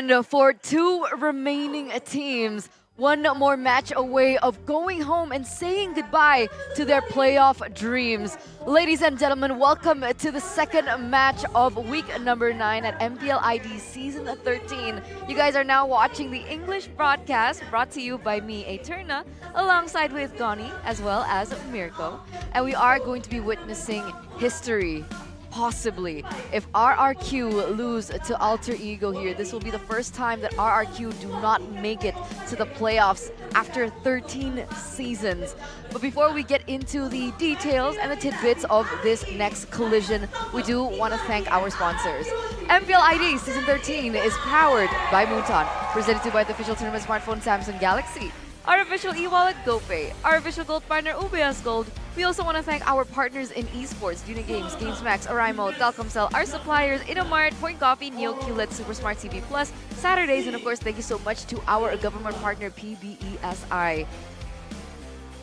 And for two remaining teams, one more match away of going home and saying goodbye to their playoff dreams. Ladies and gentlemen, welcome to the second match of week number 9 at MPL ID Season 13. You guys are now watching the English broadcast brought to you by me, Eterna, alongside with Donnie as well as Mirko. And we are going to be witnessing history. Possibly. If RRQ lose to Alter Ego here, this will be the first time that RRQ do not make it to the playoffs after 13 seasons. But before we get into the details and the tidbits of this next collision, we do want to thank our sponsors. MPL ID Season 13 is powered by Muton, presented to you by the official tournament smartphone Samsung Galaxy, our official e-wallet GoPay, our official gold partner UBS Gold. We also want to thank our partners in esports, Unigames, GamesMax, Oraimo, Telkomsel, our suppliers, Innomart, Point Coffee, Neo QLED, Super Smart TV Plus, Saturdays, and of course, thank you so much to our government partner, PBESI.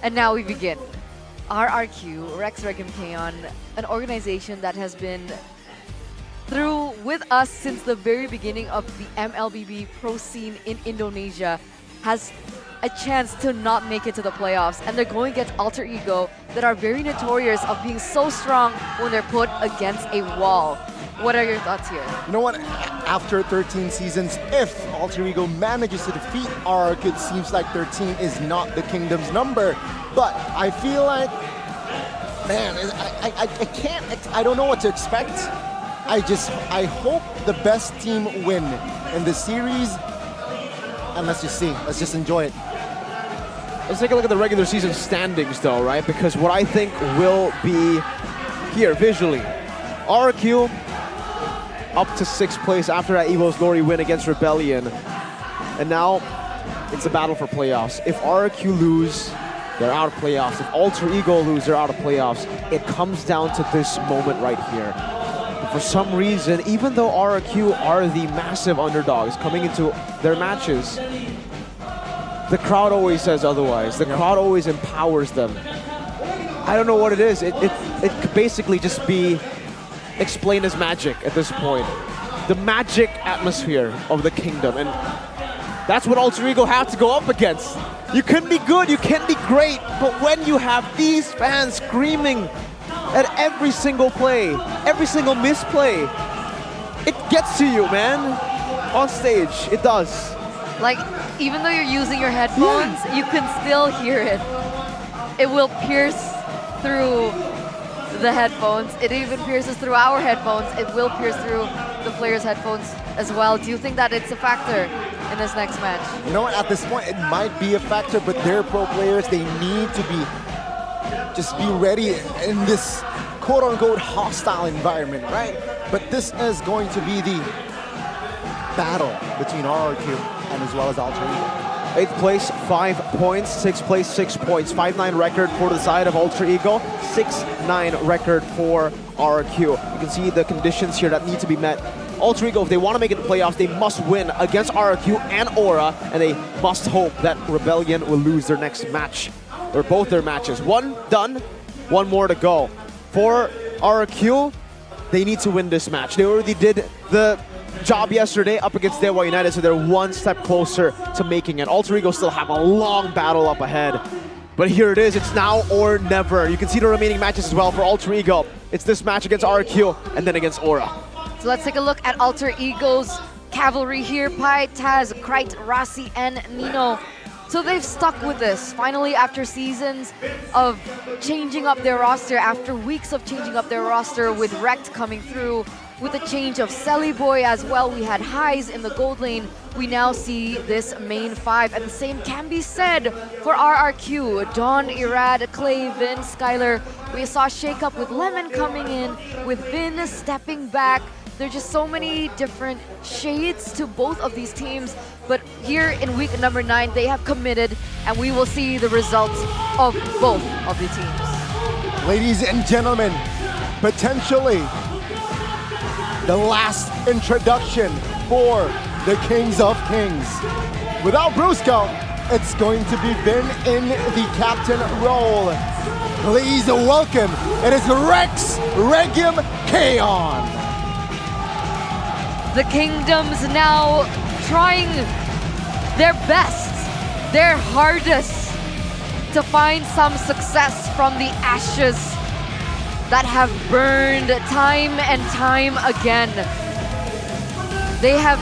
And now we begin. RRQ, Rex Regum Kaon, an organization that has been through with us since the very beginning of the MLBB pro scene in Indonesia, has a chance to not make it to the playoffs, and they're going against Alter Ego that are very notorious of being so strong when they're put against a wall. What are your thoughts here? You know what? After 13 seasons, if Alter Ego manages to defeat RRQ, it seems like 13 is not the Kingdom's number. But I feel like, man, I don't know what to expect. I hope the best team win in the series. And let's just see. Let's just enjoy it. Let's take a look at the regular season standings, though, right? Because what I think will be here visually, RRQ up to 6th place after that Evo's Glory win against Rebellion. And now it's a battle for playoffs. If RRQ lose, they're out of playoffs. If Alter Ego lose, they're out of playoffs. It comes down to this moment right here. But for some reason, even though RRQ are the massive underdogs coming into their matches, the crowd always says otherwise. The crowd always empowers them. I don't know what it is. It could basically just be explained as magic at this point. The magic atmosphere of the Kingdom. And that's what Alter Ego have to go up against. You can be good, you can be great, but when you have these fans screaming at every single play, every single misplay, it gets to you, man. On stage, it does. Like, even though you're using your headphones, you can still hear it. It will pierce through the headphones. It even pierces through our headphones. It will pierce through the players' headphones as well. Do you think that it's a factor in this next match? You know what? At this point, it might be a factor, but they're pro players. They need to just be ready in this quote-unquote hostile environment, right? But this is going to be the battle between RRQ and as well as Alter Ego. 8th place, 5 points. 6th place, 6 points. 5-9 record for the side of Alter Ego. 6-9 record for RRQ. You can see the conditions here that need to be met. Alter Ego, if they want to make it to the playoffs, they must win against RRQ and Aura, and they must hope that Rebellion will lose their next match, or both their matches. One done, one more to go. For RRQ, they need to win this match. They already did the job yesterday up against Dewa United, so they're one step closer to making it. Alter Ego still have a long battle up ahead. But here it is, it's now or never. You can see the remaining matches as well for Alter Ego. It's this match against RRQ and then against Aura. So let's take a look at Alter Ego's cavalry here. Pai, Taz, Krite, Rasi, and Nino. So they've stuck with this. Finally, after seasons of changing up their roster, after weeks of changing up their roster with Rekt coming through, with the change of Selly Boy as well, we had highs in the gold lane. We now see this main 5, and the same can be said for RRQ. Dawn, Irad, Clay, Vin, Skylar. We saw a shake-up with Lemon coming in, with Vin stepping back. There's just so many different shades to both of these teams. But here in week number 9, they have committed, and we will see the results of both of the teams. Ladies and gentlemen, potentially the last introduction for the Kings of Kings. Without Brusco, it's going to be Vin in the captain role. Please welcome, it is Rex Regum Kaon. The Kingdoms now trying their best, their hardest to find some success from the ashes that have burned time and time again. They have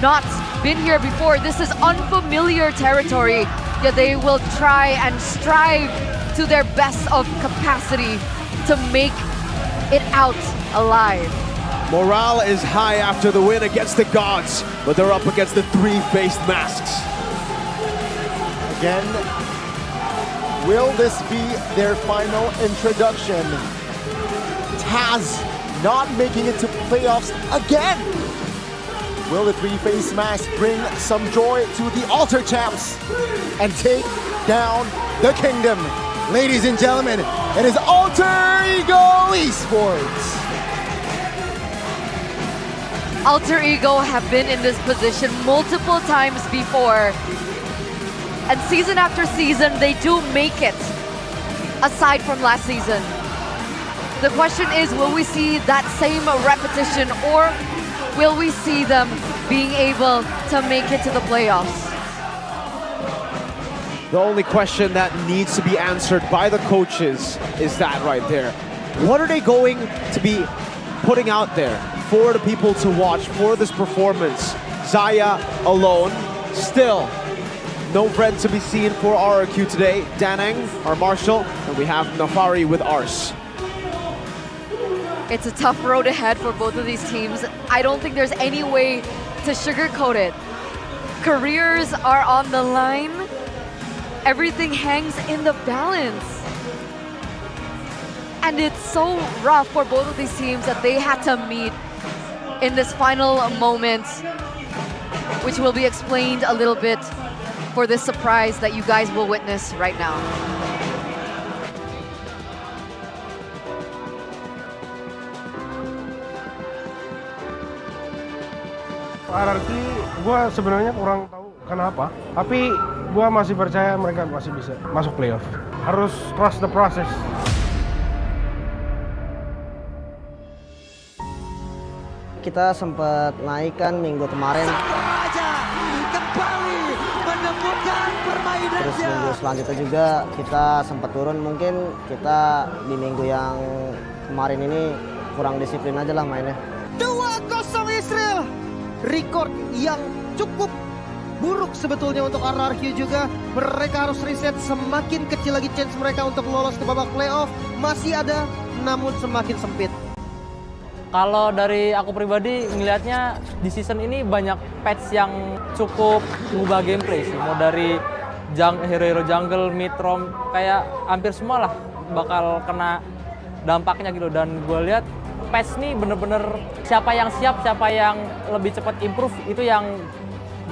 not been here before. This is unfamiliar territory, yet they will try and strive to their best of capacity to make it out alive. Morale is high after the win against the gods, but they're up against the three-faced masks. Again, will this be their final introduction? Taz not making it to playoffs again. Will the three-faced mask bring some joy to the Alter Champs and take down the Kingdom? Ladies and gentlemen, it is Alter Ego Esports. Alter Ego have been in this position multiple times before. And season after season, they do make it, aside from last season. The question is, will we see that same repetition, or will we see them being able to make it to the playoffs? The only question that needs to be answered by the coaches is that right there. What are they going to be putting out there for the people to watch for this performance? Zaya alone, still no friend to be seen for RRQ today. Danang, our Marshall, and we have Nafari with Ars. It's a tough road ahead for both of these teams. I don't think there's any way to sugarcoat it. Careers are on the line. Everything hangs in the balance. And it's so rough for both of these teams that they had to meet in this final moment, which will be explained a little bit for this surprise that you guys will witness right now. RRQ gue sebenarnya kurang tahu kenapa, tapi gue masih percaya mereka masih bisa masuk playoff. Harus trust the process. Kita sempat naik kan minggu kemarin. Kembali menemukan permainannya. Terus minggu selanjutnya juga kita sempat turun. Mungkin kita di minggu yang kemarin ini kurang disiplin aja lah mainnya. 2-0 Israel. Record yang cukup buruk sebetulnya untuk RRQ juga. Mereka harus reset, semakin kecil lagi chance mereka untuk lolos ke babak playoff. Masih ada, namun semakin sempit. Kalau dari aku pribadi ngelihatnya di season ini banyak patch yang cukup mengubah gameplay sih. Mau dari hero-hero jungle, mid, roam, kayak hampir semua lah bakal kena dampaknya gitu. Dan gue lihat patch ini bener-bener siapa yang siap, siapa yang lebih cepat improve, itu yang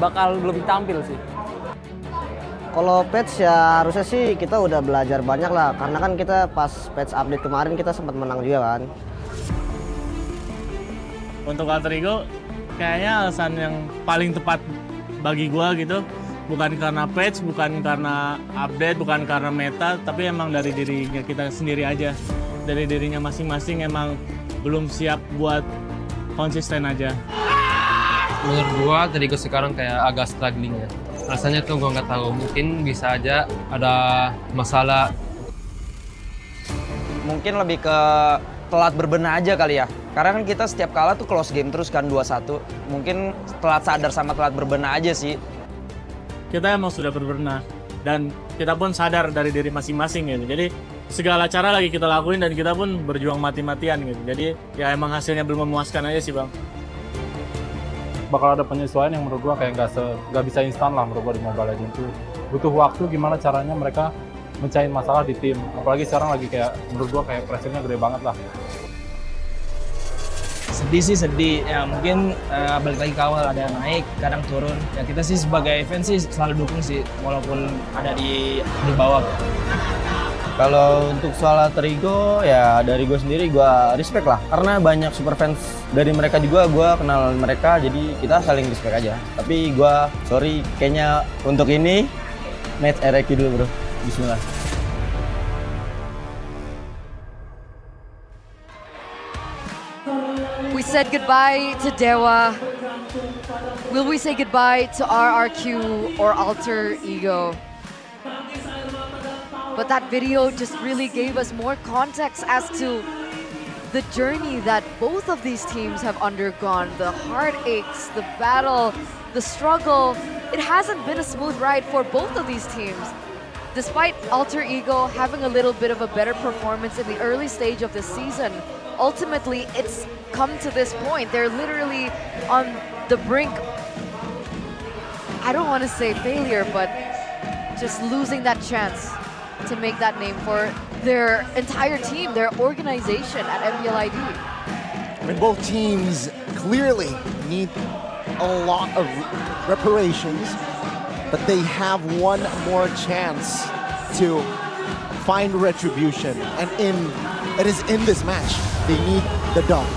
bakal lebih tampil sih. Kalau patch ya harusnya sih kita udah belajar banyak lah. Karena kan kita pas patch update kemarin kita sempat menang juga kan. Untuk Alter Ego, kayaknya alasan yang paling tepat bagi gua gitu, bukan karena patch, bukan karena update, bukan karena meta, tapi emang dari dirinya kita sendiri aja. Dari dirinya masing-masing emang belum siap buat konsisten aja. Menurut gua, Alter Ego sekarang kayak agak struggling ya. Rasanya tuh gua nggak tahu, mungkin bisa aja ada masalah. Mungkin lebih ke telat berbenah aja kali ya. Karena kan kita setiap kalah tuh close game terus kan 2-1. Mungkin telat sadar sama telat berbenah aja sih. Kita emang sudah berbenah dan kita pun sadar dari diri masing-masing gitu. Jadi segala cara lagi kita lakuin dan kita pun berjuang mati-matian gitu. Jadi ya emang hasilnya belum memuaskan aja sih Bang. Bakal ada penyesuaian yang menurut gua kayak nggak bisa instan lah menurut gua di Mobile Legends itu. Butuh waktu gimana caranya mereka mencahin masalah di tim. Apalagi sekarang lagi kayak menurut gua kayak pressure-nya gede banget lah. Sedih sih sedih, ya mungkin balik lagi ke awal, ada naik, kadang turun. Ya kita sih sebagai fans sih selalu dukung sih, walaupun ada di bawah. Kalau untuk soal Alter Ego, ya dari gue sendiri gue respect lah. Karena banyak super fans dari mereka juga, gue kenal mereka, jadi kita saling respect aja. Tapi gue, sorry, kayaknya untuk ini, match RRQ dulu bro, bismillah. We said goodbye to Dewa. Will we say goodbye to RRQ or Alter Ego? But that video just really gave us more context as to the journey that both of these teams have undergone, the heartaches, the battle, the struggle. It hasn't been a smooth ride for both of these teams. Despite Alter Ego having a little bit of a better performance in the early stage of the season, ultimately it's come to this point. They're literally on the brink, I don't want to say failure, but just losing that chance to make that name for their entire team, their organization at MPLID. I mean, both teams clearly need a lot of reparations, but they have one more chance to find retribution. And it is in this match. They need the dub.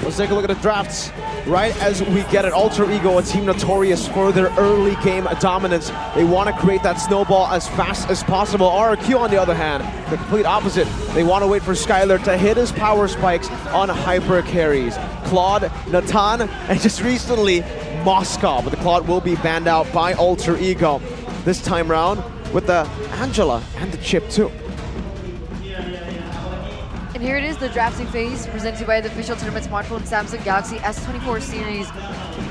Let's take a look at the drafts. Right as we get it, Alter Ego, a team notorious for their early game dominance. They want to create that snowball as fast as possible. RRQ, on the other hand, the complete opposite. They want to wait for Skylar to hit his power spikes on hyper carries. Claude, Natan, and just recently, Moscow. But the Claude will be banned out by Alter Ego this time round with the Angela and the chip too. And here it is, the drafting phase presented by the official tournament smartphone Samsung Galaxy S24 series.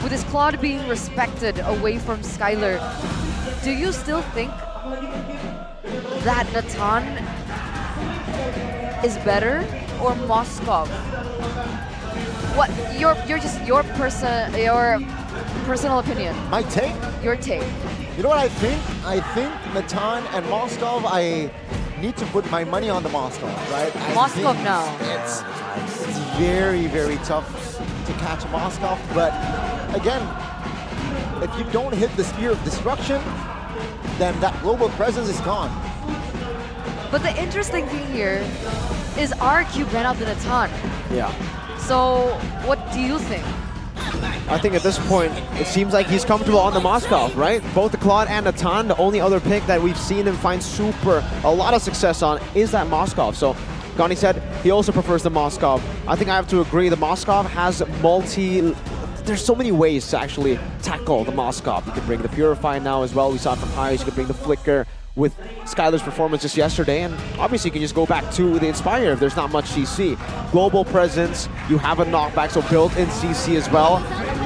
With his Claude being respected away from Skylar, do you still think that Natan is better or Moskov? What your personal opinion? My take? Your take. You know what I think? I think Natan and Moskov, I need to put my money on the Moskov, right? Moskov now. It's very, very tough to catch a Moskov, but again, if you don't hit the Spear of Destruction, then that global presence is gone. But the interesting thing here is RRQ banned out the Natan. Yeah. So what do you think? I think at this point, it seems like he's comfortable on the Moskov, right? Both the Claude and Natan, the only other pick that we've seen him find a lot of success on is that Moskov. So Gani said he also prefers the Moskov. I think I have to agree, the Moskov has there's so many ways to actually tackle the Moskov. You can bring the Purify now as well. We saw it from Highs. You can bring the Flicker with Skylar's performance just yesterday, and obviously you can just go back to the Inspire if there's not much CC. Global presence, you have a knockback, so built-in CC as well,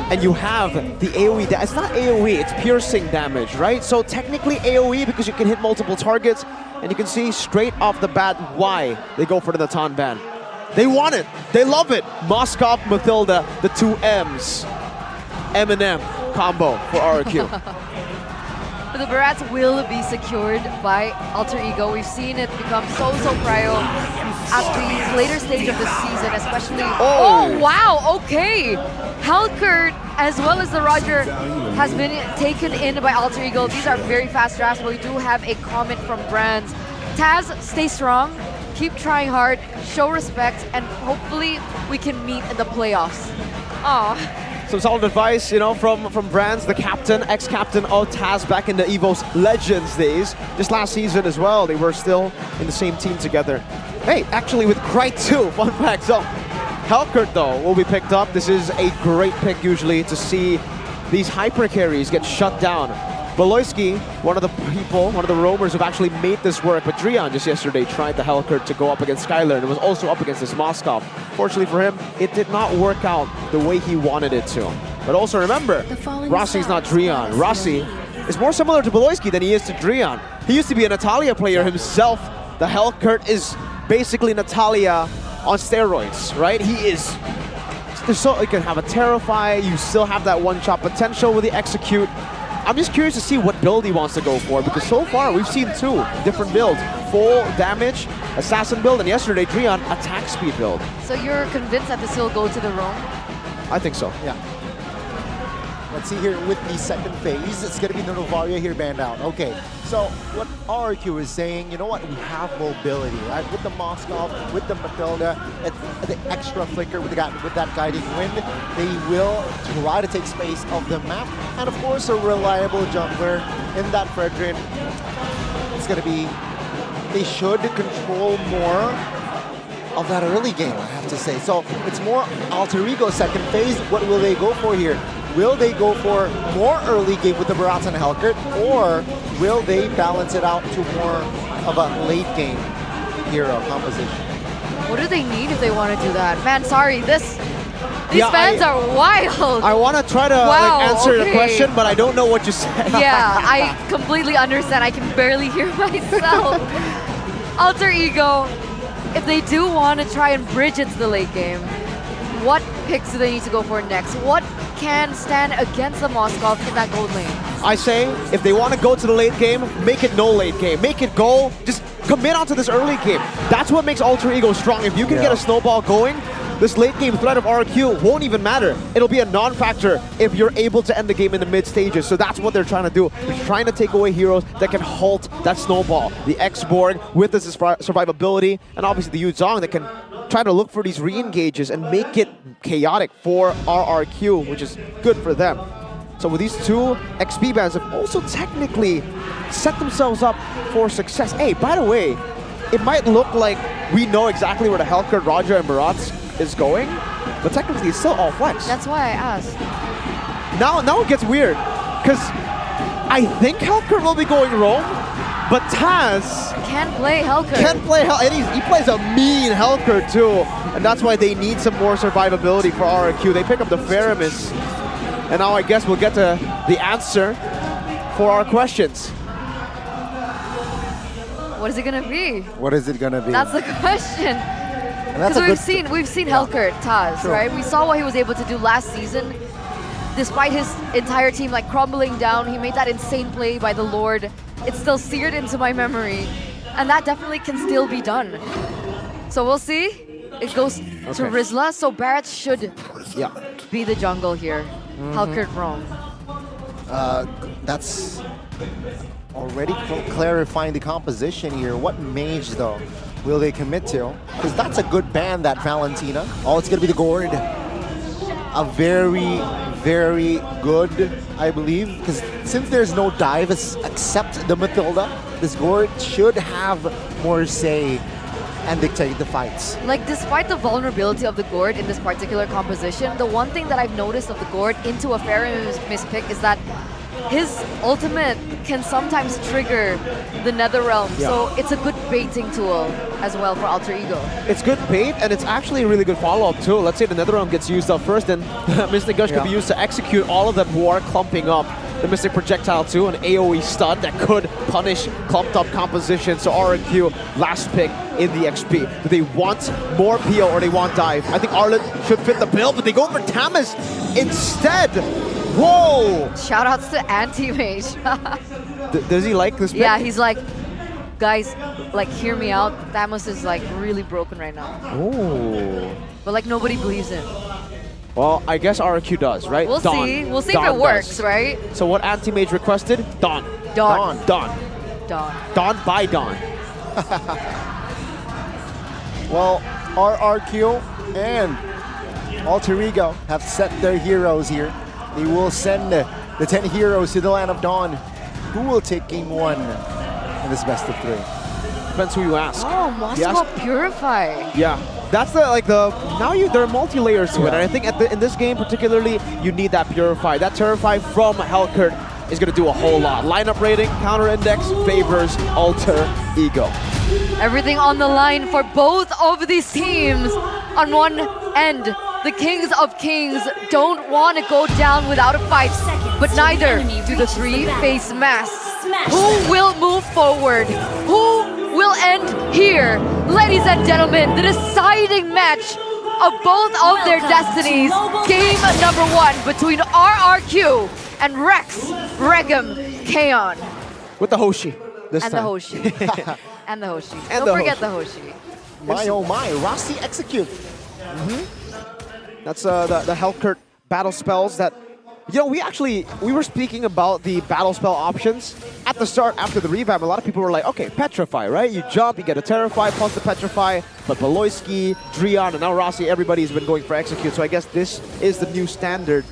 and you have the AoE. It's not AoE, it's piercing damage, right? So technically AoE because you can hit multiple targets, and you can see straight off the bat why they go for the Natan ban. They want it, they love it. Moskov, Mathilda, the two M's. M&M combo for RRQ. But the Barats will be secured by Alter Ego. We've seen it become so prio at the later stage of the season, especially... Oh, wow, okay! Halkert, as well as the Roger, has been taken in by Alter Ego. These are very fast drafts, but we do have a comment from Brands. Taz, stay strong, keep trying hard, show respect, and hopefully we can meet in the playoffs. Aww. Some solid advice, you know, from Brands, the captain, ex-captain of Taz back in the EVOS Legends days. Just last season as well, they were still in the same team together. Hey, actually with Grite too, fun fact. So, Halkert though will be picked up. This is a great pick usually to see these hyper carries get shut down. Beloyski, one of the roamers who've actually made this work, but Drian just yesterday tried the Halkert to go up against Skylar and was also up against this Moskov. Fortunately for him, it did not work out the way he wanted it to. But also remember, Rossi's not Drian. Rossi is more similar to Beloyski than he is to Drian. He used to be a Natalia player himself. The Halkert is basically Natalia on steroids, right? He is... You can have a Terrify, you still have that one-shot potential with the Execute. I'm just curious to see what build he wants to go for, because so far we've seen two different builds. Full damage, assassin build, and yesterday Drian attack speed build. So you're convinced that this will go to the roam? I think so. Yeah. Let's see here with the second phase. It's going to be the Novaria here banned out. Okay, so what RRQ is saying, you know what, we have mobility, right? With the Moskov, with the Mathilda, the extra flicker with that guiding wind, they will try to take space of the map. And of course, a reliable jungler in that Fredrin. It's going to be, they should control more of that early game, I have to say. So it's more Alter Ego second phase. What will they go for here? Will they go for more early game with the Barats and Helkert, or will they balance it out to more of a late game hero composition? What do they need if they want to do that? Man, sorry, these fans are wild. I want to try to answer the question, but I don't know what you said. Yeah, I completely understand. I can barely hear myself. Alter Ego, if they do want to try and bridge into the late game, what picks do they need to go for next? What can stand against the Moskov in that gold lane? I say, if they want to go to the late game, make it no late game. Make it go, just commit onto this early game. That's what makes Alter Ego strong. If you can get a snowball going, this late game threat of RRQ won't even matter. It'll be a non-factor if you're able to end the game in the mid stages. So that's what they're trying to do. They're trying to take away heroes that can halt that snowball. The X-Borg with the survivability, and obviously the Yuzong that can try to look for these re-engages and make it chaotic for RRQ, which is good for them. So with these two, XP bands have also technically set themselves up for success. Hey, by the way, it might look like we know exactly where the Helkert, Roger, and Barats is going, but technically it's still all flex. That's why I asked. Now it gets weird, because I think Helkert will be going roam, but Taz can play Helkert. And he plays a mean Helkert too, and that's why they need some more survivability for RRQ. They pick up the Faramis, and now I guess we'll get to the answer for our questions. What is it gonna be? What is it gonna be? That's the question. Because we've seen Helkert, Taz, right? We saw what he was able to do last season. Despite his entire team like crumbling down, he made that insane play by the Lord. It's still seared into my memory, and that definitely can still be done. So we'll see. It goes to Rizla, so Barrett should be the jungle here. Helkert roam. That's already clarifying the composition here. What mage though will they commit to? Because that's a good ban, that Valentina. Oh, it's gonna be the Gord. A very, very good, I believe. Because since there's no dive except the Matilda, this Gord should have more say and dictate the fights. Like, despite the vulnerability of the Gord in this particular composition, the one thing that I've noticed of the Gord into a Faramis pick is that his ultimate can sometimes trigger the Netherrealm, so it's a good baiting tool as well for Alter Ego. It's good bait, and it's actually a really good follow-up too. Let's say the Netherrealm gets used up first, and Mystic Gush could be used to execute all of them who are clumping up. The Mystic Projectile too, an AoE stun that could punish clumped up composition. So RRQ, last pick in the XP. Do they want more PO or they want dive? I think Arlet should fit the bill, but they go for Tamas instead. Whoa! Shoutouts to Anti-Mage. Does he like this pick? Yeah, he's like, guys, like, hear me out. Thamus is like really broken right now. Oh. But like nobody believes him. Well, I guess RRQ does, right? We'll see. We'll see if it works, right? So what Anti-Mage requested? Dawn. Dawn. Dawn. Dawn. Dawn by Dawn. Well, RRQ and Alter Ego have set their heroes here. They will send the 10 heroes to the Land of Dawn. Who will take game 1 in this best of 3? Depends who you ask. Oh, Moscow Purify. Yeah, that's there are multi-layers to it, and I think in this game particularly, you need that Purify. That Terrify from Helkert is going to do a whole lot. Lineup rating, counter index, favors Alter Ego. Everything on the line for both of these teams. On one end, the Kings of Kings don't want to go down without a fight, but neither do the three face masks. Who will move forward? Who will end here? Ladies and gentlemen, the deciding match of both of their destinies. Game number 1 between RRQ and Rex, Regum, Kaon. With the Hoshi this and time. The Hoshi. And the Hoshi. And Don't forget the Hoshi. My oh my, Rossi execute. That's the Helkert battle spells that, you know, we were speaking about the battle spell options at the start after the revamp. A lot of people were like, okay, Petrify, right? You jump, you get a Terrify plus the Petrify, but Beloyski, Drion, and now Rossi, everybody's been going for execute. So I guess this is the new standard.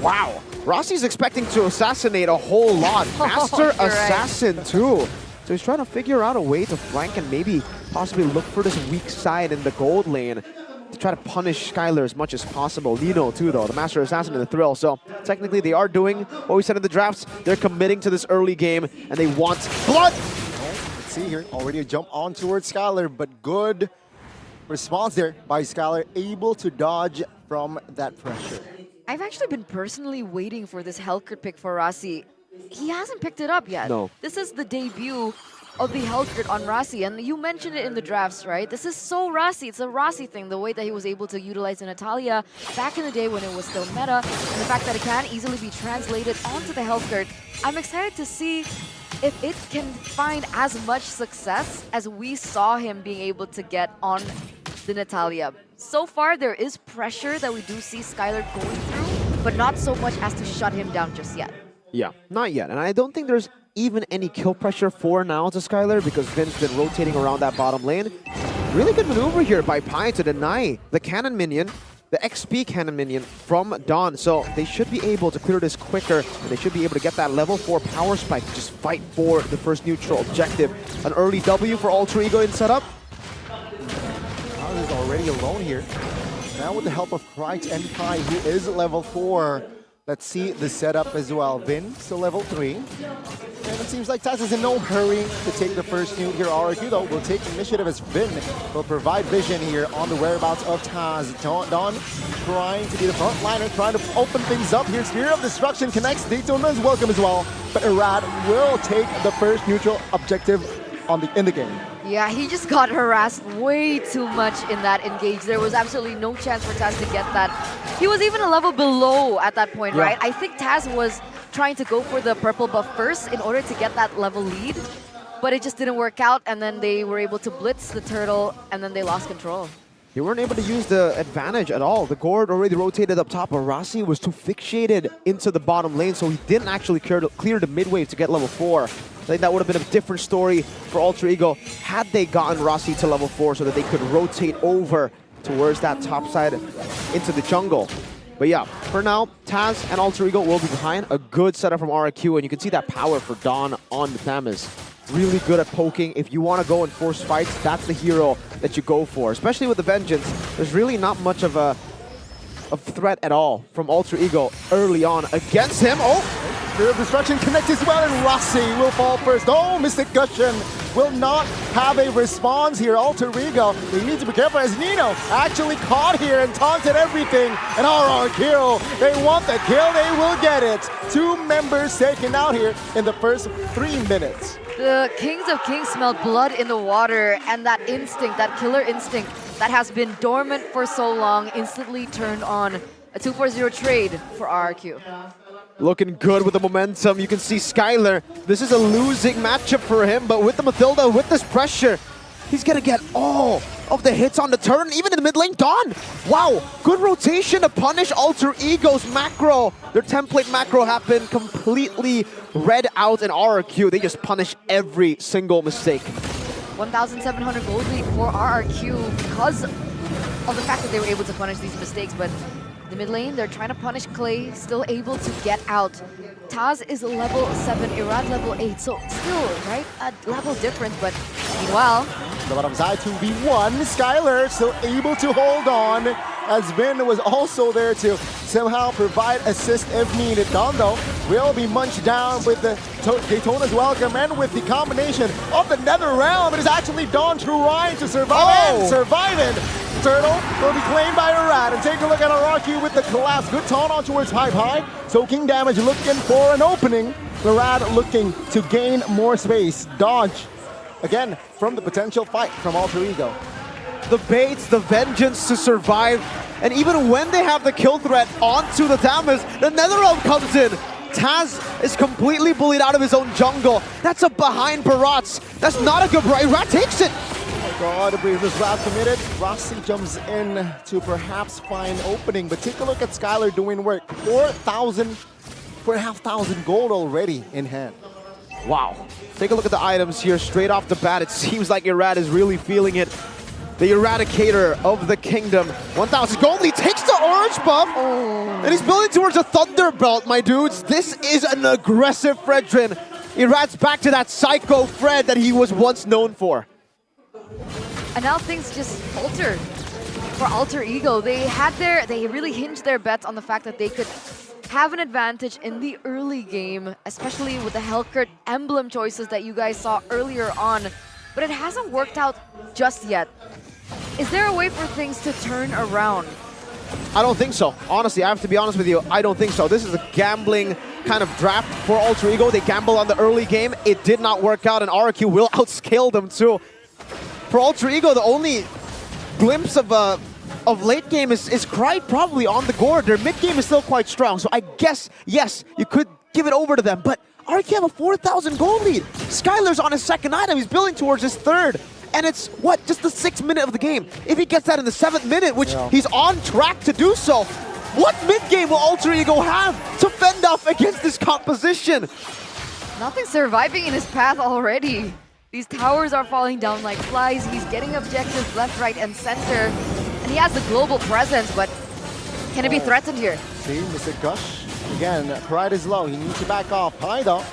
Wow. Rossi's expecting to assassinate a whole lot. Master Assassin too. So he's trying to figure out a way to flank and maybe possibly look for this weak side in the gold lane. to try to punish Skylar as much as possible. Nino too though, the Master Assassin and the Thrill. So technically they are doing what we said in the drafts. They're committing to this early game and they want blood. Let's see here, already a jump on towards Skylar, but good response there by Skylar, able to dodge from that pressure. I've actually been personally waiting for this Hellcrit pick for Rasi. He hasn't picked it up yet. No. This is the debut of the Hellcrit on Rasi, and you mentioned it in the drafts, right? This is so Rasi. It's a Rasi thing, the way that he was able to utilize the Natalia back in the day when it was still meta, and the fact that it can easily be translated onto the Hellcrit. I'm excited to see if it can find as much success as we saw him being able to get on the Natalia. So far, there is pressure that we do see Skylar going through, but not so much as to shut him down just yet. Yeah, not yet. And I don't think there's even any kill pressure for now to Skylar because Vin's been rotating around that bottom lane. Really good maneuver here by Pi to deny the cannon minion, the XP cannon minion from Dawn. So they should be able to clear this quicker and they should be able to get that level 4 power spike to just fight for the first neutral objective. An early W for Alter Ego in setup. Taz is already alone here. Now with the help of Krite and Pi, who is level 4. Let's see the setup as well. Vin, still level 3. And it seems like Taz is in no hurry to take the first nuke here. RRQ, though, will take initiative as Vin will provide vision here on the whereabouts of Taz. Dawn trying to be the front liner, trying to open things up here. Sphere of Destruction connects. Daytona is welcome as well. But Irad will take the first neutral objective in the game. Yeah, he just got harassed way too much in that engage. There was absolutely no chance for Taz to get that. He was even a level below at that point, right? I think Taz was trying to go for the purple buff first in order to get that level lead, but it just didn't work out, and then they were able to blitz the turtle, and then they lost control. They weren't able to use the advantage at all. The Gord already rotated up top, but Rasi was too fixated into the bottom lane, so he didn't actually clear the mid wave to get level 4. I think that would have been a different story for Alter Ego had they gotten Rasi to level 4 so that they could rotate over towards that top side into the jungle. But yeah, for now, Taz and Alter Ego will be behind. A good setup from RRQ, and you can see that power for Dawn on the Thames. Really good at poking. If you want to go and force fights, that's the hero that you go for. Especially with the Vengeance, there's really not much of a threat at all from Alter Ego early on against him. Oh! Sphere of Destruction connects as well, and Rasi will fall first. Oh, Mystic Gushin will not have a response here. Alter Ego, they need to be careful as Nino actually caught here and taunted everything. And RRQ, they want the kill, they will get it. 2 members taken out here in the first 3 minutes. The Kings of Kings smelled blood in the water, and that instinct, that killer instinct that has been dormant for so long, instantly turned on. A 2-4-0 trade for RRQ. Looking good with the momentum. You can see Skylar. This is a losing matchup for him, but with the Mathilda, with this pressure, he's gonna get all of the hits on the turn, even in the mid lane. Dawn! Wow, good rotation to punish Alter Ego's macro. Their template macro have been completely read out in RRQ. They just punish every single mistake. 1,700 gold lead for RRQ because of the fact that they were able to punish these mistakes, but the mid lane, they're trying to punish Clay, still able to get out. Taz is level 7, Irad level 8, so still, right, a level difference, but meanwhile... The bottom side 2v1, Skylar still able to hold on, as Vin was also there to somehow provide assist if needed. Dawn, though, will be munched down with the Daytona's welcome and with the combination of the Nether Realm. It is actually Dawn trying to survive and surviving. Turtle will be claimed by Irad, and take a look at RRQ with the collapse. Good taunt on towards High, soaking damage, looking for an opening. Irad looking to gain more space. Dodge, again, from the potential fight from Alter Ego. The baits, the vengeance to survive, and even when they have the kill threat onto the Thames, the Netherrealm comes in. Taz is completely bullied out of his own jungle. That's a behind Barats. That's not a good right. Rat takes it. Oh God, the Breezer's Wrath committed. Rasi jumps in to perhaps find opening, but take a look at Skylar doing work. 4,500 gold already in hand. Wow. Take a look at the items here straight off the bat. It seems like Irad is really feeling it. The Eradicator of the Kingdom. 1,000 gold. He takes the orange buff. And he's building towards a Thunderbelt, my dudes. This is an aggressive Fredrin. Irad's back to that psycho Fred that he was once known for. And now things just alter. for Alter Ego. They really hinged their bets on the fact that they could have an advantage in the early game, especially with the Hellcurt emblem choices that you guys saw earlier on. But it hasn't worked out just yet. Is there a way for things to turn around? I don't think so. Honestly, I have to be honest with you. I don't think so. This is a gambling kind of draft for Alter Ego. They gambled on the early game. It did not work out, and RRQ will outscale them too. For Alter Ego, the only glimpse of late game is Krite probably on the gourd. Their mid game is still quite strong, so I guess, yes, you could give it over to them, but RRQ have a 4,000 gold lead. Skylar's on his second item. He's building towards his third. And it's, what, just the 6th minute of the game. If he gets that in the 7th minute, which he's on track to do so, what mid-game will Alter Ego have to fend off against this composition? Nothing's surviving in his path already. These towers are falling down like flies. He's getting objectives left, right, and center. And he has the global presence, but can it be threatened here? See, Mr. Gush, again, pride is low. He needs to back off. High though.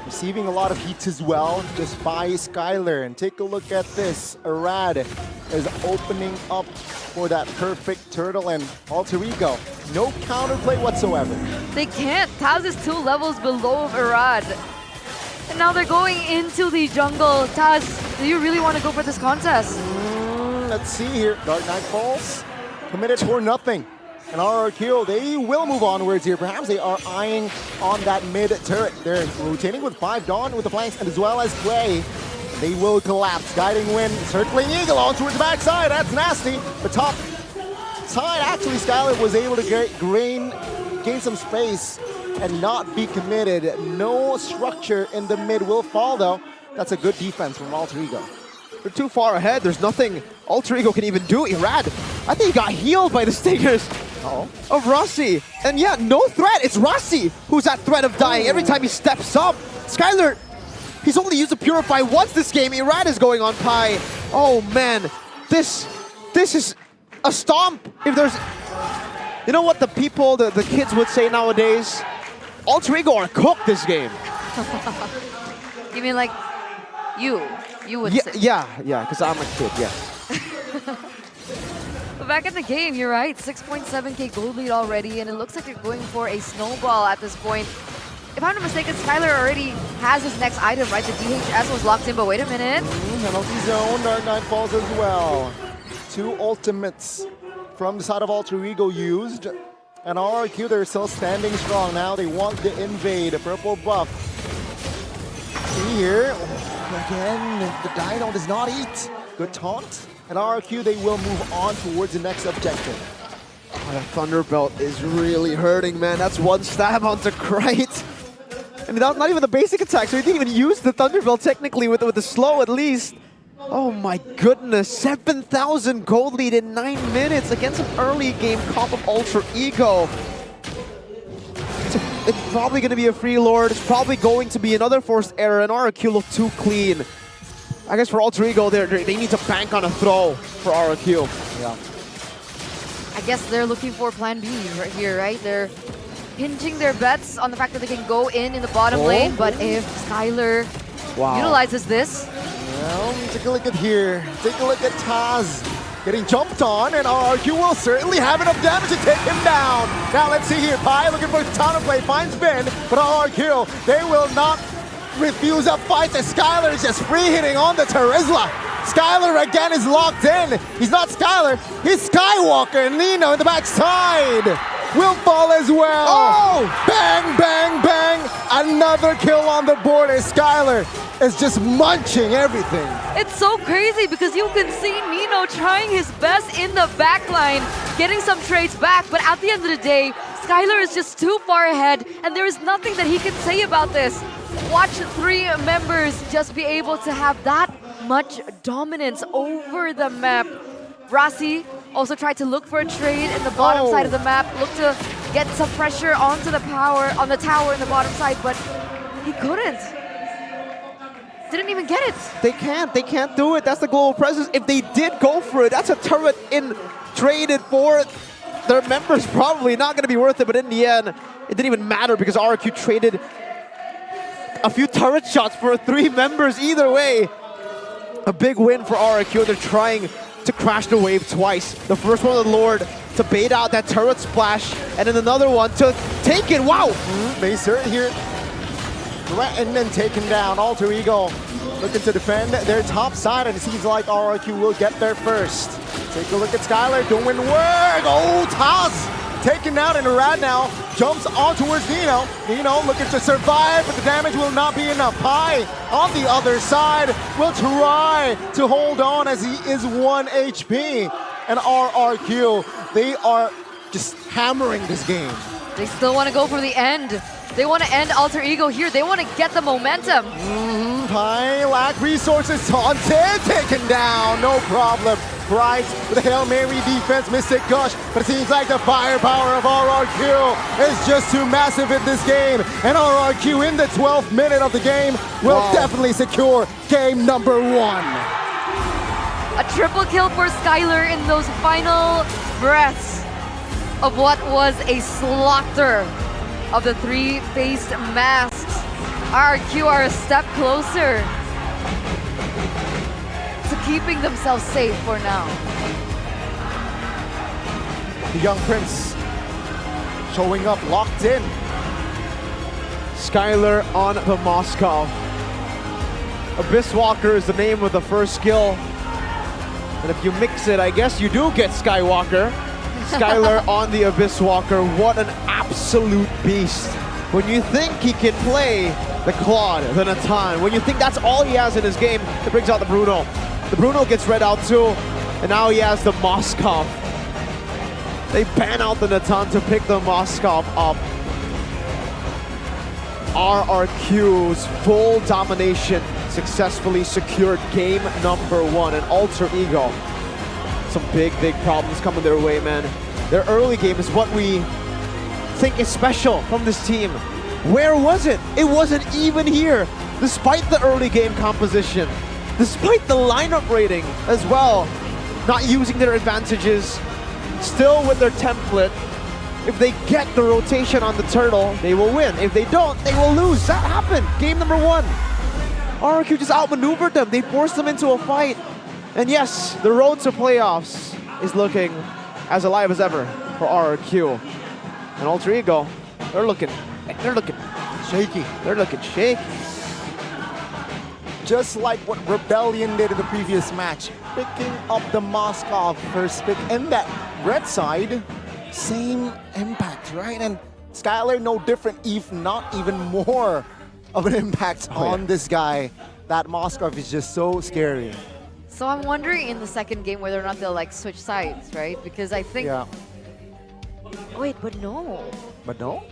Receiving a lot of heat as well, just by Skylar. And take a look at this. Arad is opening up for that perfect turtle, and Alter Ego, no counterplay whatsoever. They can't. Taz is 2 levels below Arad. And now they're going into the jungle. Taz, do you really want to go for this contest? Let's see here. Dark Knight falls. Committed for nothing. And RRQ, they will move onwards here. Perhaps they are eyeing on that mid turret. They're rotating with 5 Dawn with the flanks, and as well as Clay. They will collapse. Guiding Wind, circling Eagle on towards the backside. That's nasty. But top side, actually, Skylar was able to gain some space and not be committed. No structure in the mid will fall, though. That's a good defense from Alter Ego. They're too far ahead. There's nothing Alter Ego can even do. Irad, I think he got healed by the stingers of Rossi. And yeah, no threat. It's Rossi who's at threat of dying every time he steps up. Skylar, he's only used to Purify once this game. Irad is going on Pi. Oh man, this is a stomp. If there's, you know what the people, the kids would say nowadays? Alter Ego are cooked this game. You mean like you would say? Yeah, because I'm a kid, yes. But back in the game, you're right. 6.7k gold lead already, and it looks like they're going for a snowball at this point. If I'm not mistaken, Skylar already has his next item, right? The DHS was locked in, but wait a minute. Penalty zone, Dark Knight falls as well. 2 ultimates from the side of Alter Ego used. And RRQ, they're still standing strong now. They want the invade, a purple buff. See here, again, the Dino does not eat. Good taunt. And RRQ, they will move on towards the next objective. Oh, that Thunderbelt is really hurting, man. That's 1 stab onto Krite. And not even the basic attack, so he didn't even use the Thunderbelt technically with the slow at least. Oh my goodness, 7,000 gold lead in 9 minutes against an early game comp of Alter Ego. It's probably going to be a free lord. It's probably going to be another forced error, and RRQ look too clean. I guess for Alter Ego, they need to bank on a throw for RRQ. Yeah. I guess they're looking for plan B right here, right? They're hinging their bets on the fact that they can go in the bottom lane, but if Skylar utilizes this... Well, take a look at here. Take a look at Taz getting jumped on, and RRQ will certainly have enough damage to take him down. Now let's see here. Pi looking for counterplay, finds Ben, but RRQ, they will not refuse a fight as Skylar is just free hitting on the Terizla. Skylar again is locked in. He's not Skylar, he's Skywalker. Nino in the backside will fall as well. Oh! Bang, bang, bang. Another kill on the board as Skylar is just munching everything. It's so crazy because you can see Nino trying his best in the backline, getting some trades back, but at the end of the day, Skylar is just too far ahead, and there is nothing that he can say about this. Watch 3 members just be able to have that much dominance over the map. Rossi also tried to look for a trade in the bottom side of the map, look to get some pressure onto the on the tower in the bottom side, but he couldn't. Didn't even get it. They can't do it. That's the global presence. If they did go for it, that's a turret traded for their members. Probably not going to be worth it, but in the end, it didn't even matter because RRQ traded a few turret shots for 3 members either way. A big win for RRQ. They're trying to crash the wave twice. The first one with Lord to bait out that turret splash, and then another one to take it. Wow! They start here. Threatened and taken down. Alter Ego looking to defend their top side, and it seems like RRQ will get there first. Take a look at Skylar doing work. Oh, Taz taken out, and Rad now jumps on towards Nino. Nino looking to survive, but the damage will not be enough. Pi on the other side will try to hold on as he is 1 HP. And RRQ, they are just hammering this game. They still want to go for the end. They want to end Alter Ego here. They want to get the momentum. Pi lack resources, taunted, taken down, no problem. Price with a Hail Mary defense, Mystic Gush, but it seems like the firepower of RRQ is just too massive in this game. And RRQ in the 12th minute of the game will definitely secure game number 1. A triple kill for Skylar in those final breaths of what was a slaughter of the 3-faced masks. RRQ are a step closer to keeping themselves safe for now. The young prince showing up locked in. Skylar on the Moscow. Abyss Walker is the name of the first skill. And if you mix it, I guess you do get Skywalker. Skylar on the Abyss Walker. What an absolute beast. When you think he can play the Claude, the Natan, when you think that's all he has in his game, it brings out the Bruno. The Bruno gets read out too, and now he has the Moskov. They ban out the Natan to pick the Moskov up. RRQ's full domination successfully secured game number 1, and Alter Ego. Some big problems coming their way, man. Their early game is what we think is special from this team. Where was it? It wasn't even here, despite the early game composition, despite the lineup rating as well. Not using their advantages, still with their template. If they get the rotation on the turtle, they will win. If they don't, they will lose. That happened. Game number 1. RRQ just outmaneuvered them. They forced them into a fight. And yes, the road to playoffs is looking as alive as ever for RRQ. And Alter Ego, they're looking shaky. They're looking shaky. Just like what Rebellion did in the previous match, picking up the Moskov first pick, and that red side, same impact, right? And Skylar no different, if not even more of an impact on this guy. That Moskov is just so scary. So I'm wondering in the second game whether or not they'll like switch sides, right? Because I think... Yeah. Wait, but no. But no?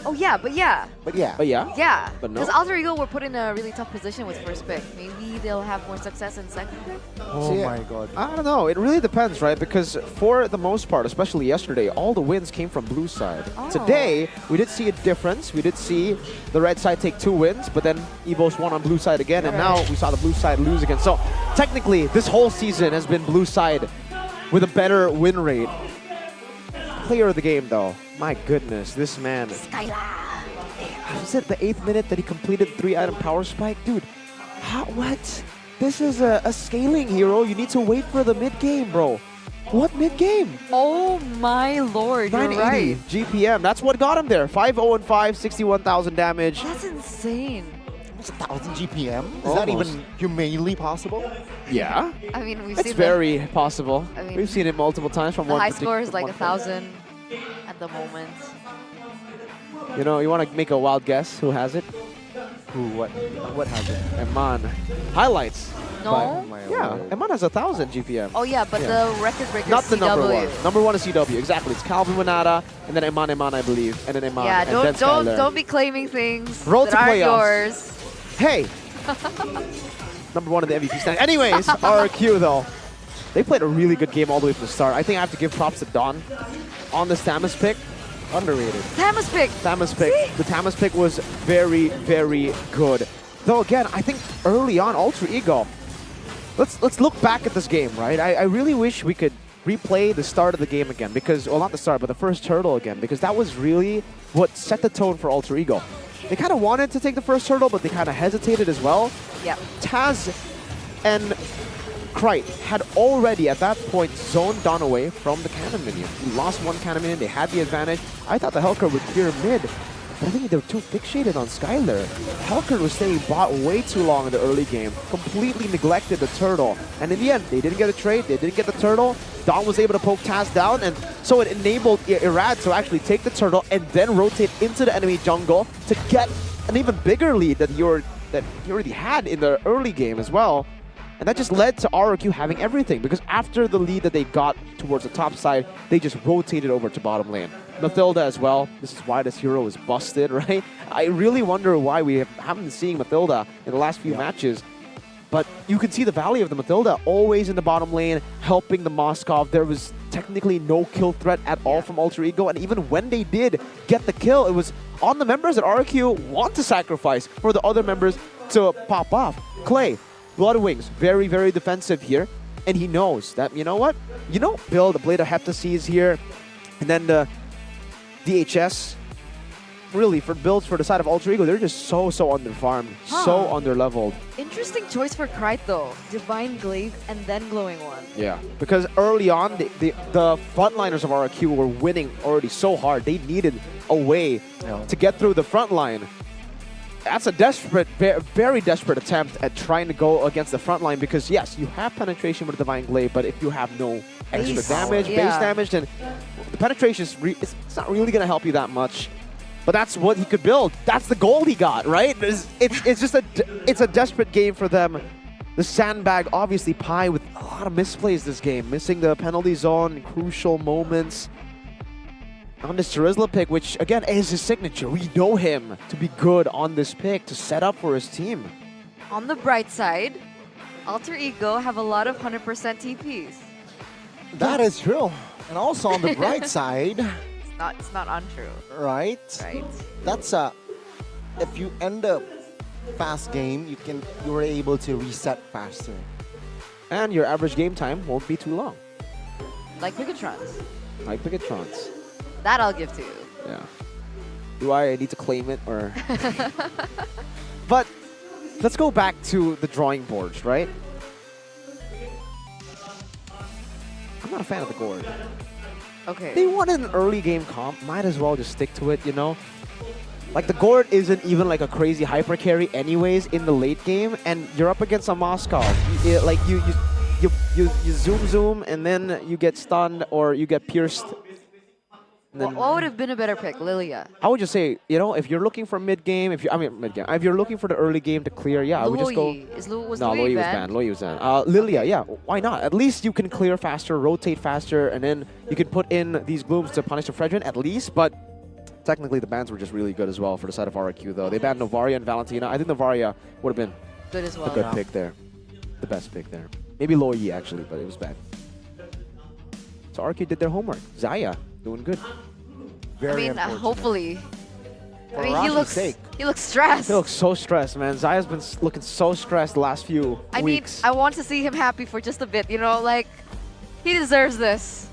Oh yeah, but yeah. But yeah. But yeah? Yeah. But no? Because Alter Ego were put in a really tough position with first pick. Maybe they'll have more success in second pick? Oh my god. I don't know. It really depends, right? Because for the most part, especially yesterday, all the wins came from blue side. Oh. Today, we did see a difference. We did see the red side take 2 wins, but then Evos won on blue side again, and now we saw the blue side lose again. So technically, this whole season has been blue side with a better win rate. Player of the game, though. My goodness, this man. Skylar. Was it the 8th minute that he completed 3-item power spike? Dude, what? This is a scaling hero. You need to wait for the mid-game, bro. What mid-game? Oh my lord, you're 980 right. GPM. That's what got him there. 5-0-5, 61,000 damage. That's insane. It's 1,000 GPM? Is Almost. that even humanly possible? Yeah. I mean, we've It's seen very possible. I mean, We've seen it multiple times from the one high score is like one 1,000 at the moment. You know, you want to make a wild guess who has it? Who? What has it? Eman. Highlights. No? Yeah, Eman has 1,000 GPM. Oh yeah, but the record breaker Not is the CW. number 1. Number 1 is CW, exactly. It's Calvin Winata, and then Eman, I believe, and then Eman, Yeah, and then Skylar. don't be claiming things Road that to aren't playoffs. yours. Hey! Number 1 in the MVP stand. Anyways, RRQ though, they played a really good game all the way from the start. I think I have to give props to Don on the Samus pick. Underrated. Tamas pick. Tamas pick. The Tamas pick was very, very good. Though again, I think early on, Alter Ego. Let's look back at this game, right? I really wish we could replay the start of the game again, because, well, not the start, but the first turtle again, because that was really what set the tone for Alter Ego. They kind of wanted to take the first turtle, but they kind of hesitated as well. Yeah. Taz and Krite had already at that point zoned Donaway from the cannon minion. He lost one cannon minion, they had the advantage. I thought the Helker would clear mid, but I think they were too fixated on Skylar. Helker was staying bot way too long in the early game, completely neglected the turtle. And in the end, they didn't get a trade, they didn't get the turtle. Don was able to poke Taz down, and so it enabled Irad to actually take the turtle and then rotate into the enemy jungle to get an even bigger lead that he already had in the early game as well. And that just led to RRQ having everything, because after the lead that they got towards the top side, they just rotated over to bottom lane. Mathilda as well. This is why this hero is busted, right? I really wonder why we haven't been seeing Mathilda in the last few matches. But you can see the value of the Mathilda, always in the bottom lane, helping the Moskov. There was technically no kill threat at all from Alter Ego, and even when they did get the kill, it was on the members that RRQ want to sacrifice for the other members to pop off. Clay, Blood Wings, very, very defensive here, and he knows that, you know what? You don't build a Blade of Heptaseas here, and then the DHS, really, for builds for the side of Alter Ego, they're just so underfarmed, so under-leveled. Interesting choice for Krite though. Divine Glaive and then Glowing One. Yeah, because early on, the frontliners of RRQ were winning already so hard. They needed a way to get through the front line. That's a desperate, very desperate attempt at trying to go against the front line, because yes, you have penetration with Divine Glaive, but if you have no extra damage, base damage, then the penetration is it's not really going to help you that much. But that's what he could build. That's the goal he got, right? It's just it's a desperate game for them. The sandbag, obviously, Pi with a lot of misplays this game, missing the penalty zone, crucial moments. On this Charizla pick, which again is his signature. We know him to be good on this pick to set up for his team. On the bright side, Alter Ego have a lot of 100% TPs. That is true. And also on the bright side, It's not untrue. right? Right. That's if you end a fast game, you're able to reset faster. And your average game time won't be too long. Like Picatrons. Like Picatrons. That I'll give to you. Yeah. Do I need to claim it or? But let's go back to the drawing boards, right? I'm not a fan of the gourd. Okay. They wanted an early game comp. Might as well just stick to it, you know? Like, the gourd isn't even like a crazy hyper carry anyways in the late game, and you're up against a Moskov. Like, you zoom, and then you get stunned or you get pierced. What would have been a better pick, Lilia? I would just say, you know, if you're looking for mid game, if you're looking for the early game to clear, yeah, I would just go. Was No, Louis Louis was banned. Louis was banned. Lilia, yeah, why not? At least you can clear faster, rotate faster, and then you can put in these glooms to punish the Fredrin at least. But technically, the bans were just really good as well for the side of RRQ, though. They banned Novaria and Valentina. I think Novaria would have been good as well. a good pick there, the best pick there. Maybe Loyi actually, but it was bad. So RRQ did their homework. Zaya doing good. Very hopefully. For I mean, Rashi's sake. he looks stressed. He looks so stressed, man. Zaya's been looking so stressed the last few weeks. I want to see him happy for just a bit, you know, like, he deserves this.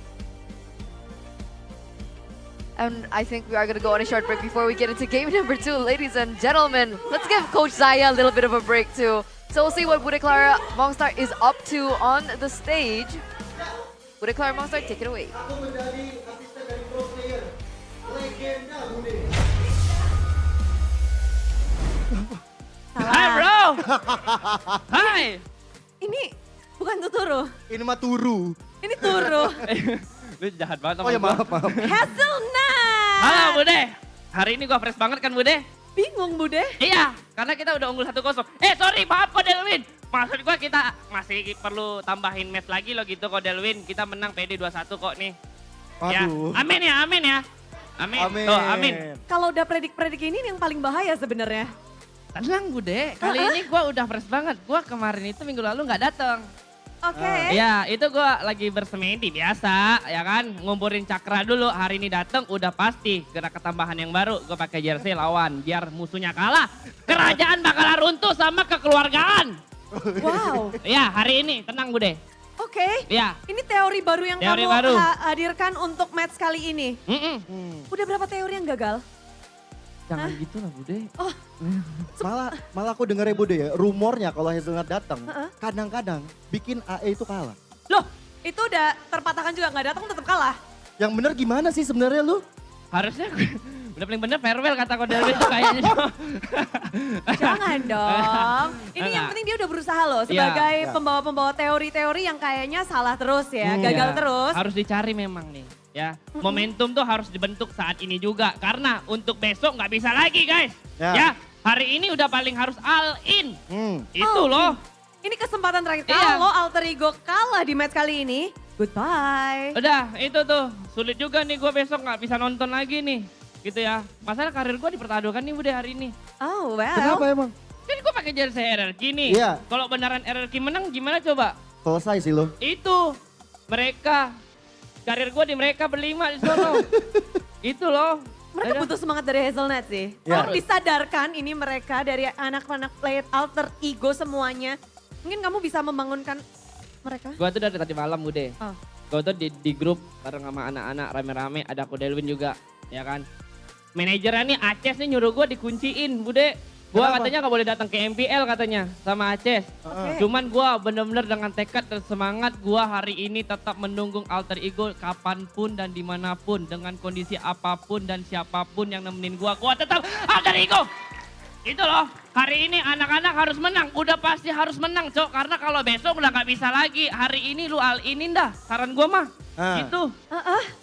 And I think we are going to go on a short break before we get into game number 2. Ladies and gentlemen, let's give Coach Zaya a little bit of a break too. So we'll see what Bude Clara Mongstar is up to on the stage. Bude Clara Mongstar, take it away. Hai bro. Hai. Ini bukan Tuturu. Ini mah turu. Ini Turu. Lu jahat banget sama Oh ya gua. maaf. Hazelnut. Halo Bude. Hari ini gua fresh banget kan Bude? Bingung Bude. Iya, karena kita udah unggul 1-0. Sorry, maaf kok Delwin. Maksud gua kita masih perlu tambahin match lagi loh gitu kok Delwin. Kita menang PD 2-1 kok nih. Ya, Aduh. amin ya, amin ya. Amin. Tuh, amin. Kalau udah predik-predik ini yang paling bahaya sebenarnya. Tenang Bude, kali ini gua udah fresh banget. Gua kemarin itu minggu lalu nggak datang. Oke. Ya, itu gua lagi bersemedi biasa, ya kan. Ngumpulin cakra dulu, hari ini datang udah pasti. Gerak ketambahan yang baru, gua pakai jersey lawan. Biar musuhnya kalah, kerajaan bakalan runtuh sama kekeluargaan. Wow. Ya, hari ini, tenang Bude. Oke. Ya. Ini teori baru yang Teori kamu baru. hadirkan untuk match kali ini. Udah berapa teori yang gagal? Jangan gitu lah Bude. Malah aku denger ya Bude ya, rumornya kalau Hazelnut datang, kadang-kadang bikin AE itu kalah. Loh, itu udah terpatahkan juga nggak datang tetap kalah. Yang bener gimana sih sebenarnya lu? Harusnya udah paling bener farewell kata Kodel itu kayaknya. Jangan dong. Ini yang penting dia udah berusaha loh sebagai Iya. pembawa-pembawa teori-teori yang kayaknya salah terus ya, gagal Iya. terus. Harus dicari memang nih. Ya, momentum tuh harus dibentuk saat ini juga. Karena untuk besok nggak bisa lagi guys. Ya, hari ini udah paling harus all in. Itu Oh, loh. Ini kesempatan terakhir. Iya. Kalau Alter Ego kalah di match kali ini, goodbye. Udah, itu tuh. Sulit juga nih gue besok nggak bisa nonton lagi nih. Gitu ya. Masalah karir gue dipertaruhkan nih udah hari ini. Oh, well. Kenapa emang? Kan gue pakai jersey RRQ nih. Iya. Kalau beneran RRQ menang gimana coba? Selesai sih lo. Itu mereka. Karir gue di mereka berlima di sono. Itu loh. Mereka butuh semangat dari Hazelnut sih. Ya. Harus disadarkan ini mereka dari anak-anak player Alter Ego semuanya. Mungkin kamu bisa membangunkan mereka. Gue tuh dari tadi malam Bude. Oh. Gue tuh di grup bareng sama anak-anak rame-rame. Ada Kodelwin juga. Ya kan. Manajernya nih Aces nih nyuruh gue dikunciin Bude. Gue katanya gak boleh datang ke MPL katanya sama Aces. Cuman gue bener-bener dengan tekad dan semangat gue hari ini tetap mendukung Alter Ego kapanpun dan dimanapun. Dengan kondisi apapun dan siapapun yang nemenin gue tetap Alter Ego. Itu loh, hari ini anak-anak harus menang. Udah pasti harus menang Cok. Karena kalau besok udah gak bisa lagi. Hari ini lu all-in dah, saran gue mah. Gitu.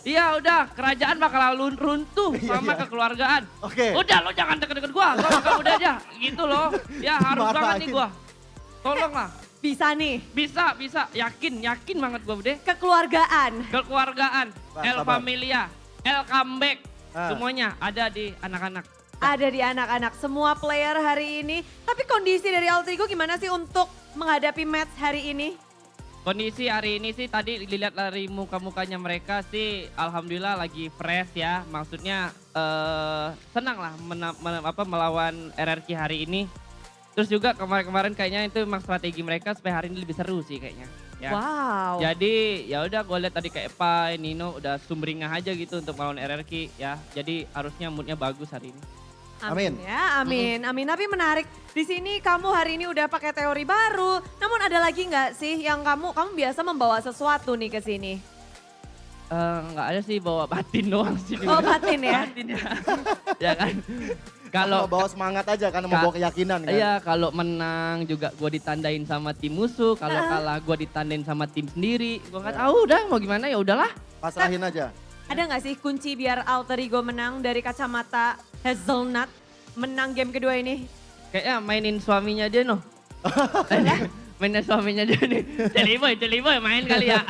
Iya udah, kerajaan bakal runtuh sama kekeluargaan. Oke. Udah lo jangan deket-deket gua bakal udah aja. Gitu loh. Ya harus banget nih gua. Tolong lah. Bisa nih. Bisa. Yakin banget gua Bude. Kekeluargaan. El sabar. Familia, El Comeback. Semuanya ada di anak-anak. Ada di anak-anak, semua player hari ini. Tapi kondisi dari Alter Ego gimana sih untuk menghadapi match hari ini? Kondisi hari ini sih tadi dilihat dari muka-mukanya mereka sih alhamdulillah lagi fresh ya. Maksudnya senang lah melawan RRQ hari ini. Terus juga kemarin-kemarin kayaknya itu memang strategi mereka supaya hari ini lebih seru sih kayaknya. Ya. Wow. Jadi ya udah gue lihat tadi kayak Pai, Nino udah sumringah aja gitu untuk melawan RRQ ya. Jadi harusnya moodnya bagus hari ini. Amin. Ya, amin. Tapi menarik. Di sini kamu hari ini udah pakai teori baru. Namun ada lagi nggak sih yang kamu biasa membawa sesuatu nih ke sini? Nggak ada sih bawa batin doang sih. Oh batin ya? Batin ya. Ya kan. Kalau bawa semangat aja kan, membawa keyakinan kan. Iya, kalau menang juga gue ditandain sama tim musuh, kalau kalah gue ditandain sama tim sendiri. Gue nggak tahu udah mau gimana ya udahlah. Pasrahin aja. Ada nggak sih kunci biar Alter Ego menang dari kacamata Hazelnut menang game kedua ini? Kayaknya mainin suaminya dia noh. Mainin suaminya dia nih. Celiboy main kali ya.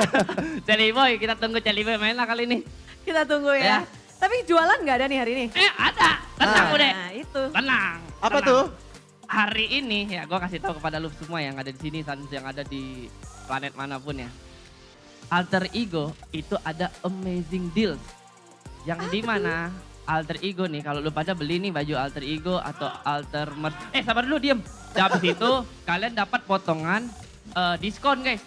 Celiboy, kita tunggu Celiboy main lah kali ini. Kita tunggu ya. Tapi jualan nggak ada nih hari ini? Ada. Tenang udah. Nah itu. Tenang. Apa tuh? Hari ini ya gue kasih tahu kepada lu semua yang ada di sini, yang ada di planet manapun ya. Alter Ego itu ada amazing deals. Yang dimana Alter Ego nih, kalau lu pada beli nih baju Alter Ego atau Alter Merch. Sabar dulu diem. Habis itu kalian dapat potongan diskon guys.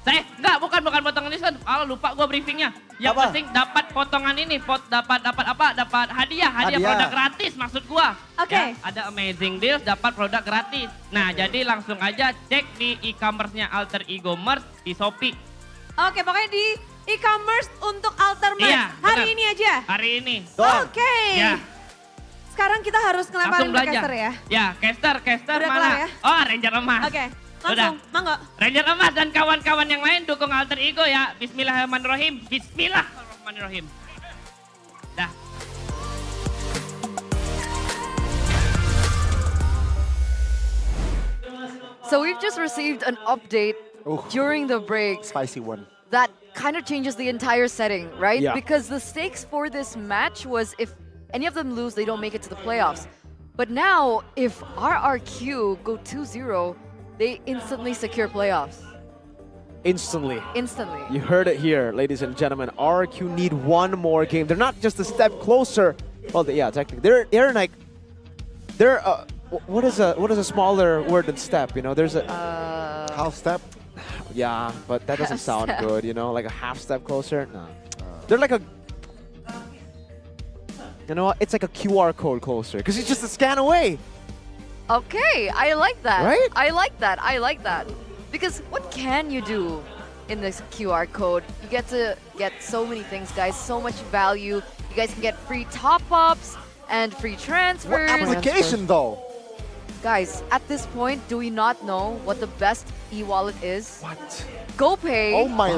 Enggak, bukan potongan diskon. Lupa gue briefingnya. Yang penting dapat potongan ini, dapat apa? Dapat hadiah produk gratis maksud gue. Oke. Ya, ada amazing deals, dapat produk gratis. Nah, jadi langsung aja cek di e-commerce-nya Alter Ego Merch di Shopee. Oke, pokoknya di e-commerce untuk Alter Merch. Iya, hari benar. ini aja? Hari ini. Oke. Ya. Sekarang kita harus ngelemparin ke caster ya? Ya, caster Udah mana? kelar ya? Oh, Ranger Emas. Oke, langsung, mangga. Ranger Emas dan kawan-kawan yang lain dukung Alter Ego ya. Bismillahirrahmanirrahim. Bismillahirrahmanirrahim. Dah. So we've just received an update during the break Spicy one. that kind of changes the entire setting, right? Yeah. Because the stakes for this match was if any of them lose, they don't make it to the playoffs. But now, if RRQ go 2-0, they instantly secure playoffs. Instantly. Instantly. You heard it here, ladies and gentlemen. RRQ need one more game. They're not just a step closer. Well, yeah, technically, they're like, they're what is a smaller word than step? You know, there's a half step. Yeah, but that doesn't Half sound step. good. You know, like a half step closer. No, they're like a. You know what? It's like a QR code closer because it's just a scan away. Okay, I like that. Right? I like that. I like that. Because what can you do in this QR code? You get to get so many things, guys. So much value. You guys can get free top-ups and free transfers. What application though? Guys, at this point, do we not know what the best e-wallet is? What? GoPay. Oh my.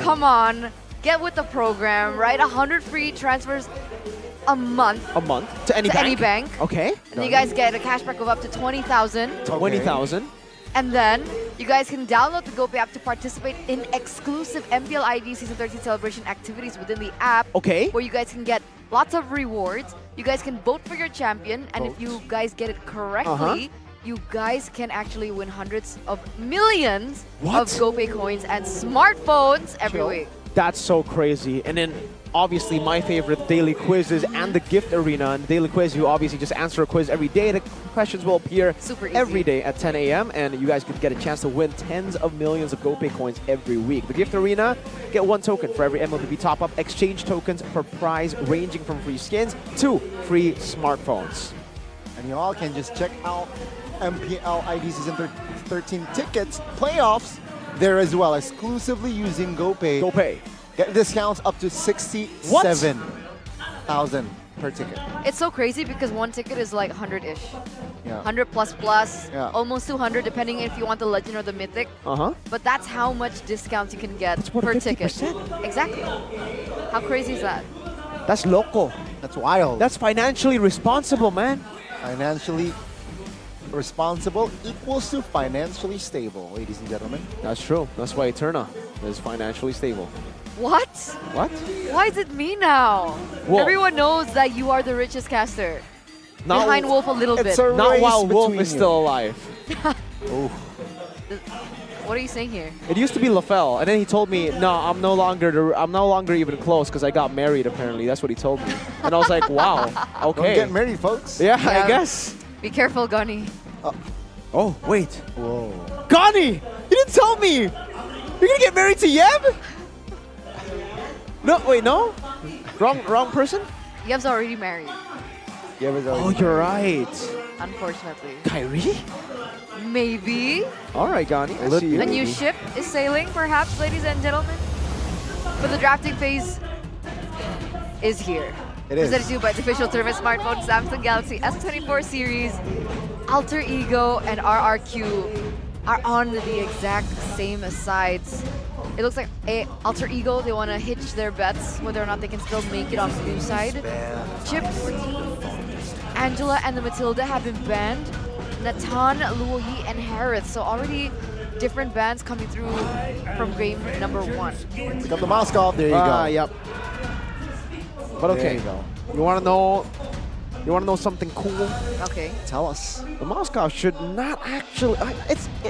Come on. Get with the program, right? 100 free transfers a month. A month to any to bank? any bank. Okay. And you guys get a cashback of up to 20,000. 20,000. And then you guys can download the GoPay app to participate in exclusive MPL ID Season 13 celebration activities within the app. Okay. Where you guys can get lots of rewards. You guys can vote for your champion. And if you guys get it correctly, you guys can actually win hundreds of millions of GoPay coins and smartphones every week. That's so crazy. And then obviously my favorite, daily quizzes and the gift arena. And daily quiz, you obviously just answer a quiz every day. The questions will appear every day at 10 a.m. and you guys could get a chance to win tens of millions of GoPay coins every week. The gift arena, get 1 token for every MLBB top-up, exchange tokens for prize ranging from free skins to free smartphones. And you all can just check out MPL ID Season 13 tickets, playoffs, there as well, exclusively using GoPay. GoPay. Get discounts up to 67,000 per ticket. It's so crazy because one ticket is like 100-ish. Yeah. 100 plus, Yeah. almost 200 depending if you want the legend or the mythic. But that's how much discounts you can get per ticket. Exactly. How crazy is that? That's local. That's wild. That's financially responsible, man. Financially responsible equals to financially stable, ladies and gentlemen. That's true. That's why Eterna is financially stable. What? What? Why is it me now? Wolf. Everyone knows that you are the richest caster. Not Behind Wolf a little bit. Not while Wolf is still alive. What are you saying here? It used to be LaFell, and then he told me, "No, I'm no longer even close because I got married." Apparently, that's what he told me, and I was like, "Wow, okay." Don't get married, folks. Yeah, I guess. Be careful, Gunny. Oh, wait. Whoa. Gunny, you didn't tell me. You're gonna get married to Yeb? No, wait, no. Wrong person. Yev's already married, Oh, you're right. unfortunately. Kyrie? Maybe. All right, Gunny. I see you. A new ship is sailing, perhaps, ladies and gentlemen. But the drafting phase is here. It is. Presented to you by the official tournament smartphone Samsung Galaxy S24 series. Alter Ego and RRQ are on the exact same sides. It looks like Alter Ego, they want to hitch their bets whether or not they can still make it on the blue side. Chips, Angela and the Matilda have been banned. Natan, Luoyi, and Harith. So already different bans coming through from game number 1. Pick up the Moskov. There you go. Yep. But okay, There you go. you want to know? You want to know something cool? Okay. Tell us. The Moscow should not actually.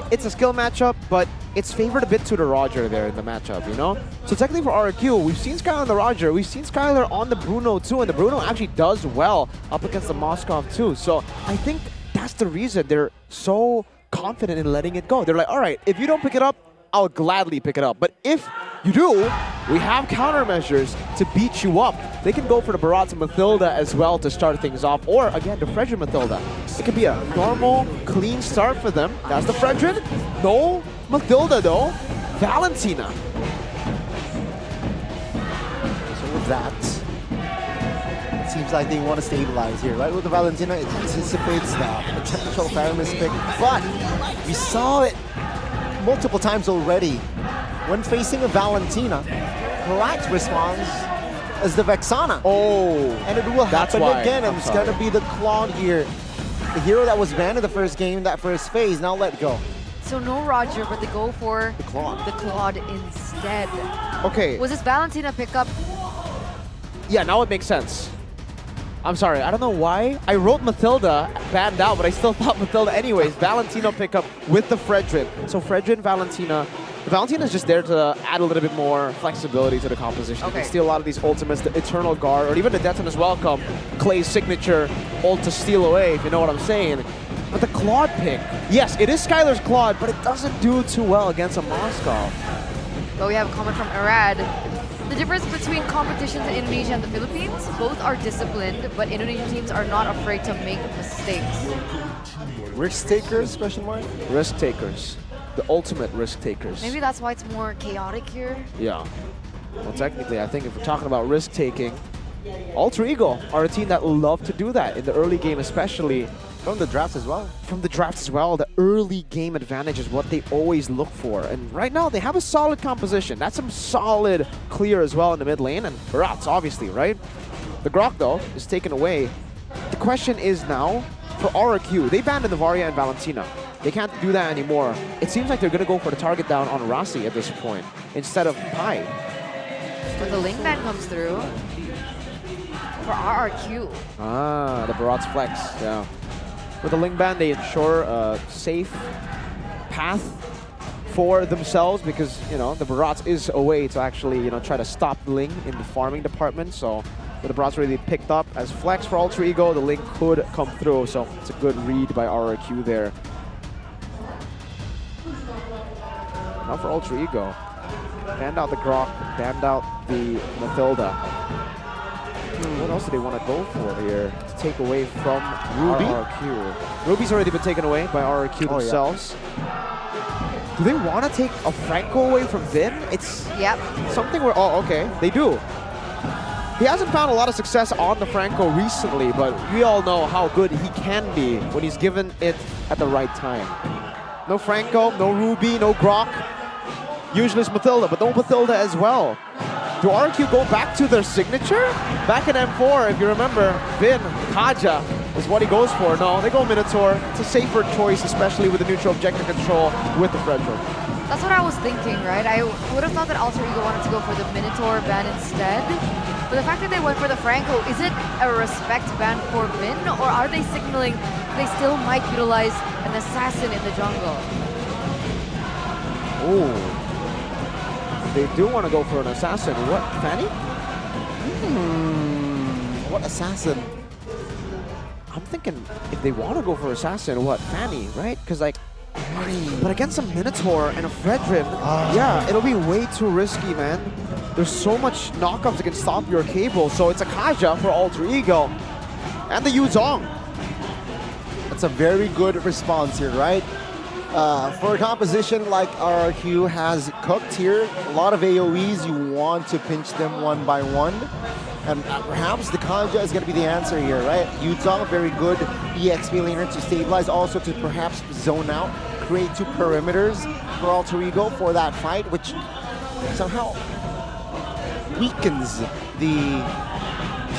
It's a skill matchup, but it's favored a bit to the Roger there in the matchup, you know. So technically for RRQ, we've seen Skylar on the Roger, we've seen Skylar on the Bruno too, and the Bruno actually does well up against the Moscow too. So I think that's the reason they're so confident in letting it go. They're like, all right, if you don't pick it up, I'll gladly pick it up. But if you do, we have countermeasures to beat you up. They can go for the Barats and Mathilda as well to start things off. Or, again, the Fredrin Mathilda. It could be a normal, clean start for them. That's the Fredrin. No Mathilda, though. Valentina. So with that, it seems like they want to stabilize here, right? With the Valentina, it anticipates the potential Faramis pick. But we saw it multiple times already. When facing a Valentina, Correct responds as the Vexana. Oh, and it will happen why. again, and it's going to be the Claude here. The hero that was banned in the first game, that first phase, now let go. So no Roger, but they go for the Claude. The Claude instead. Okay. Was this Valentina pickup? Yeah, now it makes sense. I'm sorry, I don't know why. I wrote Mathilda banned out, but I still thought Mathilda anyways. Valentina pickup with the Fredrin. So Fredrin, Valentina. Valentina is just there to add a little bit more flexibility to the composition. You can steal a lot of these ultimates, the Eternal Guard, or even the Detonus Welcome, Clay's signature ult to steal away, if you know what I'm saying. But the Claude pick, yes, it is Skylar's Claude, but it doesn't do too well against a Moscow. But we have a comment from Arad. The difference between competitions in Indonesia and the Philippines, both are disciplined, but Indonesian teams are not afraid to make mistakes. Risk takers, question mark? Risk takers. The ultimate risk takers. Maybe that's why it's more chaotic here. Yeah. Well, technically, I think if we're talking about risk taking, Alter Ego are a team that love to do that in the early game, especially. From the drafts as well. From the drafts as well. The early game advantage is what they always look for. And right now, they have a solid composition. That's some solid clear as well in the mid lane. And Barats, obviously, right? The Grok, though, is taken away. The question is now, for RRQ, they banned Navaria and Valentina. They can't do that anymore. It seems like they're going to go for the target down on Rasi at this point, instead of Pai. When the link ban comes through, for RRQ. Ah, the Barats flex, yeah. With the Ling Ban, they ensure a safe path for themselves because, you know, the Barats is a way to actually, you know, try to stop the Ling in the farming department. So with the Barats really picked up as flex for Alter Ego, the Ling could come through. So it's a good read by RRQ there. Now for Alter Ego. Banned out the Grok, banned out the Mathilda. What else do they want to go for here to take away from Ruby? RRQ? Ruby's already been taken away by RRQ themselves. Yeah. Do they want to take a Franco away from Vin? It's something where, oh, okay, they do. He hasn't found a lot of success on the Franco recently, but we all know how good he can be when he's given it at the right time. No Franco, no Ruby, no Grok. Usually it's Mathilda, but no Mathilda as well. Do RRQ go back to their signature? Back in M4, if you remember, Vin, Kaja is what he goes for. No, they go Minotaur. It's a safer choice, especially with the neutral objective control with the Frederick. That's what I was thinking, right? I would have thought that Alter Ego wanted to go for the Minotaur ban instead. But the fact that they went for the Franco, is it a respect ban for Vin? Or are they signaling they still might utilize an assassin in the jungle? Ooh. They do want to go for an assassin. What, Fanny? What assassin? I'm thinking if they want to go for assassin, what, Fanny, right? Because like, but against a Minotaur and a Fredrin, yeah, it'll be way too risky, man. There's so much knockups that can stop your cable, so it's a Kaja for Alter Ego. And the Yuzong. That's a very good response here, right? For a composition like RRQ has cooked here, a lot of AoEs, you want to pinch them one by one. And perhaps the Kanja is going to be the answer here, right? Yuzong, very good EXP laner to stabilize, also to perhaps zone out, create two perimeters for Alter Ego for that fight, which somehow weakens the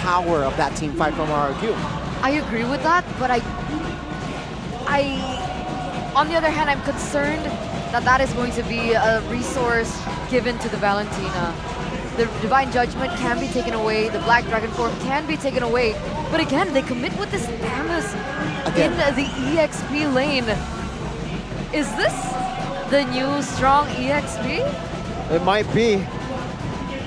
power of that team fight from RRQ. I agree with that, but on the other hand, I'm concerned that that is going to be a resource given to the Valentina. The Divine Judgment can be taken away, the Black Dragon form can be taken away, but again, they commit with this Thamus in the EXP lane. Is this the new strong EXP? It might be.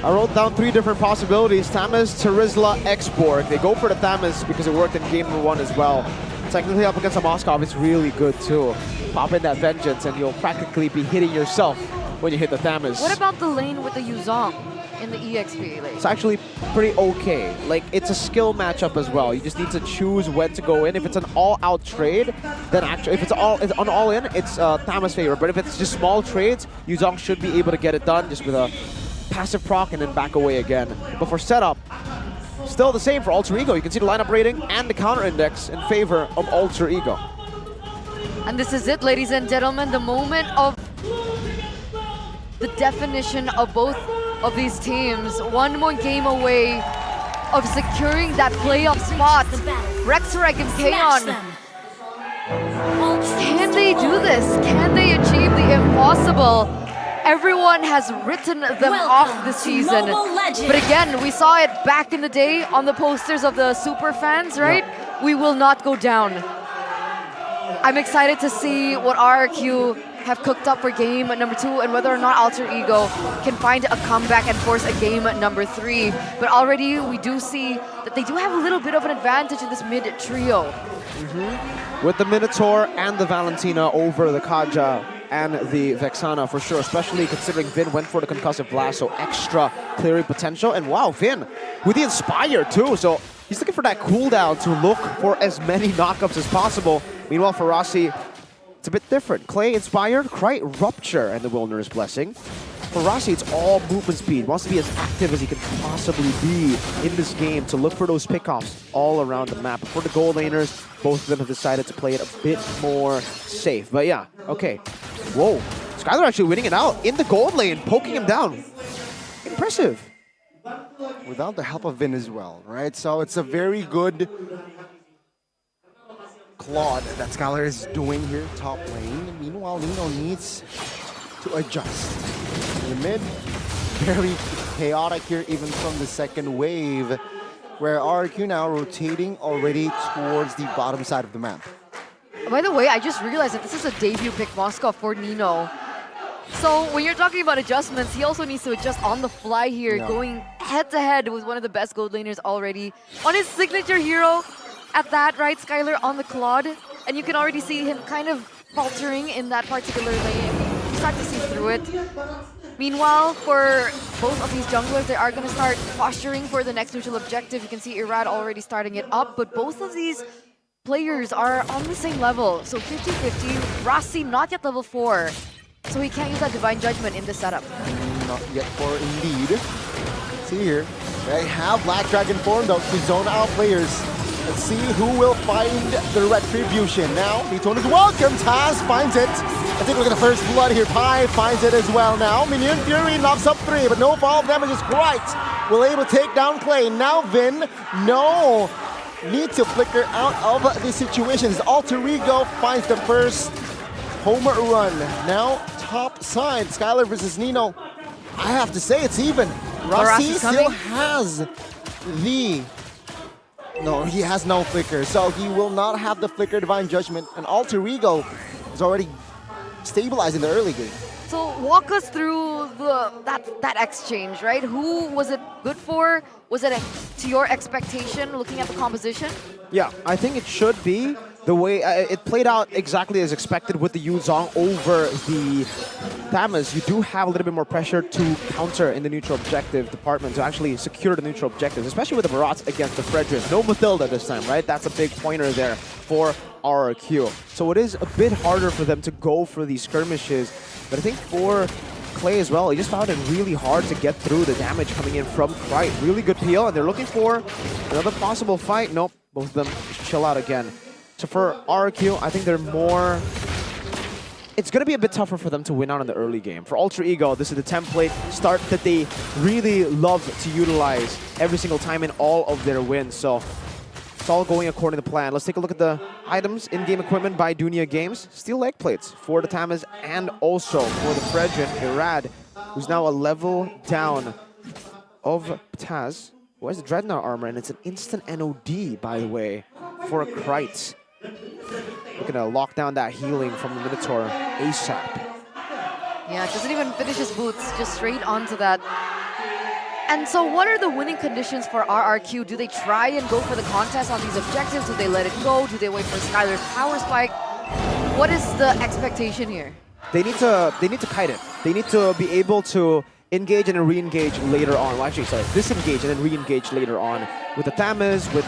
I wrote down 3 different possibilities. Thamus, Terizla, X-Borg. They go for the Thamus because it worked in game number 1 as well. Technically up against a Moskov, it's really good too. Pop in that Vengeance and you'll practically be hitting yourself when you hit the Thamus. What about the lane with the Yuzong in the EXP lane? It's actually pretty okay. Like, it's a skill matchup as well. You just need to choose when to go in. If it's an all-out trade, then actually, if it's an all-in, it's Thamus' favor. But if it's just small trades, Yuzong should be able to get it done just with a passive proc and then back away again. But for setup, still the same for Alter Ego. You can see the lineup rating and the counter index in favor of Alter Ego. And this is it, ladies and gentlemen, the moment of the definition of both of these teams. One more game away of securing that playoff spot. Rexrec and Kaon. Can they do this? Can they achieve the impossible? Everyone has written them off this season. But again, we saw it back in the day on the posters of the super fans, right? Yep. We will not go down. I'm excited to see what RRQ have cooked up for game number 2 and whether or not Alter Ego can find a comeback and force a game number 3. But already we do see that they do have a little bit of an advantage in this mid trio. With the Minotaur and the Valentina over the Kaja and the Vexana for sure, especially considering Vin went for the concussive blast, so extra clearing potential. And wow, Vin with the Inspire too, so he's looking for that cooldown to look for as many knockups as possible. Meanwhile, for Rossi, it's a bit different. Clay Inspired, Krite Rupture, and the Wilderness Blessing. For Rossi, it's all movement speed. Wants to be as active as he can possibly be in this game to look for those pickoffs all around the map. For the gold laners, both of them have decided to play it a bit more safe. But yeah, okay. Whoa. Skylar actually winning it out in the gold lane, poking him down. Impressive. Without the help of Vin as well, right? So it's a very good Claude that Skylar is doing here top lane. Meanwhile, Nino needs to adjust. In the mid, very chaotic here even from the second wave, where RRQ now rotating already towards the bottom side of the map. By the way, I just realized that this is a debut pick Moskov for Nino. So when you're talking about adjustments, he also needs to adjust on the fly here, going head-to-head with one of the best gold laners already. On his signature hero, at that, right, Skylar on the Claude, and you can already see him kind of faltering in that particular lane. You start to see through it. Meanwhile, for both of these junglers, they are going to start posturing for the next neutral objective. You can see Irad already starting it up, but both of these players are on the same level. So 50-50, Rossi not yet level 4. So he can't use that Divine Judgment in this setup. Not yet for Indeed. See here, they have Black Dragon form though to zone out players. Let's see who will find the Retribution. Now, Beaton is welcome. Taz finds it. I think look at the first blood here. Pi finds it as well now. Minion Fury knocks up 3, but no fall damage is right. Will able to take down Clay. Now Vin, no. Need to flicker out of the situation. His Alter Ego finds the first home run. Now, top side, Skylar versus Nino. I have to say it's even. Rossi still has the... No, he has no flicker, so he will not have the flicker Divine Judgment. And Alter Ego is already stabilized in the early game. So walk us through that exchange, right? Who was it good for? Was it to your expectation looking at the composition? Yeah, I think it should be. The way it played out exactly as expected with the Yuzong over the Thamas. You do have a little bit more pressure to counter in the neutral objective department to actually secure the neutral objectives, especially with the Barats against the Fredrin. No Mathilda this time, right? That's a big pointer there for RRQ. So it is a bit harder for them to go for these skirmishes, but I think for Clay as well, he just found it really hard to get through the damage coming in from Krite. Really good peel, and they're looking for another possible fight. Nope, both of them chill out again. So for RRQ, I think they're more... It's going to be a bit tougher for them to win out in the early game. For Alter Ego, this is the template start that they really love to utilize every single time in all of their wins. So it's all going according to plan. Let's take a look at the items in-game equipment by Dunia Games. Steel leg plates for the Tamiz and also for the Fredrin, Irad, who's now a level down of Taz, who has the Dreadnought armor, and it's an instant NOD, by the way, for a Krite. Looking to lock down that healing from the Minotaur ASAP. Yeah, doesn't even finish his boots, just straight onto that. And so what are the winning conditions for RRQ? Do they try and go for the contest on these objectives? Do they let it go? Do they wait for Skylar's power spike? What is the expectation here? They need to kite it. They need to be able to engage and then re-engage later on. Well, actually, sorry, disengage and then re-engage later on. With the Thamas, with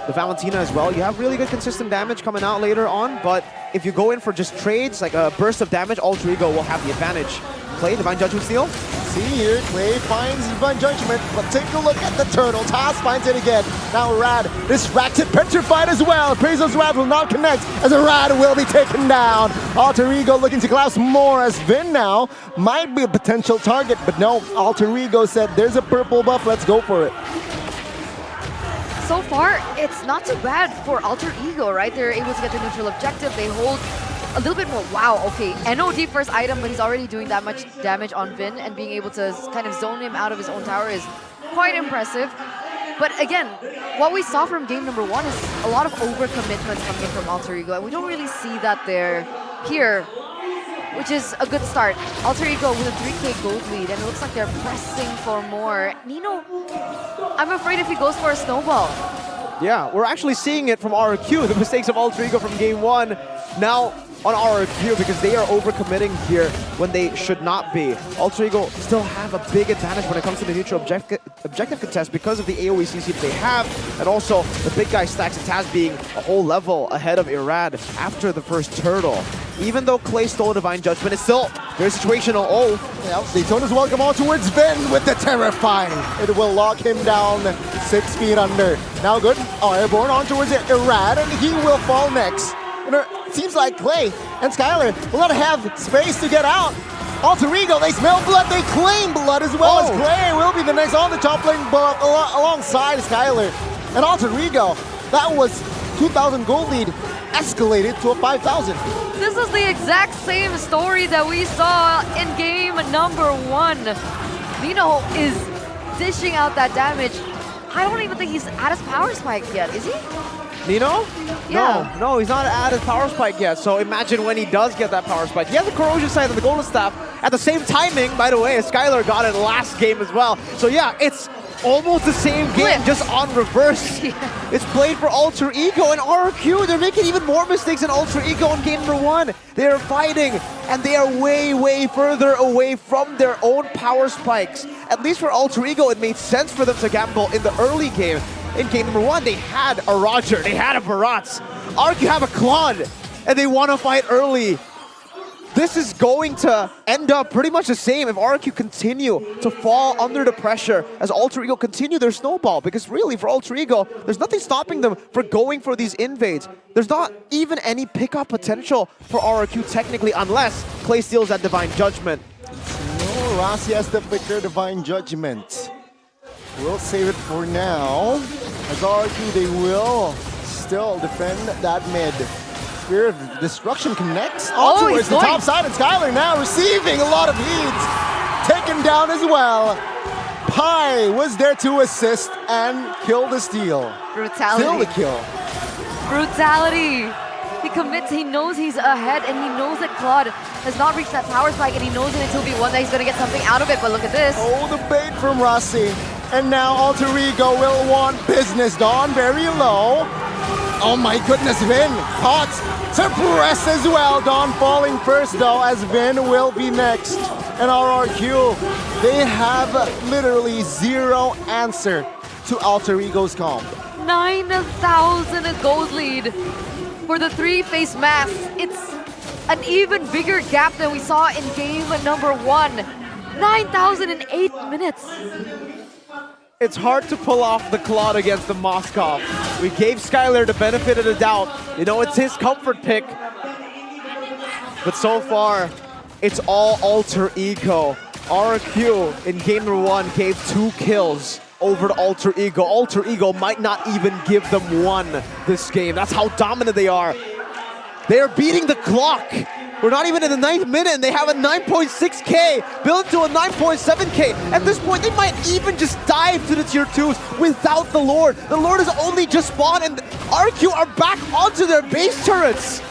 the Valentina as well, you have really good consistent damage coming out later on, but if you go in for just trades, like a burst of damage, Alter Ego will have the advantage. Clay, Divine Judgment steal? See here, Clay finds Divine Judgment, but take a look at the turtle. Taz finds it again. Now Rad, distracted, petrified as well. Appraisal's Rad will not connect as Rad will be taken down. Alter Ego looking to collapse more as Vin now might be a potential target, but no, Alter Ego said there's a purple buff, let's go for it. So far, it's not too bad for Alter Ego, right? They're able to get the neutral objective. They hold a little bit more. Wow, okay. NOD first item, but he's already doing that much damage on Vin, and being able to kind of zone him out of his own tower is quite impressive. But again, what we saw from game number 1 is a lot of overcommitment coming in from Alter Ego, and we don't really see that there here, which is a good start. Alter Ego with a 3k gold lead, and it looks like they're pressing for more. Nino, I'm afraid if he goes for a snowball. Yeah, we're actually seeing it from RRQ, the mistakes of Alter Ego from game 1. Now, on RRQ because they are overcommitting here when they should not be. Alter Ego still have a big advantage when it comes to the neutral objective contest because of the AoE CC that they have, and also the big guy stacks and Taz being a whole level ahead of Irad after the first turtle. Even though Clay stole Divine Judgment, it's still very situational. Oh, yeah, Daytona's welcome all towards Vin with the Terrify. It will lock him down 6 feet under. Now good. Oh, airborne on towards Irad, and he will fall next. It seems like Clay and Skylar will not have space to get out. Alter Ego, they smell blood, they claim blood as well as Clay will be the next on the top lane alongside Skylar. And Alter Ego, that was 2,000 gold lead, escalated to a 5,000. This is the exact same story that we saw in game number 1. Nino is dishing out that damage. I don't even think he's at his power spike yet, is he? Nino? Yeah. No, he's not at his power spike yet. So imagine when he does get that power spike. He has the corrosion side and the golden staff at the same timing, by the way, as Skylar got it last game as well. So yeah, it's almost the same game, just on reverse. Yeah. It's played for Alter Ego and RRQ. They're making even more mistakes than Alter Ego in game number 1. They are fighting, and they are way, way further away from their own power spikes. At least for Alter Ego, it made sense for them to gamble in the early game. In game number 1, they had a Roger, they had a Barats. RRQ have a Claude, and they want to fight early. This is going to end up pretty much the same if RRQ continue to fall under the pressure as Alter Ego continue their snowball. Because really, for Alter Ego, there's nothing stopping them for going for these invades. There's not even any pickup potential for RRQ technically, unless Clay steals that Divine Judgment. No, Rossi has the quicker Divine Judgment. We'll save it for now. As RRQ, they will still defend that mid. Spirit of Destruction connects towards the top side, and Skylar now receiving a lot of heat. Taken down as well. Pi was there to assist and kill the steal. Brutality. Still the kill. Brutality. He commits, he knows he's ahead, and he knows that Claude has not reached that power spike, and he knows in until V1 that he's going to get something out of it, but look at this. Oh, the bait from Rossi. And now Alter Ego will want business. Dawn very low. Oh my goodness, Vin caught. Suppress as well. Dawn falling first though, as Vin will be next. And RRQ, they have literally zero answer to Alter Ego's comp. 9,000 gold lead for the 3-face mass. It's an even bigger gap than we saw in game number 1. 9,000 in 8 minutes. It's hard to pull off the Claude against the Moskov. We gave Skylar the benefit of the doubt. You know, it's his comfort pick. But so far, it's all Alter Ego. RRQ in game number 1 gave 2 kills over to Alter Ego. Alter Ego might not even give them 1 this game. That's how dominant they are. They are beating the clock. We're not even in the 9th minute, and they have a 9.6k built to a 9.7k. At this point, they might even just dive to the tier 2s without the Lord. The Lord has only just spawned, and RRQ are back onto their base turrets.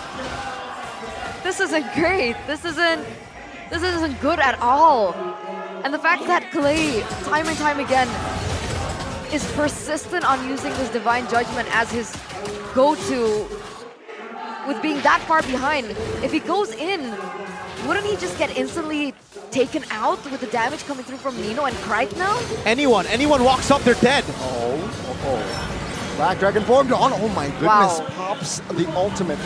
This isn't great. This isn't good at all. And the fact that Clay, time and time again, is persistent on using this Divine Judgment as his go-to, with being that far behind. If he goes in, wouldn't he just get instantly taken out with the damage coming through from Nino and Krite now? Anyone walks up, they're dead. Oh. Black Dragon formed on. Oh my goodness. Wow. Pops the ultimate.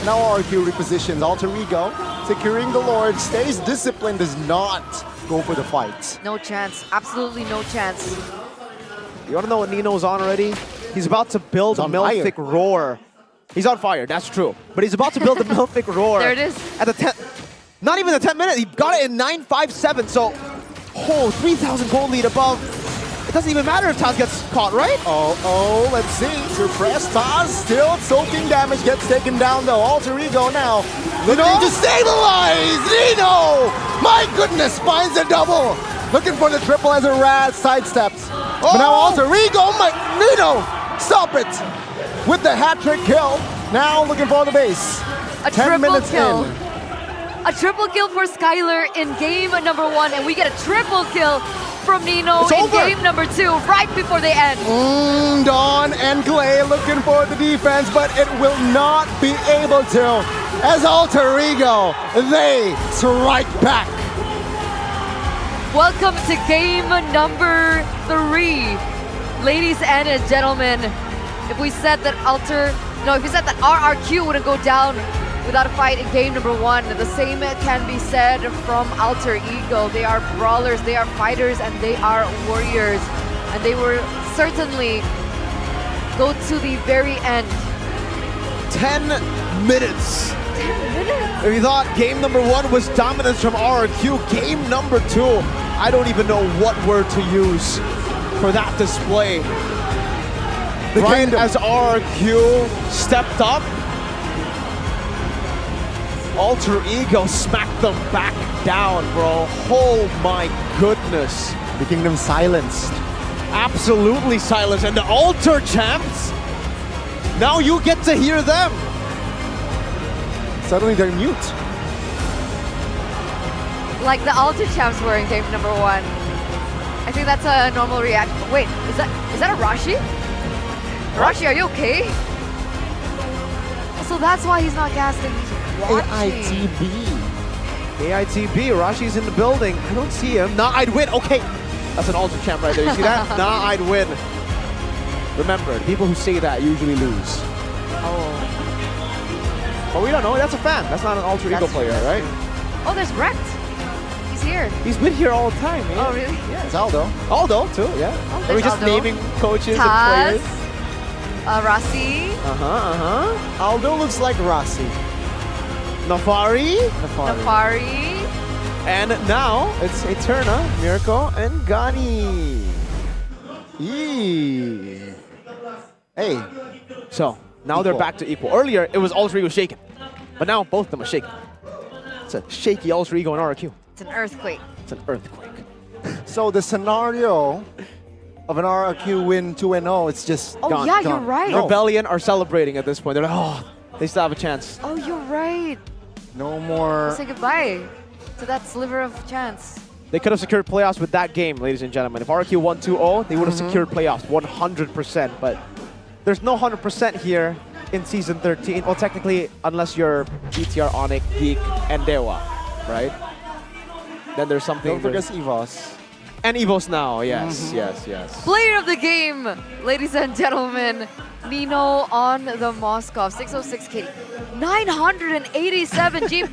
Now RRQ repositions. Alter Ego securing the Lord. Stays disciplined. Does not go for the fight. No chance. Absolutely no chance. You want to know what Nino's on already? He's about to build a Melfic Roar. He's on fire, that's true. But he's about to build the Melfic Roar. There it is. At the not even the 10th minute, he got it in 9.57, so 3,000 gold lead above. It doesn't even matter if Taz gets caught, right? Oh, let's see. Suppress Taz, still soaking damage, gets taken down though. Alter Ego now looking to stabilize. Nino, my goodness, finds a double. Looking for the triple as a Raz sidesteps. But now Alter Ego, Nino, stop it. With the hat-trick kill, now looking for the base. A 10 minutes kill. in. A triple kill for Skylar in game number 1, and we get a triple kill from Nino in game number 2, right before they end. Dawn and Clay looking for the defense, but it will not be able to. as Alter Ego, they strike back. Welcome to game number 3. Ladies and gentlemen, if we said that RRQ wouldn't go down without a fight in game number 1, the same can be said from Alter Ego. They are brawlers, they are fighters, and they are warriors. And they will certainly go to the very end. 10 minutes. 10 minutes? If you thought game number 1 was dominance from RRQ, game number 2, I don't even know what word to use for that display. Right as RRQ stepped up, Alter Ego smacked them back down, bro. Oh my goodness. The Kingdom silenced. Absolutely silenced. And the Alter champs, now you get to hear them. Suddenly they're mute. Like the Alter champs were in game number 1. I think that's a normal reaction. Wait, is that a Rashi? Rashi, are you okay? So that's why he's not casting. AITB. AITB, Rashi's in the building. I don't see him. Nah, I'd win. Okay. That's an Alter champ right there. You see that? Nah, I'd win. Remember, people who say that usually lose. Oh. But we don't know. That's a fan. That's not an Alter Ego player, right? Oh, there's Wrecked. He's here. He's been here all the time, man. Oh, really? Yeah. It's Aldo. Aldo, too, yeah. Oh, Are we just Aldo. naming coaches Taz, and players? Rasi, Aldo looks like Rossi. Nafari. Nafari. And now it's Eterna, Miracle, and Gani. Yee. Hey. So now they're back to equal. Earlier it was Alter Ego shaking, but now both of them are shaking. It's a shaky Alter Ego and RRQ. It's an earthquake. It's an earthquake. So the scenario of an RRQ win 2-0, it's just Oh, gone. yeah, gone. you're right. No. Rebellion are celebrating at this point. They're like, oh, they still have a chance. Oh, you're right. No more. Say goodbye to that sliver of chance. They could have secured playoffs with that game, ladies and gentlemen. If RRQ won 2-0, they would have secured playoffs 100%. But there's no 100% here in Season 13. Well, technically, unless you're GTR, Onyx, Geek, and Dewa, right? Then there's something. Don't forget EVOS. And EVOS now, yes, yes. Player of the game, ladies and gentlemen, Nino on the Moskov, 606 KD, 987 G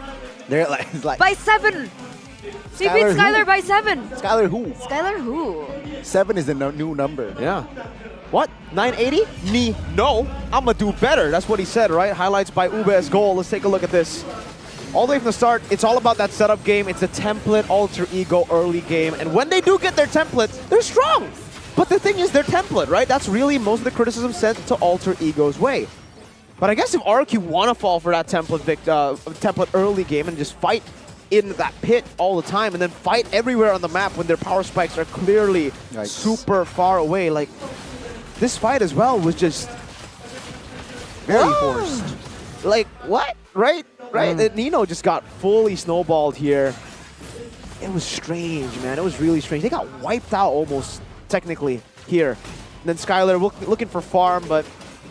They're like, it's like by 7. He beat Skylar by 7. Skylar who? Skylar who? 7 is the new number. Yeah. What? 980? No. I'ma do better. That's what he said, right? Highlights by Ube's goal. Let's take a look at this. All the way from the start, it's all about that setup game. It's a template Alter Ego early game. And when they do get their templates, they're strong. But the thing is, their template, right? That's really most of the criticism sent to Alter Ego's way. But I guess if RRQ want to fall for that template early game and just fight in that pit all the time and then fight everywhere on the map when their power spikes are clearly super far away, like this fight as well was just very forced. Like, what? Right? And Nino just got fully snowballed here. It was strange, man. It was really strange. They got wiped out almost, technically, here. And then Skylar looking for farm, but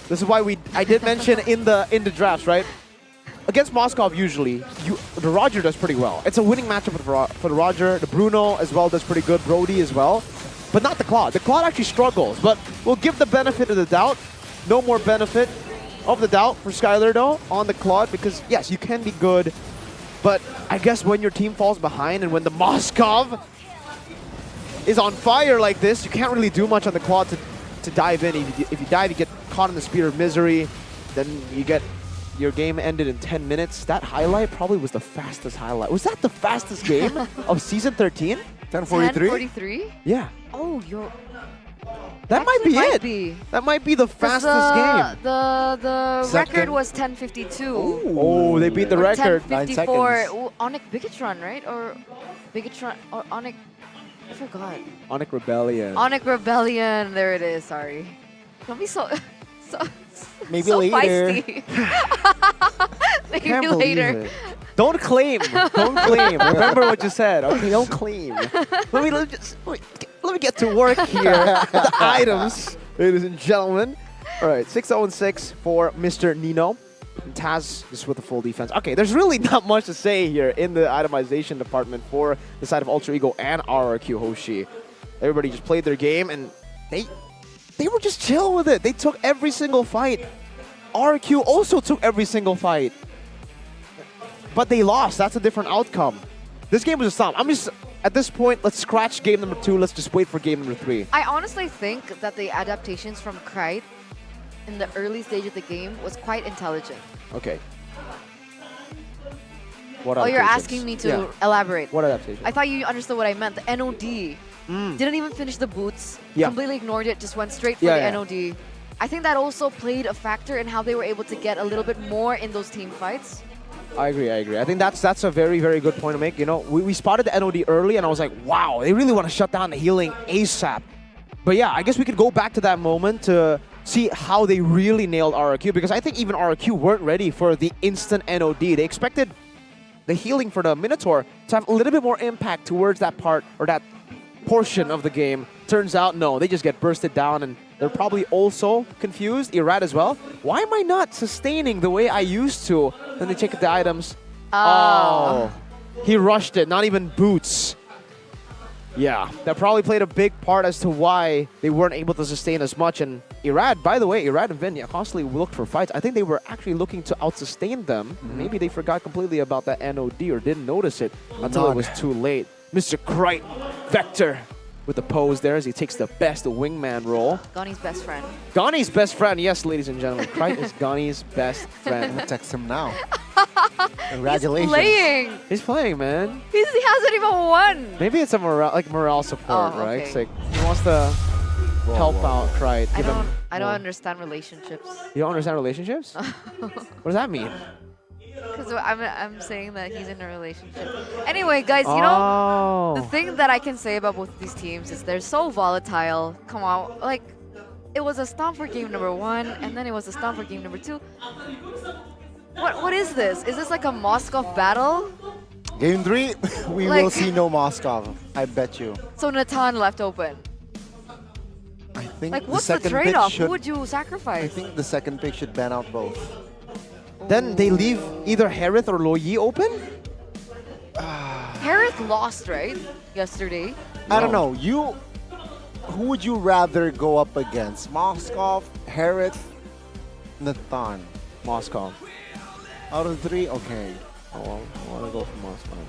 this is why I did mention in the drafts, right? Against Moskov, usually, the Roger does pretty well. It's a winning matchup for the Roger. The Bruno as well does pretty good. Brody as well. But not the Claude. The Claude actually struggles, but we'll give the benefit of the doubt. No more benefit of the doubt for Skylar, though, on the Claude, because, yes, you can be good, but I guess when your team falls behind and when the Moskov is on fire like this, you can't really do much on the Claude to dive in. If you dive, you get caught in the spear of misery, then you get your game ended in 10 minutes. That highlight probably was the fastest highlight. Was that the fastest game of Season 13? 10:43? 10:43? Yeah. Oh, you're... That might be might it. be. That might be the fastest game. The record was 10:52. Oh, they beat the record. 10:54. Ooh, Onyx Bigatron, right? Or Bigatron or Onyx? I forgot. Onyx Rebellion. Onyx Rebellion. There it is. Sorry. Don't be so Maybe so later. feisty. Maybe Can't believe later. it. Don't claim. Don't claim. Remember what you said. Okay, don't claim. Let me get to work here. The items, ladies and gentlemen. All right, 6-0-6 for Mr. Nino. And Taz just with the full defense. Okay, there's really not much to say here in the itemization department for the side of Ultra Ego and RRQ Hoshi. Everybody just played their game and they were just chill with it. They took every single fight. RRQ also took every single fight. But they lost. That's a different outcome. This game was a stomp. I'm just, at this point, let's scratch game number 2. Let's just wait for game number 3. I honestly think that the adaptations from Krite in the early stage of the game was quite intelligent. Okay. What Oh, you're adaptations? asking me to elaborate. What adaptation? I thought you understood what I meant. The NOD. Didn't even finish the boots. Yeah. Completely ignored it. Just went straight for the NOD. I think that also played a factor in how they were able to get a little bit more in those team fights. I agree. I think that's a very, very good point to make. You know, we spotted the NOD early, and I was like, wow, they really want to shut down the healing ASAP. But yeah, I guess we could go back to that moment to see how they really nailed RRQ, because I think even RRQ weren't ready for the instant NOD. They expected the healing for the Minotaur to have a little bit more impact towards that part or that portion of the game. Turns out, no, they just get bursted down, and they're probably also confused. Irad as well. Why am I not sustaining the way I used to? Then they check the items. Oh. He rushed it, not even boots. Yeah, that probably played a big part as to why they weren't able to sustain as much. And Irad, by the way, Irad and Vin constantly looked for fights. I think they were actually looking to out-sustain them. Maybe they forgot completely about that NOD or didn't notice it until it was too late. Mr. Krite, Vector, with the pose there as he takes the best wingman role. Gani's best friend. Gani's best friend, yes, ladies and gentlemen. Krite is Gani's best friend. I'm gonna text him now. Congratulations. He's playing. He's playing, man. He hasn't even won. Maybe it's a morale support, Oh, right? okay. It's like he wants to help out Krite. I don't understand relationships. You don't understand relationships? What does that mean? Because I'm saying that he's in a relationship. Anyway, guys, you know, the thing that I can say about both of these teams is they're so volatile. Come on, like, it was a stomp for game number 1, and then it was a stomp for game number 2. What is this? Is this like a Moskov battle? Game 3, we will see no Moskov. I bet you. So Natan left open. I think Like, the what's the second pick trade-off? Who should. would you sacrifice? I think the second pick should ban out both. Then they leave either Harith or Loyi open? Harith lost, right? Yesterday. I don't know. Who would you rather go up against? Moskov, Harith, Nathan? Moskov. Out of the 3, okay. Oh, I want to go for Moskov.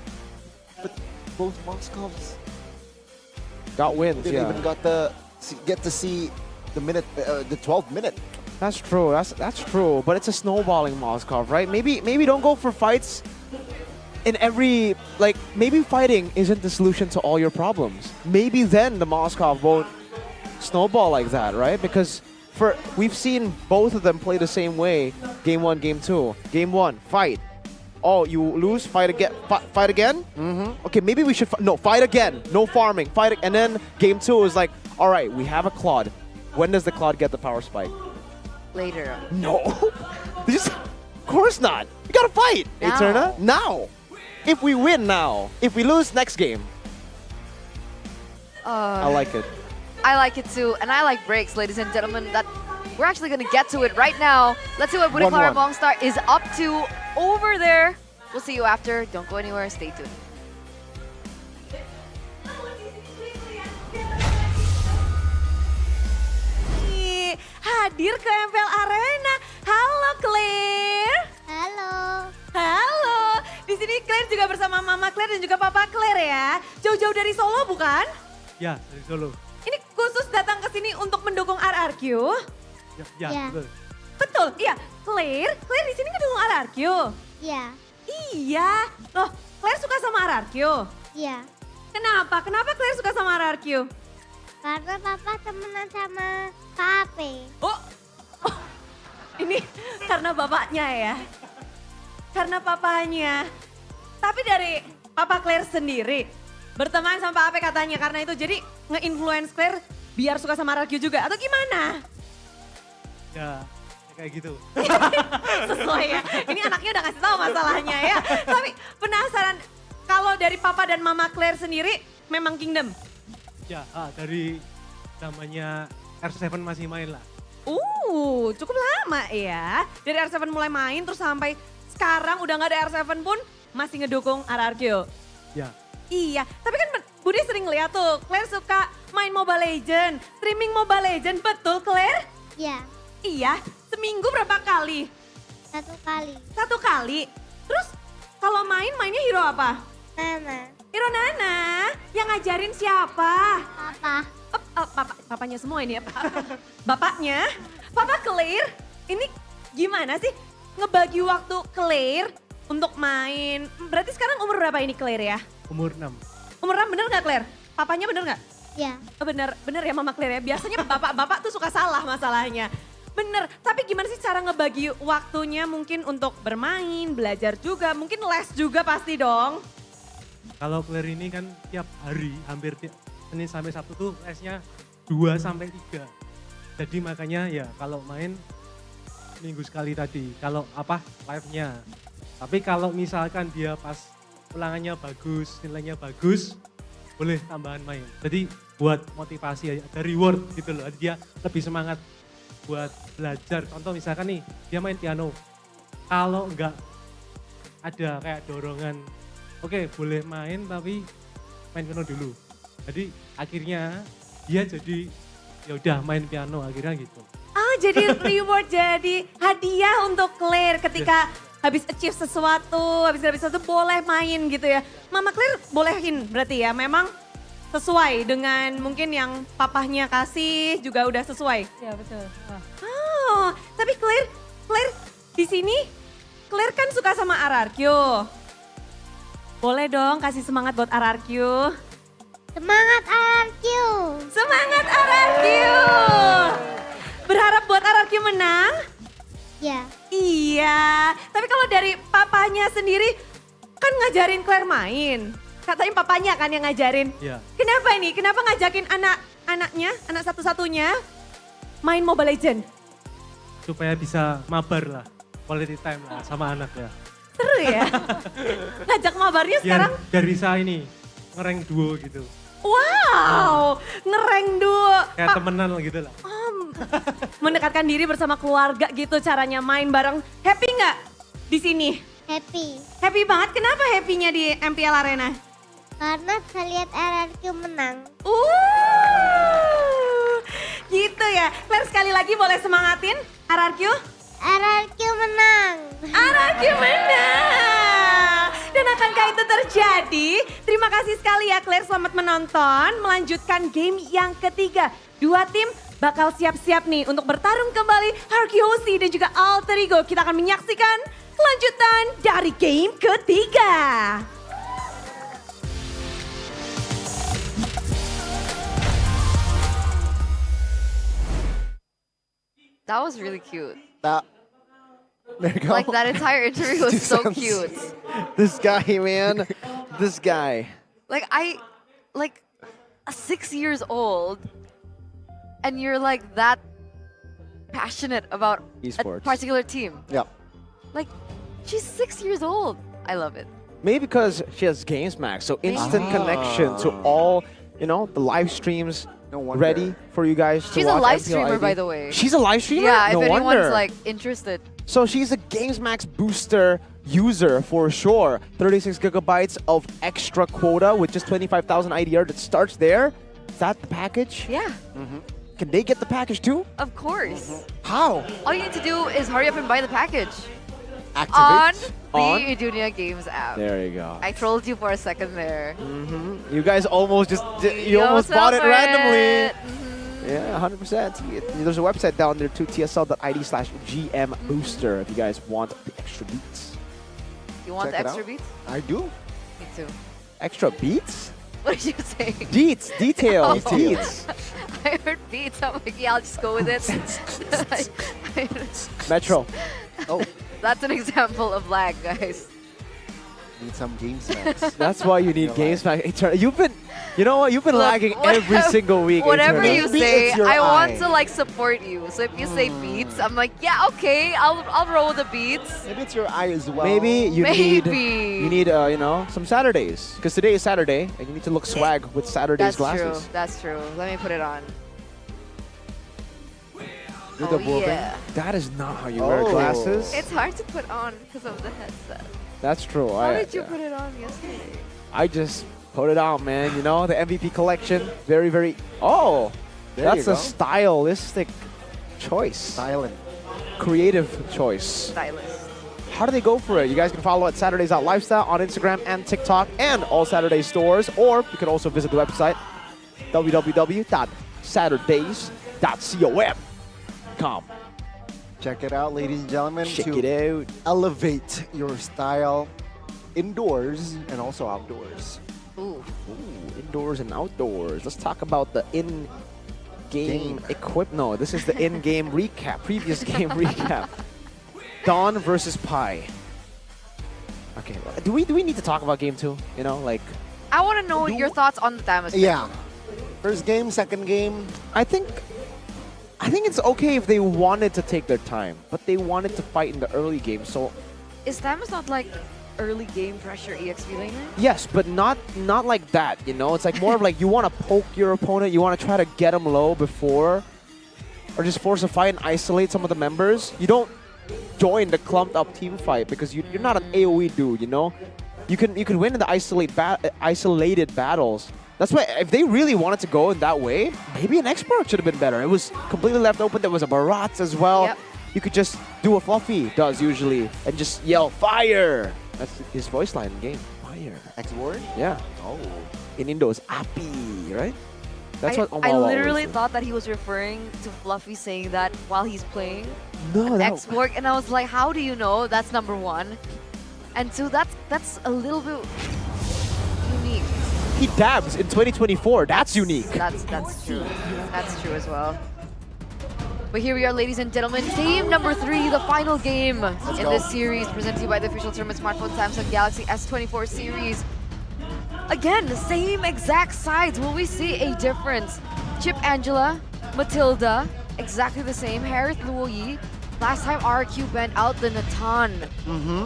But both Moskovs got wins. didn't even get to see the 12th minute. That's true. That's true. But it's a snowballing Moskov, right? Maybe don't go for fights in every, like, maybe fighting isn't the solution to all your problems. Maybe then the Moskov won't snowball like that, right? Because we've seen both of them play the same way. Game 1, game 2. Game 1, fight. Oh, you lose, fight again. Fight again? Okay, maybe we should fight again. No farming. And then game 2 is like, all right, we have a Claude. When does the Claude get the power spike? Later. No. Of course not. We gotta fight. Now. Eterna, now. If we win now. If we lose, next game. I like it. I like it too, and I like breaks, ladies and gentlemen. That we're actually gonna get to it right now. Let's see what Budiklara 1-1. Mongstar is up to over there. We'll see you after. Don't go anywhere. Stay tuned. Hadir ke MPL Arena. Halo Claire. Halo. Halo. Di sini Claire juga bersama Mama Claire dan juga Papa Claire ya. Jauh-jauh dari Solo bukan? Ya, dari Solo. Ini khusus datang ke sini untuk mendukung RRQ. Ya, betul. Betul, iya. Claire di sini ngedukung RRQ. Iya. Iya. Loh, Claire suka sama RRQ? Iya. Kenapa? Kenapa Claire suka sama RRQ? Karena papa temenan sama Kak Ape. Oh, ini karena bapaknya ya? Karena papanya. Tapi dari Papa Claire sendiri, berteman sama Pak Ape katanya karena itu jadi nge-influence Claire biar suka sama RRQ juga atau gimana? Ya kayak gitu. Sesuai ya, ini anaknya udah kasih tahu masalahnya ya. Tapi penasaran, kalau dari Papa dan Mama Claire sendiri memang Kingdom? Ya, dari namanya R7 masih main lah. Cukup lama ya. Dari R7 mulai main terus sampai sekarang udah nggak ada R7 pun masih ngedukung RRQ. Ya. Iya, tapi kan Budi sering lihat tuh, Claire suka main Mobile Legend, streaming Mobile Legend, betul Claire? Iya. Iya, seminggu berapa kali? 1 kali. 1 kali. Terus kalau mainnya hero apa? Nana. Hero Nana. Yang ngajarin siapa? Papa. Papanya semua ini ya. Bapaknya. Papa Claire, ini gimana sih ngebagi waktu Claire untuk main? Berarti sekarang umur berapa ini Claire ya? Umur 6. Umur 6 bener gak Claire? Papanya bener gak? Iya. Bener ya Mama Claire ya. Biasanya bapak-bapak tuh suka salah masalahnya. Bener, tapi gimana sih cara ngebagi waktunya mungkin untuk bermain, belajar juga, mungkin les juga pasti dong. Kalau Claire ini kan tiap hari, hampir Senin sampai Sabtu tuh lesnya 2 sampai 3. Jadi makanya ya kalau main minggu sekali tadi, kalau live-nya. Tapi kalau misalkan dia pas ulangannya bagus, nilainya bagus, boleh tambahan main. Jadi buat motivasi, ada reward gitu loh, dia lebih semangat buat belajar. Contoh misalkan nih, dia main piano. Kalau enggak ada kayak dorongan, oke boleh main tapi main piano dulu. Jadi akhirnya dia jadi ya udah main piano akhirnya gitu. Jadi reward, jadi hadiah untuk Claire ketika habis achieve sesuatu, habis sesuatu boleh main gitu ya. Mama Claire bolehin berarti ya, memang sesuai dengan mungkin yang papahnya kasih juga udah sesuai. Iya betul. Oh, tapi Claire di sini Claire kan suka sama RRQ. Boleh dong kasih semangat buat RRQ. Semangat RRQ. Semangat RRQ. Berharap buat RRQ menang? Ya. Iya, tapi kalau dari papanya sendiri kan ngajarin Claire main. Katanya papanya kan yang ngajarin. Iya. Kenapa ini? Kenapa ngajakin anak-anaknya, anak satu-satunya main Mobile Legend? Supaya bisa mabar lah, quality time lah sama anak ya. Seru ya? Ngajak mabarnya sekarang? Biar bisa ini, ngereng duo gitu. Wow, ngereng duo. Kayak temenan gitu lah. Mendekatkan diri bersama keluarga gitu caranya main bareng. Happy nggak di sini? Happy. Happy banget. Kenapa happy-nya di MPL Arena? Karena bisa lihat RRQ menang. Gitu ya. Claire sekali lagi boleh semangatin RRQ? RRQ menang. RRQ menang. Dan akankah itu terjadi? Terima kasih sekali ya Claire, selamat menonton. Melanjutkan game yang ketiga. 2 tim bakal siap-siap nih untuk bertarung kembali RRQ Hoshi dan juga Alter Ego. Kita akan menyaksikan kelanjutan dari game ketiga. That was really cute. There you go. Like that entire interview was so Sounds- cute. This guy, man. This guy. Like 6 years old, and you're like that passionate about a Esports. particular team. Yep. Like, she's 6 years old. I love it. Maybe because she has Games Max, so instant connection to all, the live streams ready for you guys to She's a watch live MPL streamer, ID. by the way. She's a live streamer? Yeah, No if anyone's wonder. like interested. So she's a Games Max booster user for sure. 36 gigabytes of extra quota with just 25,000 IDR that starts there. Is that the package? Yeah, Can they get the package too? of course. How? All you need to do is hurry up and buy the package on Activate? the Idunia Games app. There you go. I trolled you for a second there. You guys almost you almost bought it randomly. Yeah, 100%. There's a website down there too, tsl.id/GM Booster if you guys want the extra beats. You want Check the it extra out. beats? I do. Me too. Extra beats? What did you say? Deets, details, Oh. deets. I heard beats. I'm like, yeah, I'll just go with it. Metro. Oh, That's an example of lag, guys. need some game snacks. That's why you need Games Max. You've been, you know what? You've been Look, lagging every whatever- single week. Whatever Eternal. you Maybe say, it's your I want eye. to like support you. So if you say beats, I'm like, yeah, okay, I'll roll with the beats. Maybe it's your eye as well. Maybe you Maybe. need some Saturdays because today is Saturday and you need to look swag with Saturday's That's glasses. true. That's true. Let me put it on. Oh, yeah. That is not how you wear glasses. It's hard to put on because of the headset. That's true. How did you put it on yesterday? I just put it on, man. You know, the MVP collection. Very, very... Oh! There That's you a go. stylistic choice. Silent. Creative choice. Stylist. How do they go for it? You guys can follow at Saturdays.lifestyle on Instagram and TikTok and all Saturday stores. Or you can also visit the website www.saturdays.com. Check it out, ladies and gentlemen. Check to it out. Elevate your style indoors and also outdoors. Ooh. Indoors and outdoors. Let's talk about the in-game equip. No, this is the in-game recap. Previous game recap. Dawn versus Pi. Okay, do we need to talk about game 2? You know, like... I want to know your thoughts on the Thamus. Yeah. First game, second game. I think it's okay if they wanted to take their time, but they wanted to fight in the early game, so... Is Thamus not like early game pressure EXP laner? Yes, but not like that, you know? It's like more of like you want to poke your opponent, you want to try to get them low before, or just force a fight and isolate some of the members. You don't join the clumped up team fight because you're not an AoE dude, you know? You can win in the isolated battles. That's why if they really wanted to go in that way, maybe an expert should have been better. It was completely left open. There was a Barats as well. Yep. You could just do what Fluffy does usually and just yell fire. That's his voice line in game. Fire. X-Word? Yeah. Oh. In Indo it's Api, right? That's what I Omawa literally always thought that he was referring to Fluffy saying that while he's playing No, that X-Work, and I was like, how do you know? That's number one. And two, that's a little bit unique. He dabs in 2024. That's unique. That's true. That's true as well. But here we are, ladies and gentlemen. Game number 3, the final game in go. this series, presented to you by the official tournament smartphone Samsung Galaxy S24 series. Again, the same exact sides. Will we see a difference? Chip Angela, Matilda, exactly the same. Harith Luoyi. Last time RRQ banned out the Natan. Mm-hmm.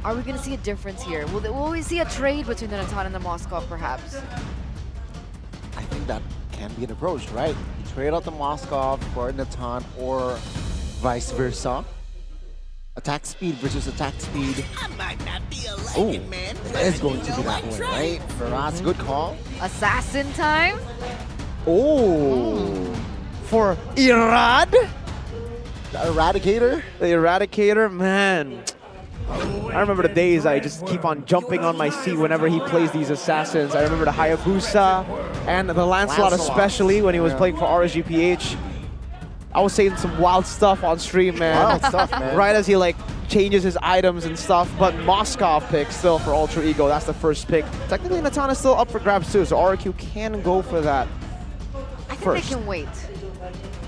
Are we going to see a difference here? Will we see a trade between the Natan and the Moskov, perhaps? I think that can be an approach, right? You trade out the Moskov for Natan or vice versa. Attack speed versus attack speed. I might not be a Oh, liking man, but it's going to be that way, right? Barats, good call. Assassin time? Oh. For Irad? The Eradicator? The Eradicator, man. I remember the days I just keep on jumping on my seat whenever he plays these assassins. I remember the Hayabusa and the Lancelot especially when he was playing for RSGPH. I was saying some wild stuff on stream, man. Wild stuff, man. Right as he like changes his items and stuff. But Moskov pick still for Ultra Ego. That's the first pick. Technically, Natan is still up for grabs too, so RRQ can go for that I think first. they can wait.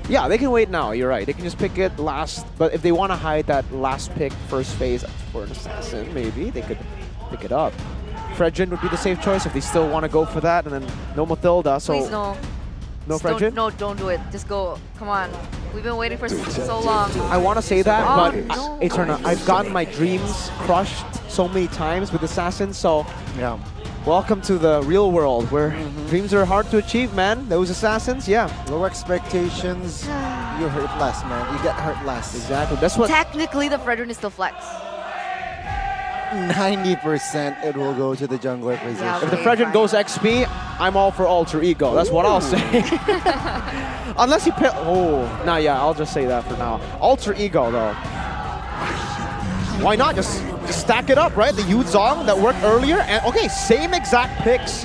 Yeah, they can wait now. You're right. They can just pick it last. But if they want to hide that last pick first phase for an assassin, maybe they could pick it up. Fredrin would be the safe choice if they still want to go for that. And then no Matilda, so Please, no. no Just don't- Fredrin? No, don't do it. Just go. Come on. We've been waiting for so long. I want to say that, Oh, but no. Eterna, I've gotten my dreams crushed so many times with assassins. So yeah, welcome to the real world where dreams are hard to achieve, man. Those assassins, yeah. Low expectations, you hurt less, man. You get hurt less. Exactly. That's what. Technically, the Fredrin is still flex. 90% it will go to the jungler position. Yeah, If the Fredrin goes XP, I'm all for Alter Ego. That's what I'll say. Unless he pick. Oh, nah, yeah, I'll just say that for now. Alter Ego, though. Why not just stack it up, right? The Yu Zhong that worked earlier, and okay, same exact picks,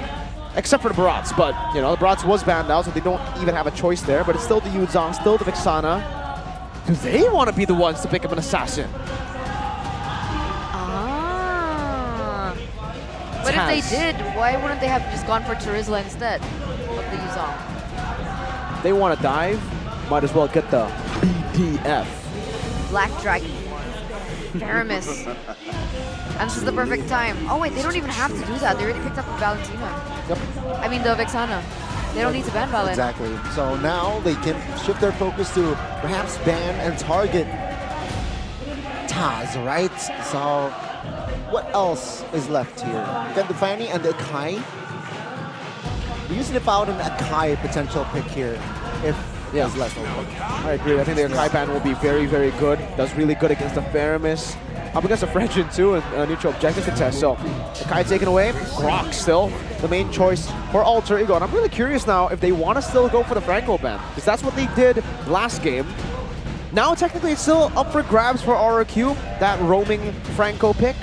except for the Barats. But you know, the Barats was banned out, so they don't even have a choice there. But it's still the Yu Zhong, still the Vixana. Do they want to be the ones to pick up an assassin? Ah. But if they did, why wouldn't they have just gone for Charizla instead of the Yuzong? They want to dive, might as well get the BDF. Black Dragon. Paramis. And this is the perfect time. Oh wait, they don't even have to do that. They already picked up Valentina. Yep. I mean the Vexana. They don't need to ban Valen. Exactly. So now they can shift their focus to perhaps ban and target Taz, right? So what else is left here? You got the Fanny and the Akai. We usually found an Akai potential pick here if Yeah, I agree. I think the Akai ban will be very, very good. Does really good against the Faramis. Up against the Fredrin too, and neutral objective contest. So, Akai taken away. Grok still the main choice for Alter Ego. And I'm really curious now if they want to still go for the Franco ban, because that's what they did last game. Now, technically, it's still up for grabs for RRQ, that roaming Franco pick.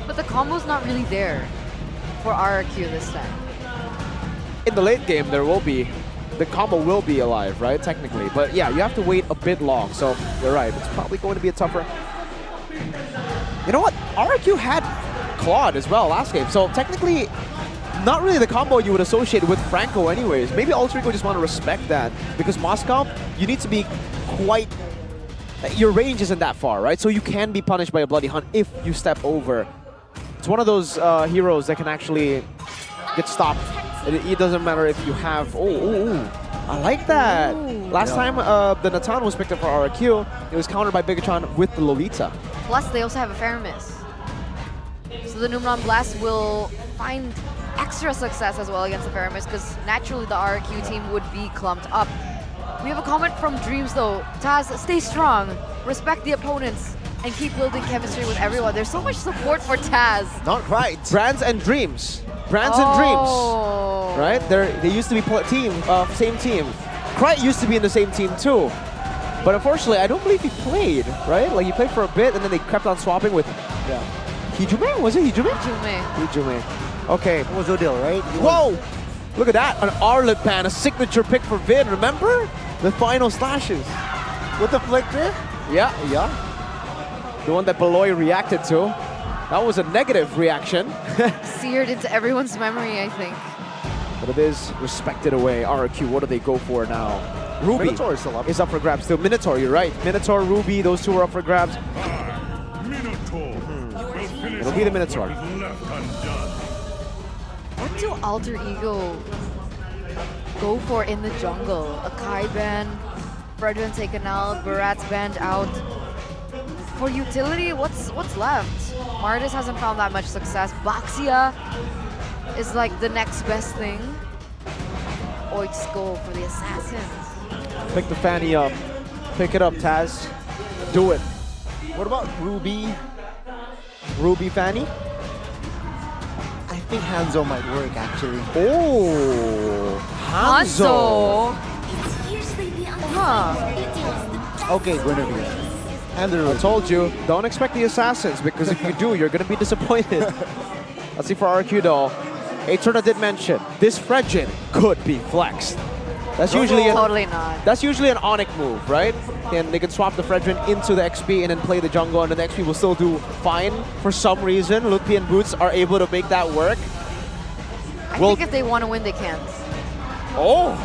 But the combo's not really there for RRQ this time. In the late game, there will be. The combo will be alive, right? Technically. But yeah, you have to wait a bit long. So you're right. It's probably going to be a tougher. You know what? RRQ had Claude as well last game. So technically, not really the combo you would associate with Franco anyways. Maybe Alter Ego just want to respect that. Because Moscow, you need to be quite... Your range isn't that far, right? So you can be punished by a Bloody Hunt if you step over. It's one of those heroes that can actually get stopped. It doesn't matter if you have... I like that. Last time the Natan was picked up for RRQ, it was countered by Bigatron with the Lolita. Plus, they also have a Faramis. So the Numnon Blast will find extra success as well against the Faramis, because naturally the RRQ team would be clumped up. We have a comment from Dreams though. Taz, stay strong, respect the opponents, and keep building chemistry with everyone. There's so much support for Taz. Not right. Brands and Dreams. Brands and Dreams. Right? They used to be same team. Krite used to be in the same team too. But unfortunately, I don't believe he played, right? Like he played for a bit and then they kept on swapping with Hijume? Was it Hijume? Hijume. Okay. It was Odil, right? Whoa! Look at that. An Arlet ban, a signature pick for Vid, remember? The final slashes. With the flicker? Yeah. The one that Beloy reacted to. That was a negative reaction. Seared into everyone's memory, I think. But it is respected away. RRQ, what do they go for now? Ruby Minotaur is still up. Is up for grabs still. Minotaur, you're right. Minotaur, Ruby, those two are up for grabs. It'll be the Minotaur. What do Alter Ego go for in the jungle? Akai ban, Fredrin taken out, Barat's banned out. For utility, what's left? Mardis hasn't found that much success. Baxia is like the next best thing. Or just go for the assassins. Pick the Fanny up. Pick it up, Taz. Do it. What about Ruby? Ruby Fanny? I think Hanzo might work actually. Oh, Hanzo. Okay, Guinevere. And I told you, don't expect the assassins, because if you do, you're going to be disappointed. Let's see for RQ though. Aeterna did mention this Fredrin could be flexed. That's usually totally not. That's usually an Onyx move, right? And they can swap the Fredrin into the XP and then play the jungle, and the XP will still do fine. For some reason, Lutpi and Boots are able to make that work. I think if they want to win, they can. Oh!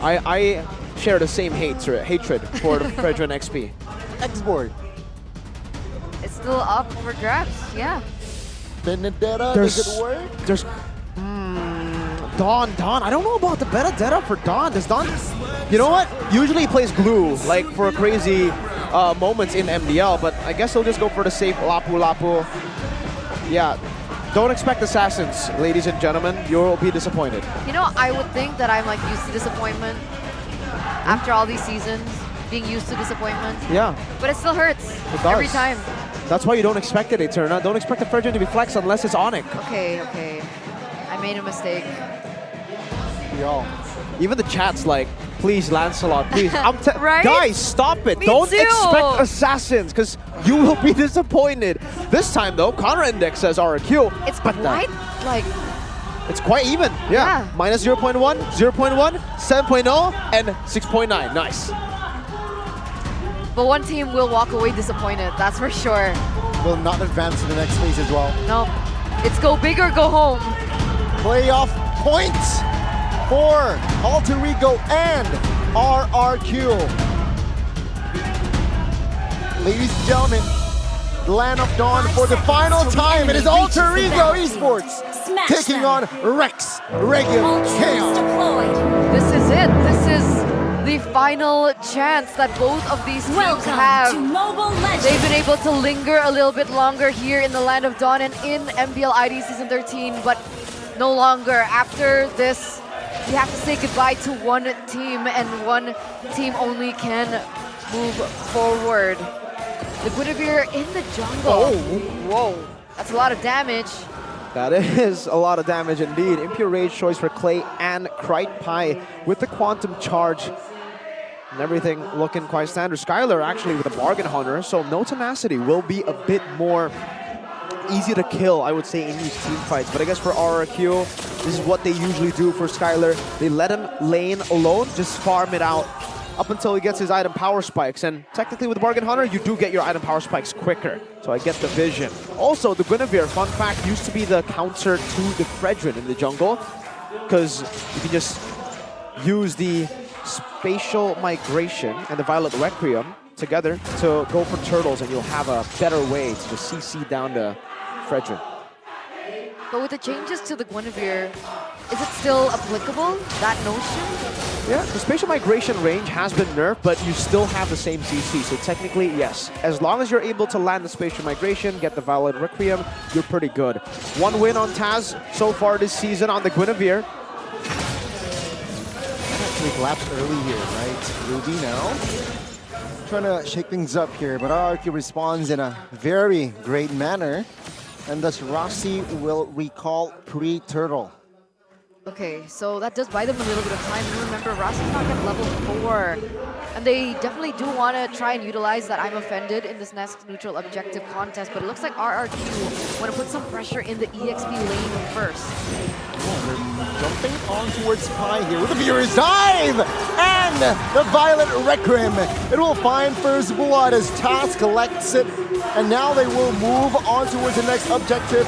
I share the same hatred for the Fredrin XP. X-board. It's still up for grabs, yeah. Benedetta, does it work? There's Dawn. I don't know about the Benedetta for Dawn. Does Dawn... You know what? Usually he plays glue, like for crazy moments in MDL, but I guess he'll just go for the safe Lapu. Yeah. Don't expect assassins, ladies and gentlemen. You'll be disappointed. You know, I would think that I'm like used to disappointment after all these seasons, being used to disappointment. Yeah. But it still hurts every time. That's why you don't expect it, Aeterna. Don't expect the Fredrin to be flexed unless it's Onyx. Okay. I made a mistake. Yo. Even the chat's like, please, Lancelot, please. Right? Guys, stop it. Me Don't too. expect assassins, because you will be disappointed. This time, though, counter index says RRQ. It's quite like... It's quite even. Yeah. Minus 0.1, 0.1, 7.0, and 6.9. Nice. But one team will walk away disappointed, that's for sure. Will not advance to the next phase as well. No. It's go big or go home. Playoff points for Alter Ego and RRQ. Ladies and gentlemen, the Land of Dawn for the final time. It is Alter Ego Esports taking on Rex Regular Chaos. This is it. This is the final chance that both of these teams have. They've been able to linger a little bit longer here in the Land of Dawn and in MBL ID Season 13, but no longer. After this we have to say goodbye to one team, and one team only can move forward. The Guinevere in the jungle. Oh. Whoa, that's a lot of damage. That is a lot of damage indeed. Impure Rage choice for Clay and Krite Pie with the Quantum Charge. And everything looking quite standard. Skylar actually with a Bargain Hunter, so no Tenacity will be a bit more easy to kill, I would say, in these team fights. But I guess for RRQ, this is what they usually do for Skylar. They let him lane alone, just farm it out up until he gets his item power spikes. And technically with Bargain Hunter, you do get your item power spikes quicker. So I get the vision. Also, the Guinevere, fun fact, used to be the counter to the Fredrin in the jungle, because you can just use the Spatial Migration and the Violet Requiem together to go for turtles, and you'll have a better way to just CC down to Fredrin. But with the changes to the Guinevere, is it still applicable, that notion? Yeah, the Spatial Migration range has been nerfed, but you still have the same CC, so technically, yes. As long as you're able to land the Spatial Migration, get the Violet Requiem, you're pretty good. One win on Taz so far this season on the Guinevere. Actually collapsed early here, right? Ruby now trying to shake things up here, but RRQ responds in a very great manner, and thus Rossi will recall pre-turtle. Okay, so that does buy them a little bit of time. And remember, Rossi's not at level 4. And they definitely do want to try and utilize that I'm offended in this next neutral objective contest, but it looks like RRQ want to put some pressure in the EXP lane first. Oh, they're jumping on towards Pie here with a Furious Dive! And the Violet Requiem. It will find first blood as Taz collects it, and now they will move on towards the next objective,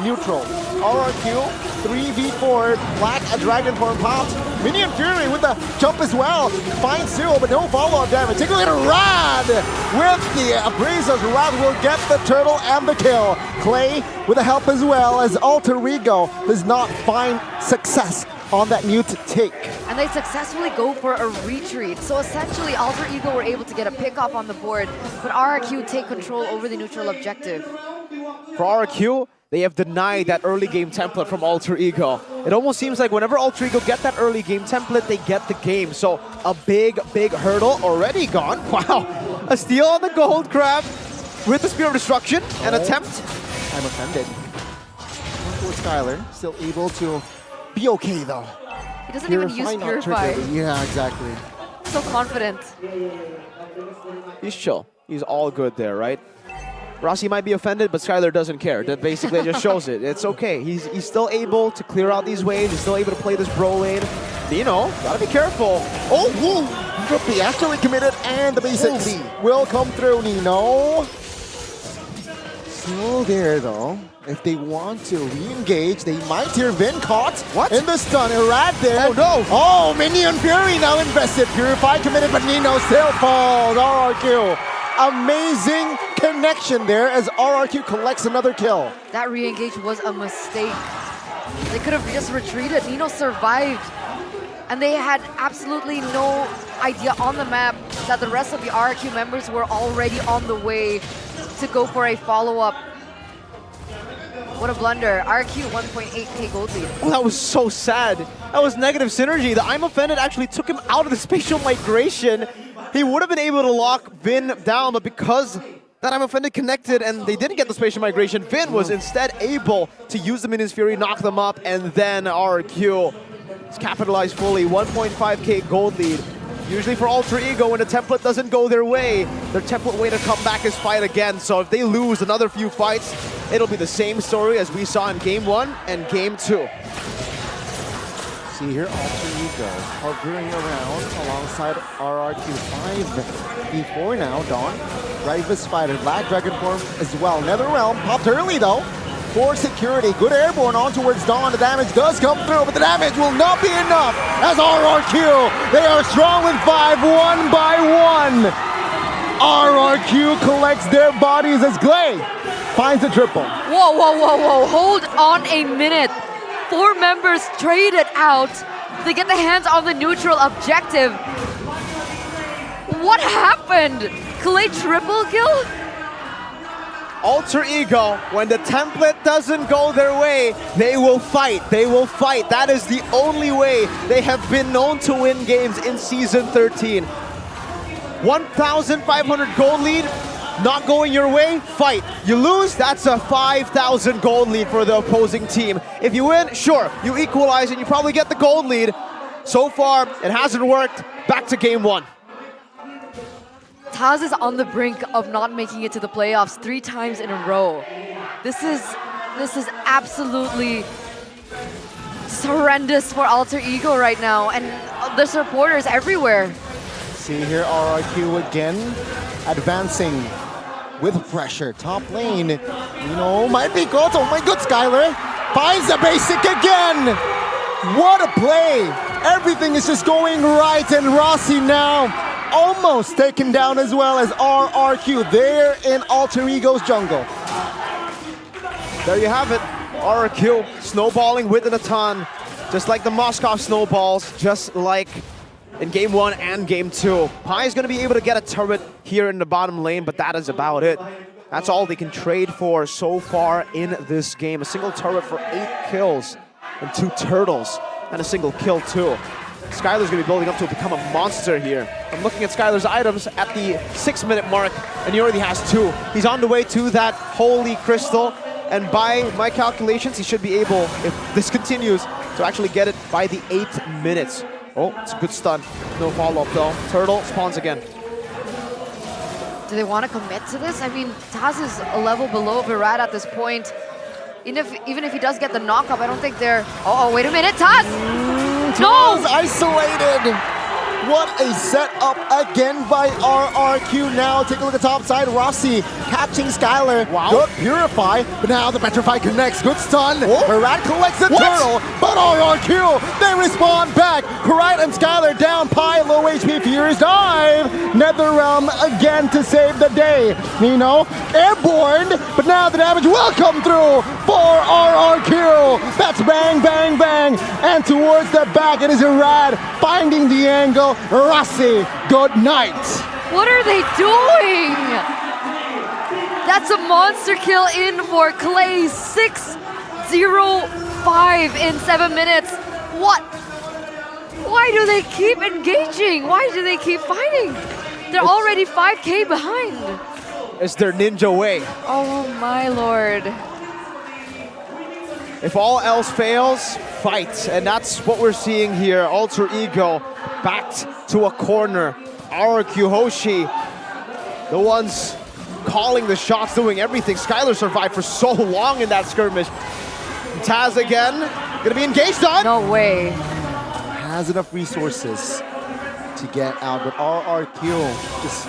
neutral. RRQ 3v4, Black, a Dragon Form popped. Minion Fury with the jump as well. Finds Cyril, but no follow-up damage. Take a look at Rad with the Appraisals. Rad will get the turtle and the kill. Clay with the help as well, as Alter Ego does not find success on that mute take. And they successfully go for a retreat. So essentially, Alter Ego were able to get a pick off on the board, but RRQ take control over the neutral objective. For RRQ, they have denied that early game template from Alter Ego. It almost seems like whenever Alter Ego get that early game template, they get the game. So a big hurdle already gone. Wow, a steal on the Gold Crab with the Spear of Destruction, an attempt. I'm offended. Towards Skylar, still able to be okay though. He doesn't even use Purify. Yeah, exactly. So confident. He's chill. He's all good there, right? Rossi might be offended, but Skylar doesn't care. That basically just shows it. It's okay. He's still able to clear out these waves. He's still able to play this bro lane. Nino, gotta be careful. Oh, whoa! He actually committed, and the basics will come through, Nino. Still there, though. If they want to re-engage, they might hear Vin caught in the stun. Irad there. Oh, no. Oh, Minion Fury now invested. Purify committed, but Nino still falls. RRQ. Amazing connection there as RRQ collects another kill. That re-engage was a mistake. They could have just retreated. Nino survived. And they had absolutely no idea on the map that the rest of the RRQ members were already on the way to go for a follow-up. What a blunder. RRQ 1.8k gold lead. Oh, that was so sad. That was negative synergy. The I'm Offended actually took him out of the Spatial Migration. He would have been able to lock Vin down, but because that I'm Offended connected and they didn't get the Spatial Migration, Vin was instead able to use the Minion's Fury, knock them up, and then RRQ is capitalized fully. 1.5k gold lead. Usually for Alter Ego, when the template doesn't go their way, their template way to come back is fight again. So if they lose another few fights, it'll be the same story as we saw in Game 1 and Game 2. See here, Alter Ego hovering around alongside RRQ 5v4 now. Dawn, Rivas Spider, Black Dragon Form as well. Netherrealm popped early though for security. Good airborne on towards Dawn. The damage does come through, but the damage will not be enough as RRQ, they are strong with 5, 1 by 1. RRQ collects their bodies as Glay finds a triple. Whoa, whoa, whoa, whoa. Hold on a minute. 4 members traded out to get the hands on the neutral objective. What happened? Clay triple kill? Alter Ego, when the template doesn't go their way, they will fight. They will fight. That is the only way they have been known to win games in Season 13. 1,500 gold lead, not going your way, fight. You lose, that's a 5,000 gold lead for the opposing team. If you win, sure, you equalize and you probably get the gold lead. So far, it hasn't worked. Back to game one. Taz is on the brink of not making it to the playoffs 3 times in a row. This is absolutely horrendous for Alter Ego right now, and the supporters everywhere. See here, RRQ again, advancing with pressure. Top lane, you know, might be good. Oh my god, Skylar finds the basic again. What a play. Everything is just going right, and Rossi now almost taken down as well as RRQ there in Alter Ego's jungle. There you have it. RRQ snowballing within a ton. Just like the Moscow snowballs, just like in game 1 and game 2. Pi is going to be able to get a turret here in the bottom lane, but that is about it. That's all they can trade for so far in this game. A single turret for 8 kills and 2 turtles and a single kill too. Skylar's going to be building up to become a monster here. I'm looking at Skylar's items at the 6-minute mark, and he already has 2. He's on the way to that Holy Crystal, and by my calculations, he should be able, if this continues, to actually get it by the 8th minute. Oh, it's a good stun. No follow-up though. Turtle spawns again. Do they want to commit to this? I mean, Taz is a level below Virat at this point. Even if he does get the knockup, I don't think they're... Oh, wait a minute, Taz! No! Isolated! What a setup again by RRQ. Now take a look at top side. Rossi catching Skylar. Wow. Good Purify, but now the Petrify connects. Good stun. Virat collects the turtle, but RRQ, they respond back. Virat and Skylar down. Pi, low HP, Furious Dive. Netherrealm again to save the day. Nino, airborne, but now the damage will come through for RRQ. That's bang, bang, bang. And towards the back, it is Virat finding the angle. Rossi, good night. What are they doing? That's a monster kill in for Clay. 6-0-5 in 7 minutes. What? Why do they keep engaging? Why do they keep fighting? They're already 5K behind. It's their ninja way. Oh my lord. If all else fails, fight. And that's what we're seeing here. Alter Ego backed to a corner. RRQ Hoshi, the ones calling the shots, doing everything. Skylar survived for so long in that skirmish. Taz again, gonna be engaged on. No way. Has enough resources to get out, but RRQ just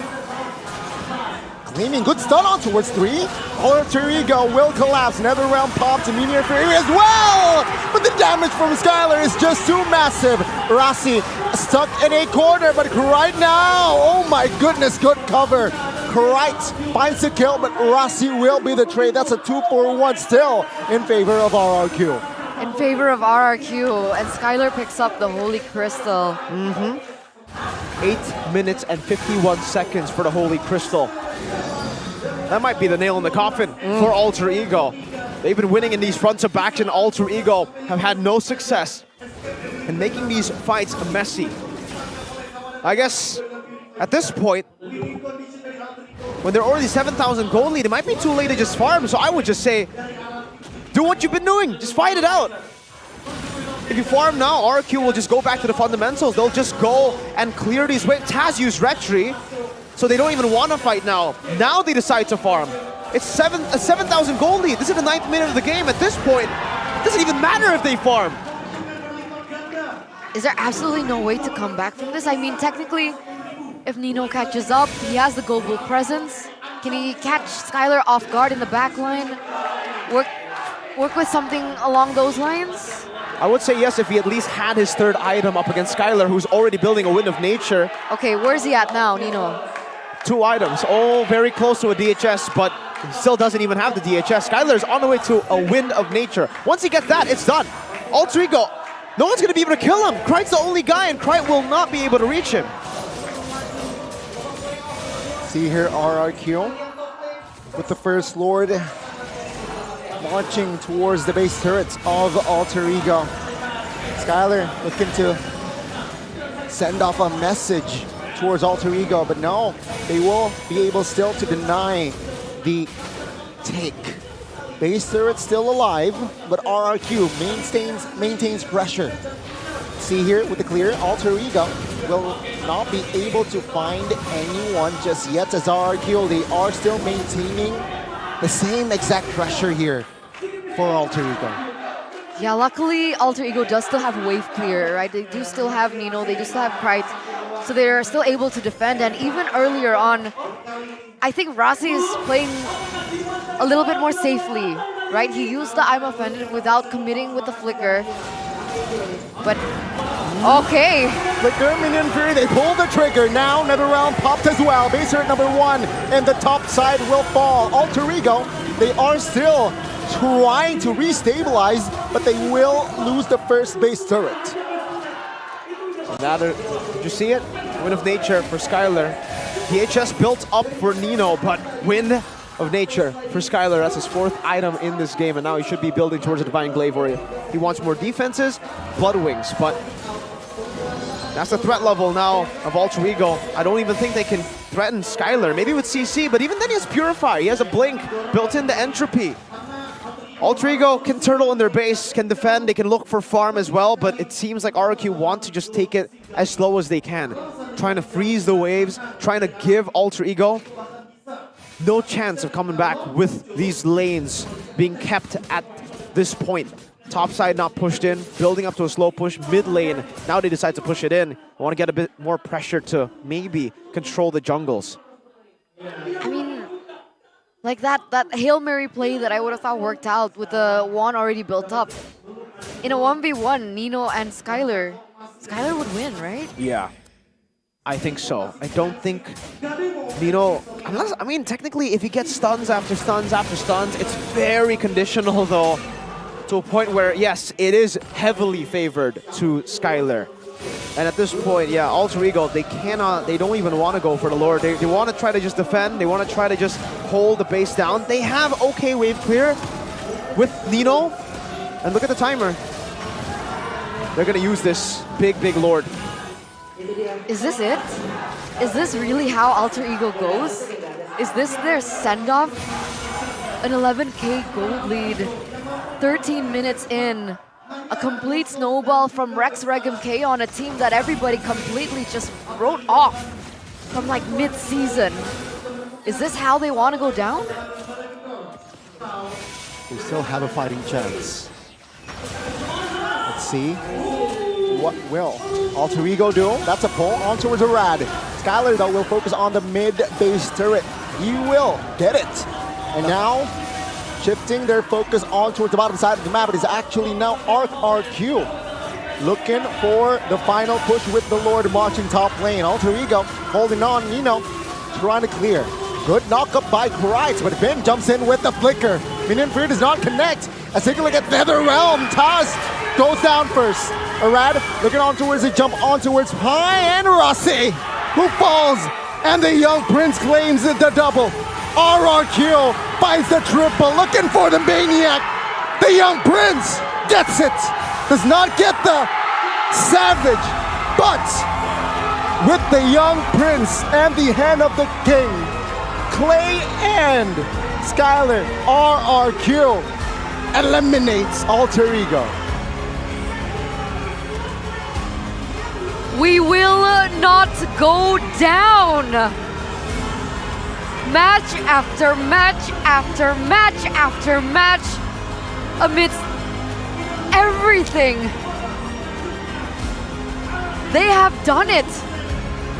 claiming good stun on towards 3. Alter Ego will collapse. Netherrealm pops and Meteor Fury as well! But the damage from Skylar is just too massive. Rossi stuck in a corner, but right now, oh my goodness, good cover. Krait finds the kill, but Rossi will be the trade. That's a 2-for-1 still in favor of RRQ. In favor of RRQ, and Skylar picks up the Holy Crystal. 8 minutes and 51 seconds for the Holy Crystal. That might be the nail in the coffin for Alter Ego. They've been winning in these fronts of action. Alter Ego have had no success in making these fights messy. I guess at this point, when they're already 7,000 gold lead, it might be too late to just farm. So I would just say, do what you've been doing. Just fight it out. If you farm now, RRQ will just go back to the fundamentals. They'll just go and clear these waves. Taz used Retry, so they don't even want to fight now. Now they decide to farm. It's a 7,000 gold lead. This is the 9th minute of the game. At this point, it doesn't even matter if they farm. Is there absolutely no way to come back from this? I mean, technically, if Nino catches up, he has the global presence. Can he catch Skylar off guard in the back line? Work with something along those lines? I would say yes if he at least had his 3rd item up against Skylar, who's already building a Wind of Nature. Okay, where's he at now, Nino? 2 items, all very close to a DHS, but he still doesn't even have the DHS. Skylar's on the way to a Wind of Nature. Once he gets that, it's done. Alter Ego, no one's going to be able to kill him. Krait's the only guy, and Krait will not be able to reach him. See here, RRQ with the First Lord marching towards the base turrets of Alter Ego. Skylar looking to send off a message towards Alter Ego, but no, they will be able still to deny the take. Base turret still alive, but RRQ maintains pressure. See here with the clear, Alter Ego will not be able to find anyone just yet as RRQ. They are still maintaining the same exact pressure here for Alter Ego. Yeah, luckily Alter Ego does still have wave clear, right? They do still have Nino, they do still have Krite, so they're still able to defend. And even earlier on, I think Rasi is playing a little bit more safely, right? He used the I'm offended without committing with the flicker. But, okay. Flicker, Minion Fury, they pull the trigger. Now another round popped as well. Base turret number 1 and the top side will fall. Alter Ego, they are still trying to restabilize, but they will lose the first base turret. Did you see it? Win of Nature for Skylar. DHS built up for Nino, but win of Nature for Skylar. That's his 4th item in this game, and now he should be building towards a Divine Glaive where he wants more defenses, Blood Wings, but that's the threat level now of Alter Ego. I don't even think they can threaten Skylar, maybe with CC, but even then he has Purify, he has a Blink built into Entropy. Alter Ego can turtle in their base, can defend, they can look for farm as well, but it seems like RRQ want to just take it as slow as they can. Trying to freeze the waves, trying to give Alter Ego no chance of coming back with these lanes being kept at this point. Top side not pushed in, building up to a slow push, mid lane. Now they decide to push it in. Want to get a bit more pressure to maybe control the jungles. I mean, like that Hail Mary play that I would have thought worked out with the one already built up. In a 1v1, Nino and Skylar would win, right? Yeah, I think so. I don't think Nino, unless, I mean, technically if he gets stuns after stuns after stuns, it's very conditional though, to a point where, yes, it is heavily favored to Skylar. And at this point, yeah, Alter Ego, they don't even want to go for the Lord. They want to try to just defend. They want to try to just hold the base down. They have okay wave clear with Nino. And look at the timer. They're going to use this big Lord. Is this it? Is this really how Alter Ego goes? Is this their send-off? An 11k gold lead, 13 minutes in. A complete snowball from Rex Regum K on a team that everybody completely just wrote off from like mid-season. Is this how they want to go down? They still have a fighting chance. Let's see. What will Alter Ego do? That's a pull on towards a Rad. Skylar, though, will focus on the mid-base turret. He will get it. And now, shifting their focus on towards the bottom side of the map, it is actually now RRQ looking for the final push with the Lord marching top lane. Alter Ego holding on, Nino trying to clear. Good knockup by Krite, but Ben jumps in with the flicker. Minion Fury does not connect. Let's take a look at Nether Realm. Taz goes down first. Arad looking on towards the jump on towards Pi and Rossi, who falls, and the young prince claims the double. RRQ finds the triple, looking for the maniac. The young prince gets it. Does not get the savage, but with the young prince and the hand of the king, Clay and Skylar, RRQ eliminates Alter Ego. We will not go down. Match after match after match after match, amidst everything. They have done it.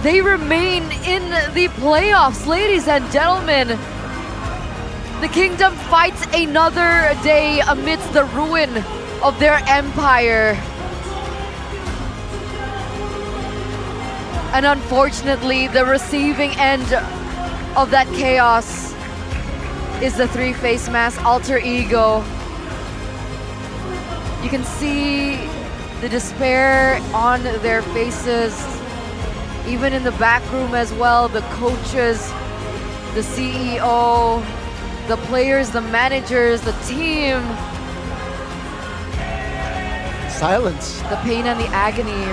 They remain in the playoffs, ladies and gentlemen. The Kingdom fights another day amidst the ruin of their empire. And unfortunately, the receiving end of that chaos is the three-face mask Alter Ego. You can see the despair on their faces, even in the back room as well, the coaches, the CEO, the players, the managers, the team, Silence. the pain and the agony.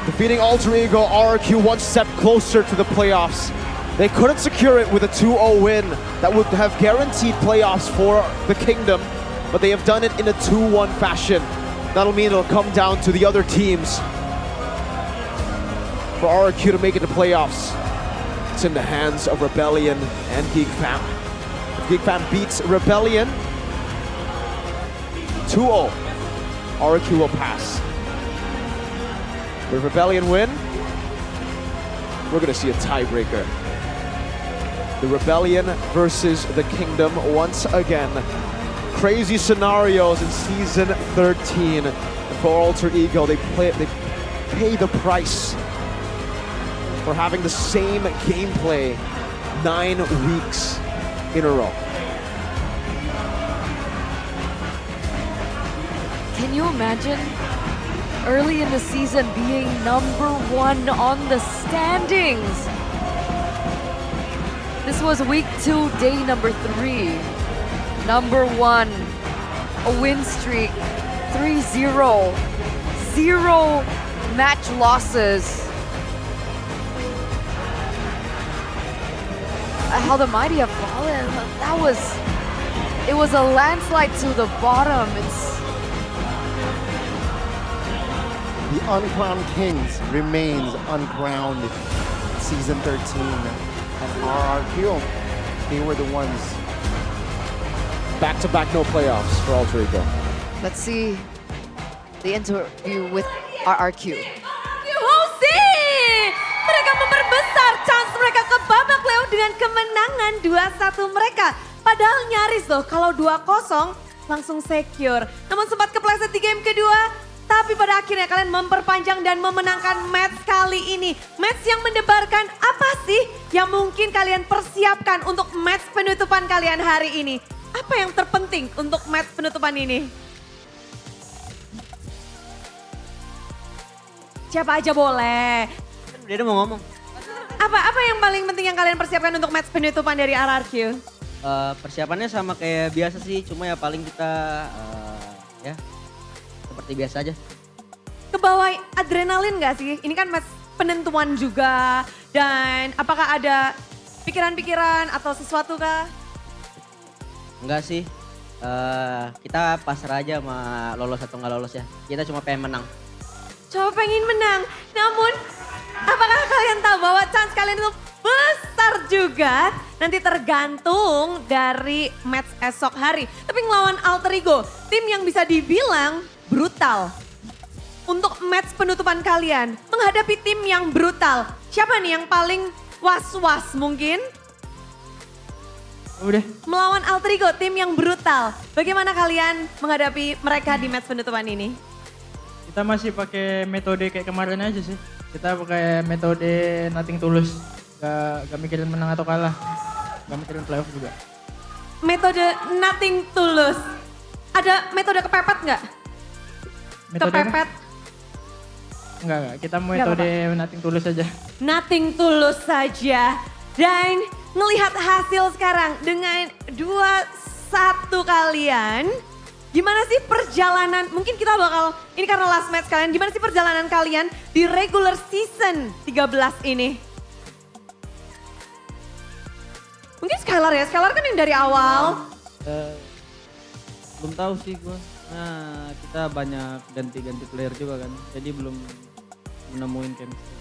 Defeating Alter Ego, RRQ one step closer to the playoffs. They couldn't secure it with a 2-0 win that would have guaranteed playoffs for the Kingdom, but they have done it in a 2-1 fashion. That'll mean it'll come down to the other teams for RRQ to make it to playoffs. It's in the hands of Rebellion and Geek Fam. If Geek Fam beats Rebellion 2-0, RRQ will pass. If Rebellion win, we're gonna see a tiebreaker. The Rebellion versus the Kingdom once again. Crazy scenarios in season 13. And for Alter Ego, they pay the price for having the same gameplay 9 weeks in a row. Can you imagine early in the season being #1 on the standings? This was week 2, day number 3. #1, a win streak, 3-0, 0 match losses. How the mighty have fallen. It was a landslide to the bottom. The uncrowned kings remains uncrowned. Season 13 and RRQ, they were the ones. Back-to-back no playoffs for Alter Ego. Let's see the interview with RRQ. Hosi! Mereka memperbesar chance mereka ke babak playoff dengan kemenangan 2-1 mereka. Padahal nyaris loh kalau 2-0 langsung secure. Namun sempat kepleset di game kedua. Tapi pada akhirnya kalian memperpanjang dan memenangkan match kali ini. Match yang mendebarkan apa sih yang mungkin kalian persiapkan untuk match penutupan kalian hari ini? Apa yang terpenting untuk match penutupan ini? Siapa aja boleh. Dia mau ngomong. Apa yang paling penting yang kalian persiapkan untuk match penutupan dari RRQ? Persiapannya sama kayak biasa sih, cuma ya paling kita ya seperti biasa aja. Kebawa adrenalin gak sih? Ini kan match penentuan juga. Dan apakah ada pikiran-pikiran atau sesuatu kah? Enggak sih, kita pasrah aja sama lolos atau nggak lolos ya. Kita cuma pengen menang. Coba pengen menang. Namun, apakah kalian tahu bahwa chance kalian itu besar juga? Nanti tergantung dari match esok hari. Tapi ngelawan Alter Ego, tim yang bisa dibilang brutal. Untuk match penutupan kalian, menghadapi tim yang brutal. Siapa nih yang paling was-was mungkin? Udah. Melawan Alter Ego, tim yang brutal. Bagaimana kalian menghadapi mereka di match penutupan ini? Kita masih pakai metode kayak kemarin aja sih. Kita pakai metode nothing tulus. Gak mikirin menang atau kalah. Gak mikirin playoff juga. Metode nothing tulus. Ada metode kepepet nggak? Metode Kepepet. Enggak. Kita metode nothing tulus aja. Nothing tulus saja. Dan ngelihat hasil sekarang dengan 2-1 kalian. Gimana sih perjalanan, mungkin kita bakal, ini karena last match kalian, gimana sih perjalanan kalian di regular season 13 ini? Mungkin Skylar ya, Skylar kan yang dari awal. Belum tahu sih gue, nah kita banyak ganti-ganti player juga kan, jadi belum menemuin chemistry.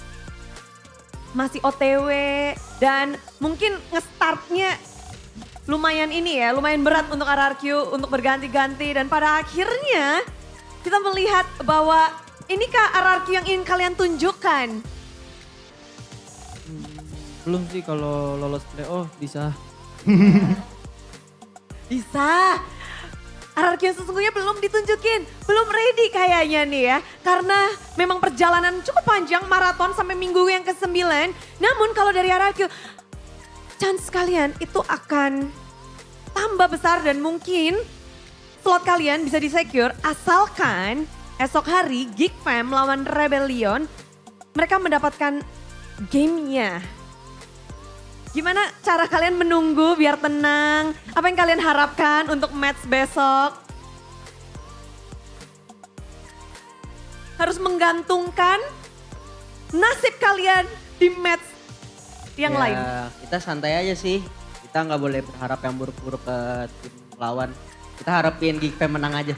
Masih OTW dan mungkin nge-startnya lumayan ini ya, lumayan berat untuk RRQ untuk berganti-ganti dan pada akhirnya kita melihat bahwa inikah RRQ yang ingin kalian tunjukkan? Belum sih kalau lolos playoff bisa. Bisa. RRQ yang sesungguhnya belum ditunjukin, belum ready kayaknya nih ya. Karena memang perjalanan cukup panjang, maraton sampai minggu yang ke-9. Namun kalau dari RRQ, chance kalian itu akan tambah besar dan mungkin slot kalian bisa di-secure asalkan esok hari Geek Fam lawan Rebellion mereka mendapatkan gamenya. Gimana cara kalian menunggu biar tenang? Apa yang kalian harapkan untuk match besok? Harus menggantungkan nasib kalian di match yang lain. Kita santai aja sih. Kita nggak boleh berharap yang buruk-buruk ke tim lawan. Kita harapin GigFam menang aja.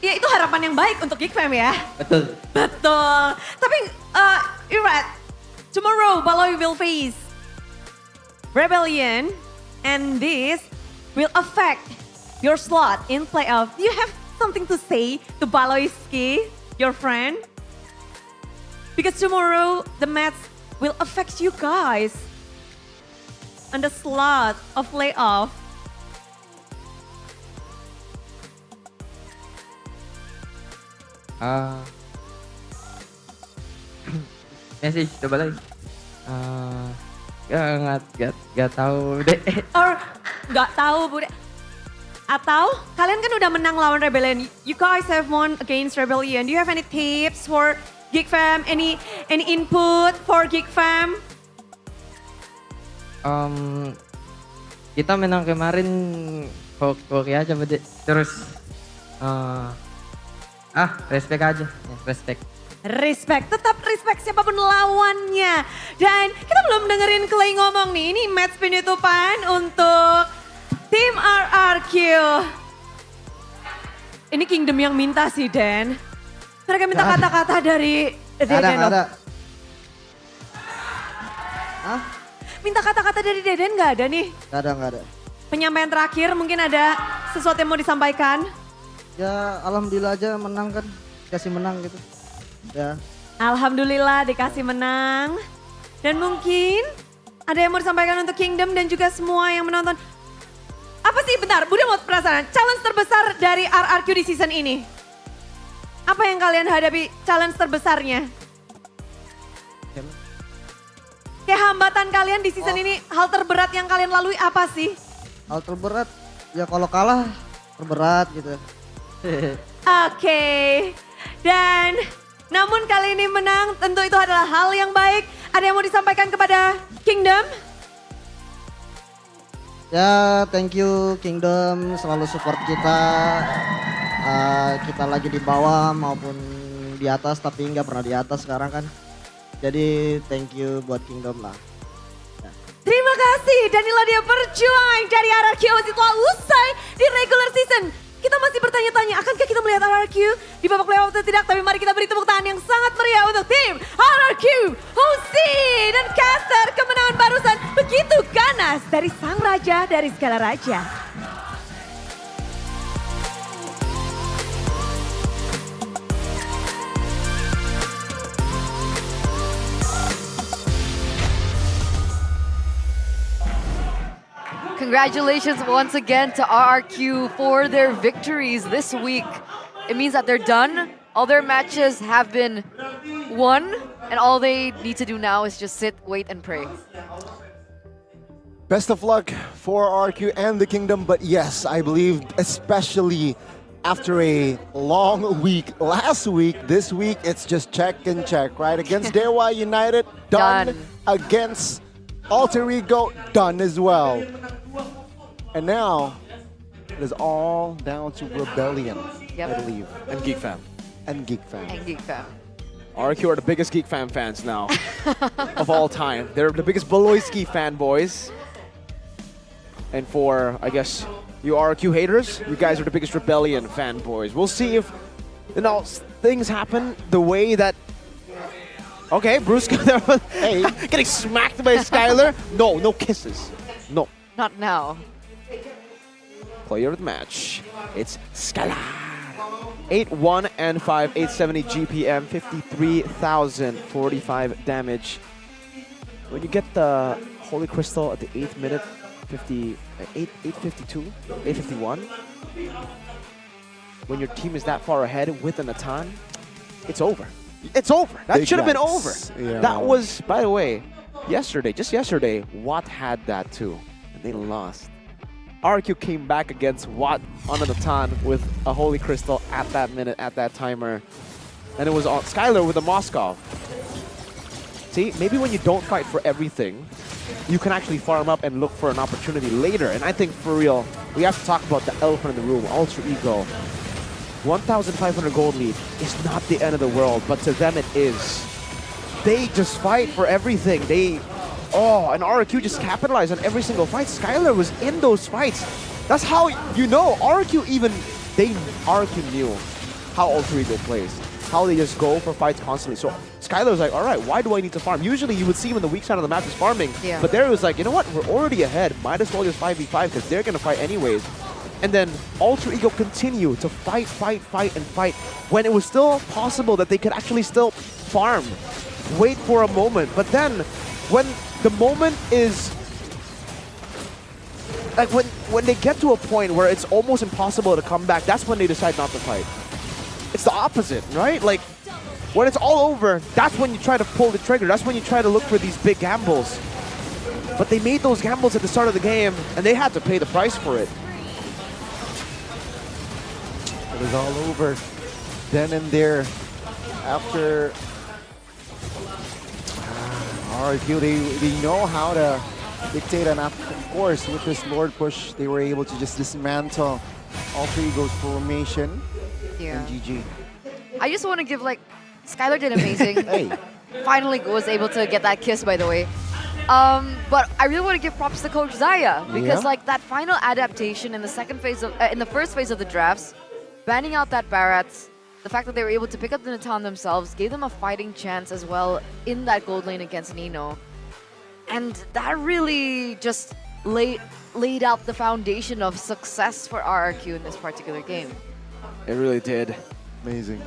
Ya itu harapan yang baik untuk GigFam ya. Betul. Betul. Tapi you're right. Tomorrow Baloy will face Rebellion and this will affect your slot in playoff. Do you have something to say to Baloyski, your friend? Because tomorrow the match will affect you guys on the slot of playoff. Message coba lagi. Nggak tahu deh. Or nggak tahu Bude. Atau kalian kan udah menang lawan Rebellion. You guys have won against Rebellion. Do you have any tips for GigFam? Any input for GigFam? Kita menang kemarin hoki aja Bude. Terus respect aja, respect. Respect, tetap respect siapapun lawannya. Dan kita belum dengerin Clay ngomong nih, ini match penutupan untuk tim RRQ. Ini Kingdom yang minta sih, Dan. Mereka minta kata-kata dari Deden. Ada. Minta kata-kata dari Deden nggak ada nih? Nggak ada. Penyampaian terakhir mungkin ada sesuatu yang mau disampaikan? Ya alhamdulillah aja menang kan, kasih menang gitu. Ya. Alhamdulillah dikasih menang. Dan mungkin ada yang mau disampaikan untuk Kingdom dan juga semua yang menonton. Apa sih, bentar, Budi mau penasaran. Challenge terbesar dari RRQ di season ini? Apa yang kalian hadapi challenge terbesarnya? Kayak hambatan kalian di season ini, hal terberat yang kalian lalui apa sih? Hal terberat, ya kalau kalah terberat gitu. Oke. Dan namun kali ini menang, tentu itu adalah hal yang baik. Ada yang mau disampaikan kepada Kingdom? Ya thank you Kingdom, selalu support kita. Kita lagi di bawah maupun di atas, tapi nggak pernah di atas sekarang kan. Jadi thank you buat Kingdom lah. Terima kasih, dan inilah dia perjuangan dari RRQ setelah usai di regular season. Kita masih bertanya-tanya, akankah kita melihat RRQ di babak playoff atau tidak? Tapi mari kita beri tepuk tangan yang sangat meriah untuk tim RRQ Hosi dan caster kemenangan barusan begitu ganas dari sang raja dari segala raja. Congratulations once again to RRQ for their victories this week. It means that they're done. All their matches have been won, and all they need to do now is just sit, wait, and pray. Best of luck for RRQ and the Kingdom, but yes, I believe especially after a long week, last week, this week, it's just check and check, right? Against Dewa United, done. Against Alter Ego, done as well. And now, it is all down to Rebellion, I believe. And GeekFam. And GeekFam. And GeekFam. RRQ are the biggest GeekFam fans now of all time. They're the biggest Baloyski fanboys. And for, I guess, you RRQ haters, you guys are the biggest Rebellion fanboys. We'll see if, you know, things happen the way that... Okay, Bruce hey, getting smacked by Skylar. No, no kisses. No. Not now. Player of the match, it's Skylar. 8-1 and 5, 870 GPM, 53,045 damage. When you get the Holy Crystal at the 8th minute, 852, 851. When your team is that far ahead with an Atan, it's over. It's over. That should have been over. Yeah. That was, by the way, yesterday, just yesterday, Watt had that too, and they lost. RQ came back against Watt on an Atan with a Holy Crystal at that minute, at that timer. And it was on Skylar with a Moskov. See, maybe when you don't fight for everything, you can actually farm up and look for an opportunity later. And I think, for real, we have to talk about the elephant in the room, Alter Ego. 1,500 gold lead is not the end of the world, but to them it is. They just fight for everything. And RRQ just capitalized on every single fight. Skylar was in those fights. That's how you know RRQ knew how Alter Ego plays. How they just go for fights constantly. So Skylar was like, all right, why do I need to farm? Usually you would see when the weak side of the map is farming. Yeah. But there it was like, you know what? We're already ahead. Might as well just 5v5 because they're going to fight anyways. And then Alter Ego continued to fight, and fight when it was still possible that they could actually still farm. Wait for a moment. But then when the moment is... Like when they get to a point where it's almost impossible to come back, that's when they decide not to fight. It's the opposite, right? Like, when it's all over, that's when you try to pull the trigger. That's when you try to look for these big gambles. But they made those gambles at the start of the game, and they had to pay the price for it. It was all over then and there. After RRQ, they know how to dictate, and of course, with this Lord push, they were able to just dismantle Alter Ego's formation. Yeah. And GG. I just want to give, like, Skylar did amazing. Hey. Finally was able to get that kiss, by the way. But I really want to give props to Coach Zaya because, like, that final adaptation in the first phase of the drafts, banning out that Barats, the fact that they were able to pick up the Natan themselves gave them a fighting chance as well in that gold lane against Nino. And that really just laid out the foundation of success for RRQ in this particular game. It really did. Amazing.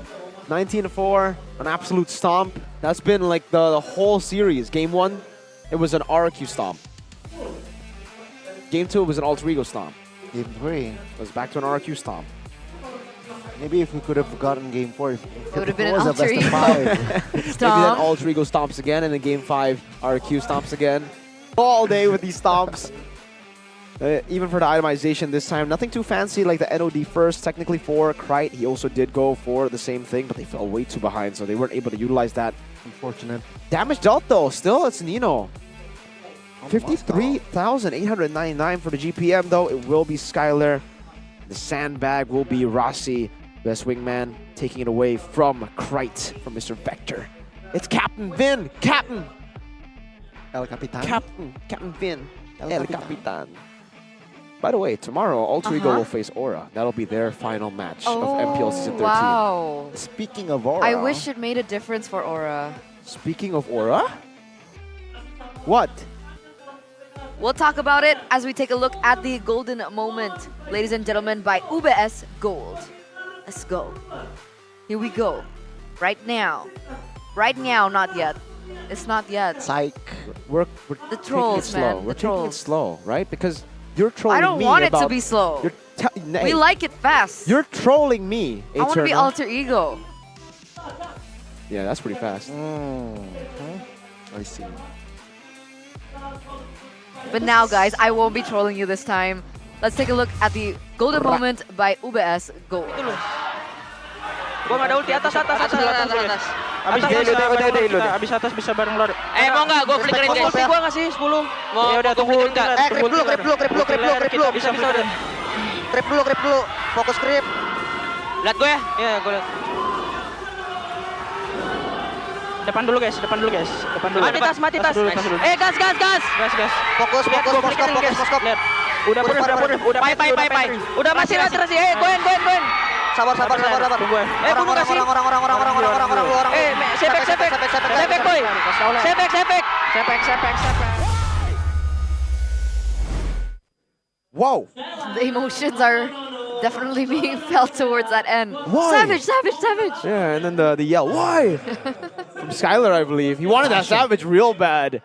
19-4, an absolute stomp. That's been like the whole series. Game 1, it was an RRQ stomp. Game 2, it was an Alter Ego stomp. Game 3. It was back to an RRQ stomp. Maybe if we could have gotten Game 4, it would have been an a Alter best of Ego 5. Maybe then Alter Ego stomps again, and in Game 5, RRQ stomps again. All day with these stomps. Even for the itemization this time, nothing too fancy like the NOD first. Technically for Krite, he also did go for the same thing, but they fell way too behind, so they weren't able to utilize that. Unfortunate. Damage dealt though, still it's Nino. 53,899 for the GPM though. It will be Skylar. The sandbag will be Rossi, best wingman, taking it away from Krite, from Mr. Vector. It's Captain Vin! Captain! El Capitan. Captain Vin. El Capitan. By the way, tomorrow, Alter Ego will face Aura. That'll be their final match of MPL Season 13. Wow. Speaking of Aura... I wish it made a difference for Aura. Speaking of Aura? What? We'll talk about it as we take a look at the golden moment, ladies and gentlemen, by UBS Gold. Let's go. Here we go. Right now. Right now, not yet. It's not yet. Psych. We're the trolls, taking it slow. man. We're The taking it trolls. slow, right? Because you're trolling me I don't want it to about- be slow. You're We like it fast. You're trolling me, I want to be Eterna. Alter Ego. Yeah, that's pretty fast. I see. But now, guys, I won't be trolling you this time. Let's take a look at the golden moment by UBS Gold. Gua ada ulti atas. Abis udah. Abis atas bisa bareng lor. Mau nggak? Gua flickerin guys. Ulti gua ngasih 10. Ya udah tunggu ulti. Krip dulu. Bisa. Krip dulu. Fokus krip. Lihat gue ya. Iya, gua lihat. Depan dulu guys. Depan dulu. Mati tas. Tas dulu. Gas. Gas. Fokus. Lihat. Udah purif. Pai. Udah masih terus. Goen. Sabar. Tunggu ya. Tunggu kasih. Orang. Sepek boy. Sepek. Wow. The emotions are definitely being felt towards that end. Why? Savage. Yeah, and then the yell, why? From Skylar, I believe. He wanted that Savage real bad.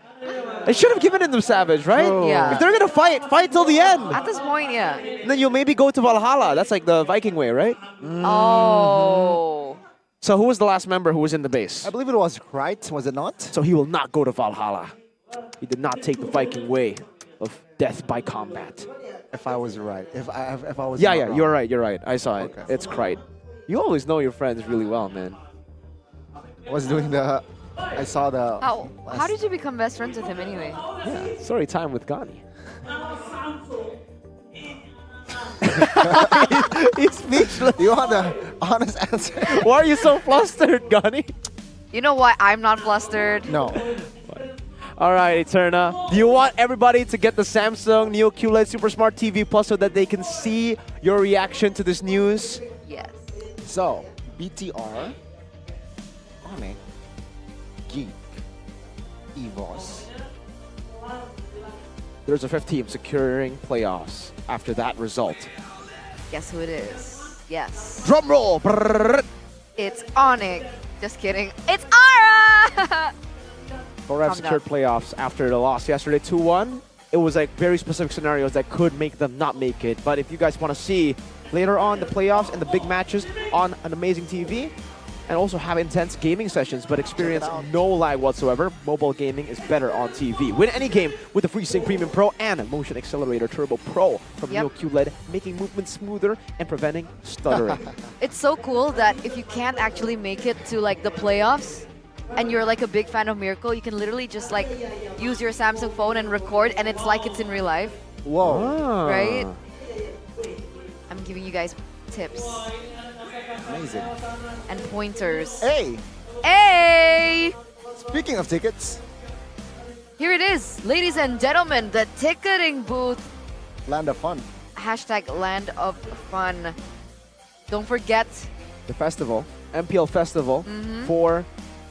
They should have given him the Savage, right? Yeah. If they're gonna fight till the end. At this point, yeah. And then you'll maybe go to Valhalla. That's like the Viking way, right? Oh. So who was the last member who was in the base? I believe it was Krite, was it not? So he will not go to Valhalla. He did not take the Viking way of death by combat. If I was right. If I was Yeah, not yeah, wrong. you're right. I saw it. It's Krite. You always know your friends really well, man. I was doing the I saw the. How did you become best friends with him anyway? Yeah, story time with Gani. He's speechless. You want the honest answer? Why are you so flustered, Gani? You know why I'm not flustered? No. All right, Eterna. Do you want everybody to get the Samsung Neo QLED Super Smart TV Plus so that they can see your reaction to this news? Yes. So, BTR, Onyx, Geek, EVOS. There's a fifth team securing playoffs after that result. Guess who it is? Yes. Drum roll. Brrr. It's Onyx. Just kidding. It's Ara! Korev Calm secured playoffs after the loss yesterday 2-1. It was like very specific scenarios that could make them not make it. But if you guys want to see later on the playoffs and the big matches on an amazing TV, and also have intense gaming sessions but experience no lag whatsoever, mobile gaming is better on TV. Win any game with the FreeSync Premium Pro and Motion Accelerator Turbo Pro from Neo QLED, making movement smoother and preventing stuttering. It's so cool that if you can't actually make it to like the playoffs and you're like a big fan of Miracle, you can literally just like use your Samsung phone and record and it's like it's in real life. Whoa. Right? I'm giving you guys tips. Amazing. And pointers. Hey! Hey! Speaking of tickets. Here it is, ladies and gentlemen, the ticketing booth. Land of Fun. Hashtag Land of Fun. Don't forget. The festival, MPL Festival, for...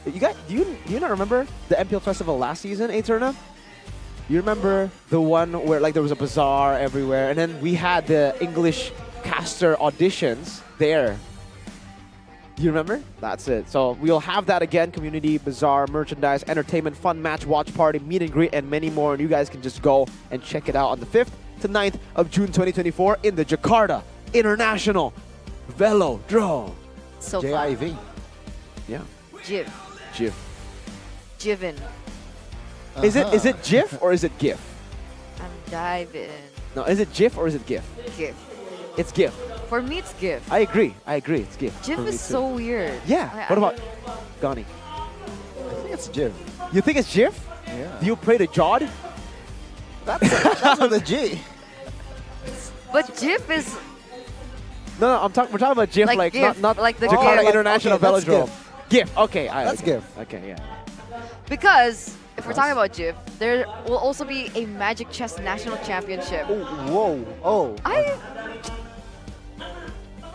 You guys, do you not remember the MPL Festival last season, Eterna? You remember the one where like there was a bazaar everywhere and then we had the English caster auditions there. Do you remember? That's it. So we'll have that again. Community, bazaar, merchandise, entertainment, fun match, watch party, meet and greet, and many more. And you guys can just go and check it out on the 5th to 9th of June 2024 in the Jakarta International Velodrome. So JIV. Yeah. Jiv. GIF. Jivin. Is it GIF or is it GIF? I'm diving. No, is it GIF or is it GIF? GIF. It's GIF. For me, it's GIF. I agree. It's GIF. GIF for me is too. so weird. Yeah. What about Gani? I think it's Jiv. You think it's GIF? Yeah. Do you pray to Jod? That's with a G. But GIF is No, we're talking about GIF, Like like GIF, not like the Jakarta GIF. International Okay, that's Velodrome. GIF. Okay, That's GIF. Okay, yeah. because if we're talking about GIF, there will also be a Magic Chess National Championship. Whoa. Oh.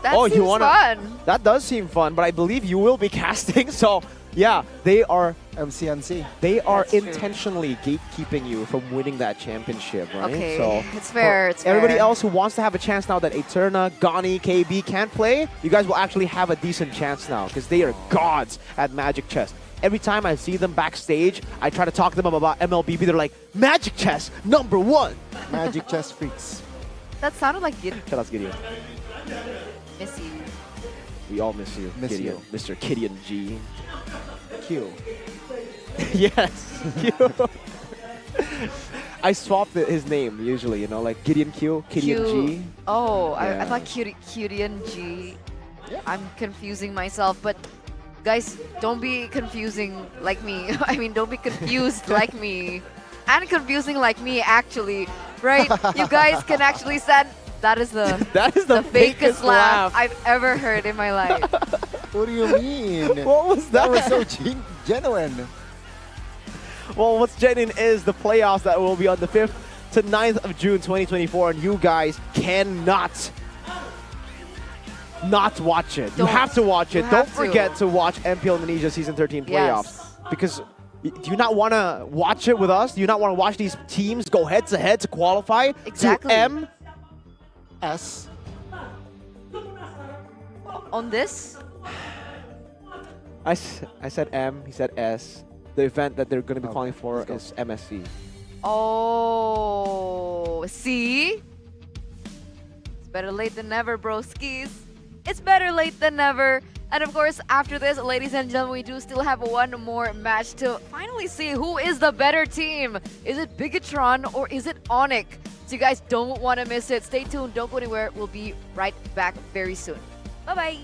That Oh, seems you wanna? fun. That does seem fun, but I believe you will be casting. So yeah, they are MCNC. They are That's true. intentionally gatekeeping you from winning that championship, right? Okay, So it's fair. for It's fair. everybody else who wants to have a chance now that Eterna, Gani, KB can't play, you guys will actually have a decent chance now because they are gods at Magic Chess. Every time I see them backstage, I try to talk to them about MLBB. They're like, Magic Chess, #1. Magic Chess Freaks. That sounded like Gideon. Shout out to Gideon. Miss you. We all miss you, Miss Gideon. you. Mr. Gideon G. Q. Yes, Q. I swapped his name usually, you know, like Gideon Q, Gideon G. Oh, I Yeah. thought Gideon G. I'm confusing myself, but guys, don't be confusing like me. I mean, don't be confused like me. And confusing like me, actually. Right? You guys can actually send... That is the fakest laugh I've ever heard in my life. What do you mean? What was that? That was so genuine. Well, what's genuine is the playoffs that will be on the 5th to 9th of June 2024, and you guys cannot not watch it. You have to watch it. You Don't have forget to. to watch MPL Indonesia Season 13 playoffs. Yes. Because do you not want to watch it with us? Do you not want to watch these teams go head-to-head to qualify Exactly. to M? S. On this? I said M, he said S. The event that they're going to be calling for is MSC. Oh, see? It's better late than never, broskies. It's better late than never. And of course, after this, ladies and gentlemen, we do still have one more match to finally see who is the better team. Is it Bigatron or is it Onyx? So you guys don't want to miss it. Stay tuned. Don't go anywhere. We'll be right back very soon. Bye-bye.